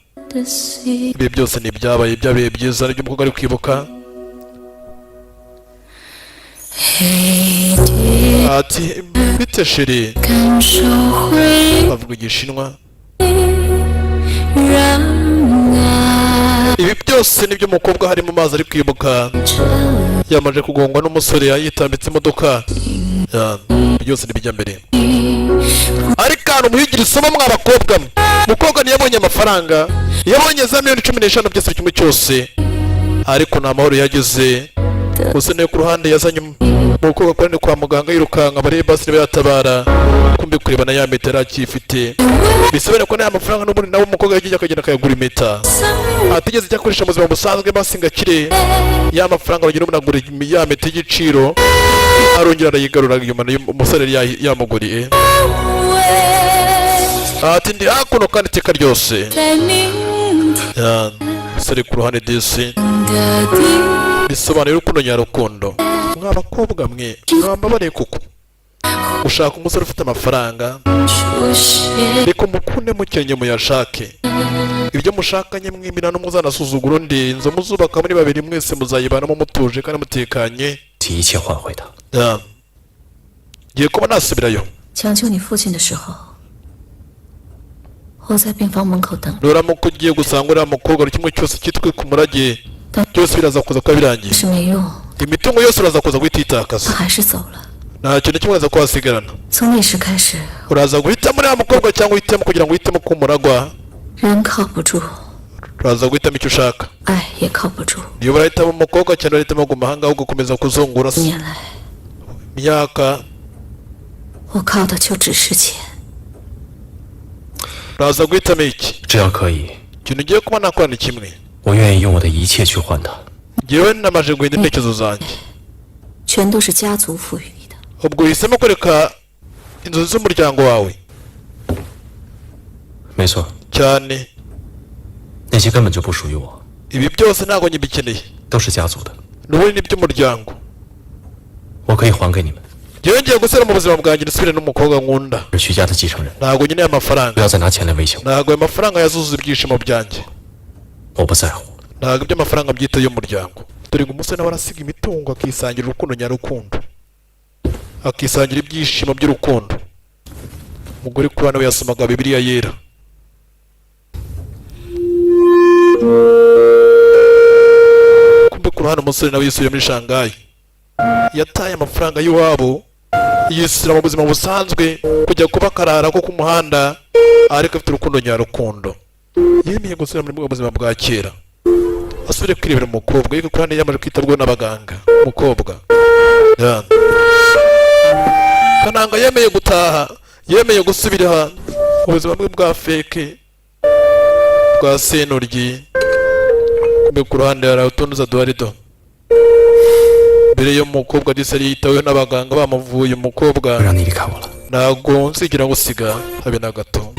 Speaker 1: Ibi byose ni byabaye byabaye byiza n'ibyo umukobwa ari kwibuka. Ati bite sheri? Bavuga igishinwa. Ibi byose nibyo umukobwa hari mu mazi ari kwibuka. Yamaje kugongwa n'umusore yitambitse imodoka. Byose nibijya mbere. Ariko hano muhigira isomo mw'abakobwa mwe. Umukobwa ntiyabonye amafaranga. Yabonye za miliyoni 15 byose kimwe cyose. Ariko nta mahoro yagize. Gusa nayo ku ruhande yazanye umukobwa kwa kwa muganga yirukanka bare basi niba yatabara. Kumbe kureba na ya metero akifite. Bisabira ko nta mafaranga n'ubundi nawe umukobwa yagiye akagenda akayagura impeta. Atigeze cyakoresha mu buzima busanzwe basingakire. Ya mafaranga bagira umunagura ya meta y'igiciro. Arongera arayigarura nyuma umusore yamuguriye. Ati ndi hakuno kandi iteka ryose. Sari ku ruhande disi. Bisobanura urukundo nyarukundo. Mw'abakobwa mwe mwambabare kuko ushaka umusore ufite amafaranga. Reka mukunde mukenye muyashake. Ibyo mushakanye mwimina n'umuzanasuzugura undi. Inzo muzubaka muri babiri mwese muzayibanamo mutuje kandi mutekanye.
Speaker 6: 替一切换回他。
Speaker 1: Giye kuba nasubirayo.
Speaker 8: 抢救你父亲的时候，我在病房门口等。
Speaker 1: Nuramuko ugiye gusanga uriya mukobwa ari kimwe cyose cyitwe ku murage. Byose biraza kuza kuba birangiye.
Speaker 8: 是没用。
Speaker 1: Imitungo yose uraza kuza guhititakaza.
Speaker 8: 他还是走了。
Speaker 1: Nta kintu kimwe uraza kuhasigarana.
Speaker 8: 从那时开始，
Speaker 1: Uraza guhitamo uriya mukobwa cyangwa uhitamo kugira ngo uhitemo ko umuragwa.
Speaker 8: 人靠不住，
Speaker 1: Uraza guhitamo icyo ushaka.
Speaker 8: 爱也靠不住。
Speaker 1: Niba urahitamo umukobwa cyangwa urahitamo guma aha ngaho gukomeza kuzungura se.
Speaker 8: 年来，
Speaker 1: Myaka
Speaker 8: 我靠的就只是钱。
Speaker 1: uraza guhitamo iki?
Speaker 6: 只要可以，
Speaker 1: Ikintu ugiye kuba nakora ni kimwe.
Speaker 6: 我愿意用我的一切去换他。
Speaker 1: Njyewe namaje guhindura intekerezo zanjye.
Speaker 8: 全都是家族赋予你的。
Speaker 1: Ubwo uhisemo kureka inzozi z'umuryango wawe.
Speaker 6: 没错，
Speaker 1: Cyane
Speaker 6: 那些根本就不属于我，
Speaker 1: ibi byose ntabwo nyibikeneye.
Speaker 6: 都是家族的，
Speaker 1: N'ubundi ni iby'umuryango.
Speaker 6: 我可以还给你们。
Speaker 1: Njyewe ngiye gusubira mu buzima bwanjye nsubire n'umukobwa nkunda.
Speaker 6: 是徐家的继承人，
Speaker 1: Ntabwo nkeneye
Speaker 6: 不
Speaker 1: amafaranga.
Speaker 6: 要再拿钱来威胁我，
Speaker 1: Ntabwo ayo mafaranga yazuza ibyishimo byanjye.
Speaker 6: 我不在乎。
Speaker 1: Ntabwo iby'amafaranga byita y'umuryango. Dore ngo umusore nawe arasiga imitungo akisangira urukundo nyarukundo. Akisangira ibyishimo by'urukundo. Umugore kuri hano yasomaga Bibiliya yera. Kumbe ku ruhande umusore nawe yisubiye muri Shanghai. Yataye amafaranga y'iwabo yisira mu buzima busanzwe kujya kuba karara ko ku muhanda ariko afite urukundo nyarukundo. Yemeye gusubira muri buzima bwa kera. Asubire kwirebera umukobwa yuko kandi yamaze kwitabwaho n'abaganga. Umukobwa Kananga yemeye gutaha, yemeye gusubira mu buzima bwe bwa feke bwa senoryi. Kumbe ku ruhande hari utunuza duharido. Mbere y'umukobwa disi yari yitaweho n'abaganga bamuvuye umukobwa.
Speaker 6: 让你离开我了。
Speaker 1: Ntabwo nsigira gusiga habe na gato.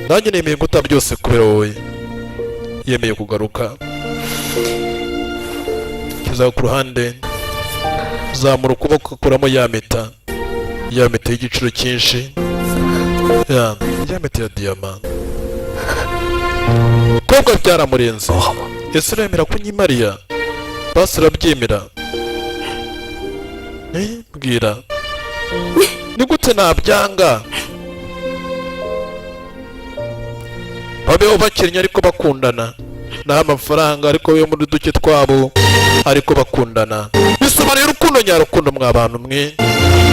Speaker 1: nanjye nemeye guta byose kubera wowe. Yemeye kugaruka. Kiza ku ruhande, zamura ukuboko kuramo ya mpeta y'igiciro cyinshi, ya mpeta ya diyama. Kobwa byaramurenze. Ese uremera kunyimariya? Basi urabyemera? Mbwira, ni gute nabyanga? Babeho bakennye ariko bakundana, nta mafaranga ariko we muri duke twabo ariko bakundana. Bisobanuye urukundo nyarukundo mwa bantu mwe.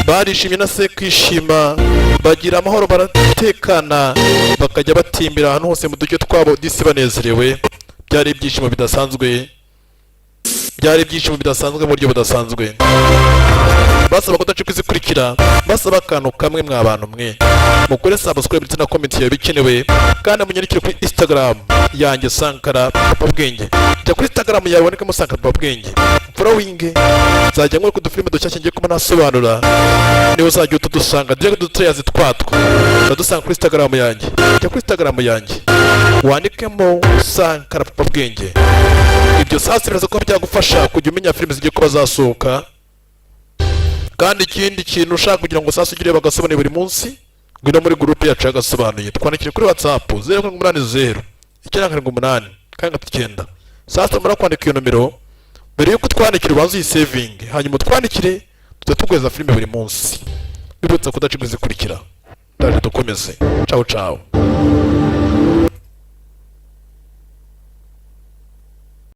Speaker 1: Barishimye na se kwishima, bagira amahoro, baratekana, bakajya batimbira ahantu hose mu duke twabo disi banezerewe. Byari ibyishimo bidasanzwe, mu buryo budasanzwe. Basaba kudaca kwizikurikira, basaba akantu kamwe mwa bantu mwe. Mukore subscribe ndetse na comment yawe bikenewe, kandi munyandikire kuri Instagram yanjye Sankara Papa Bwenge. Jya kuri Instagram yawe wandikamo Sankara Papa Bwenge, following. Nzajya nkora kudufilime dushyashya ngiye kuba nasobanura, niho uzajya utudusanga direct dutrails twatwo. Ndadusanga kuri Instagram yanjye. Jya kuri Instagram yanjye wandikemo Sankara Papa Bwenge. Ibyo sasa biraza ko byagufasha kujya umenya filime zigiye kuba zasohoka. Kandi ikindi kintu ushaka kugira ngo sasa ugire bagasobanuye buri munsi, ngwino muri groupe yacu yagasobanuye. Twandikire kuri WhatsApp 080 978 939. Sasa mara kwandika iyo nomero mbere yuko twandikira ubanza iyi saving, hanyuma twandikire tugatugweza filime buri munsi. Bibutsa kudaca kuzikurikira. Ndaje dukomeze. Ciao ciao.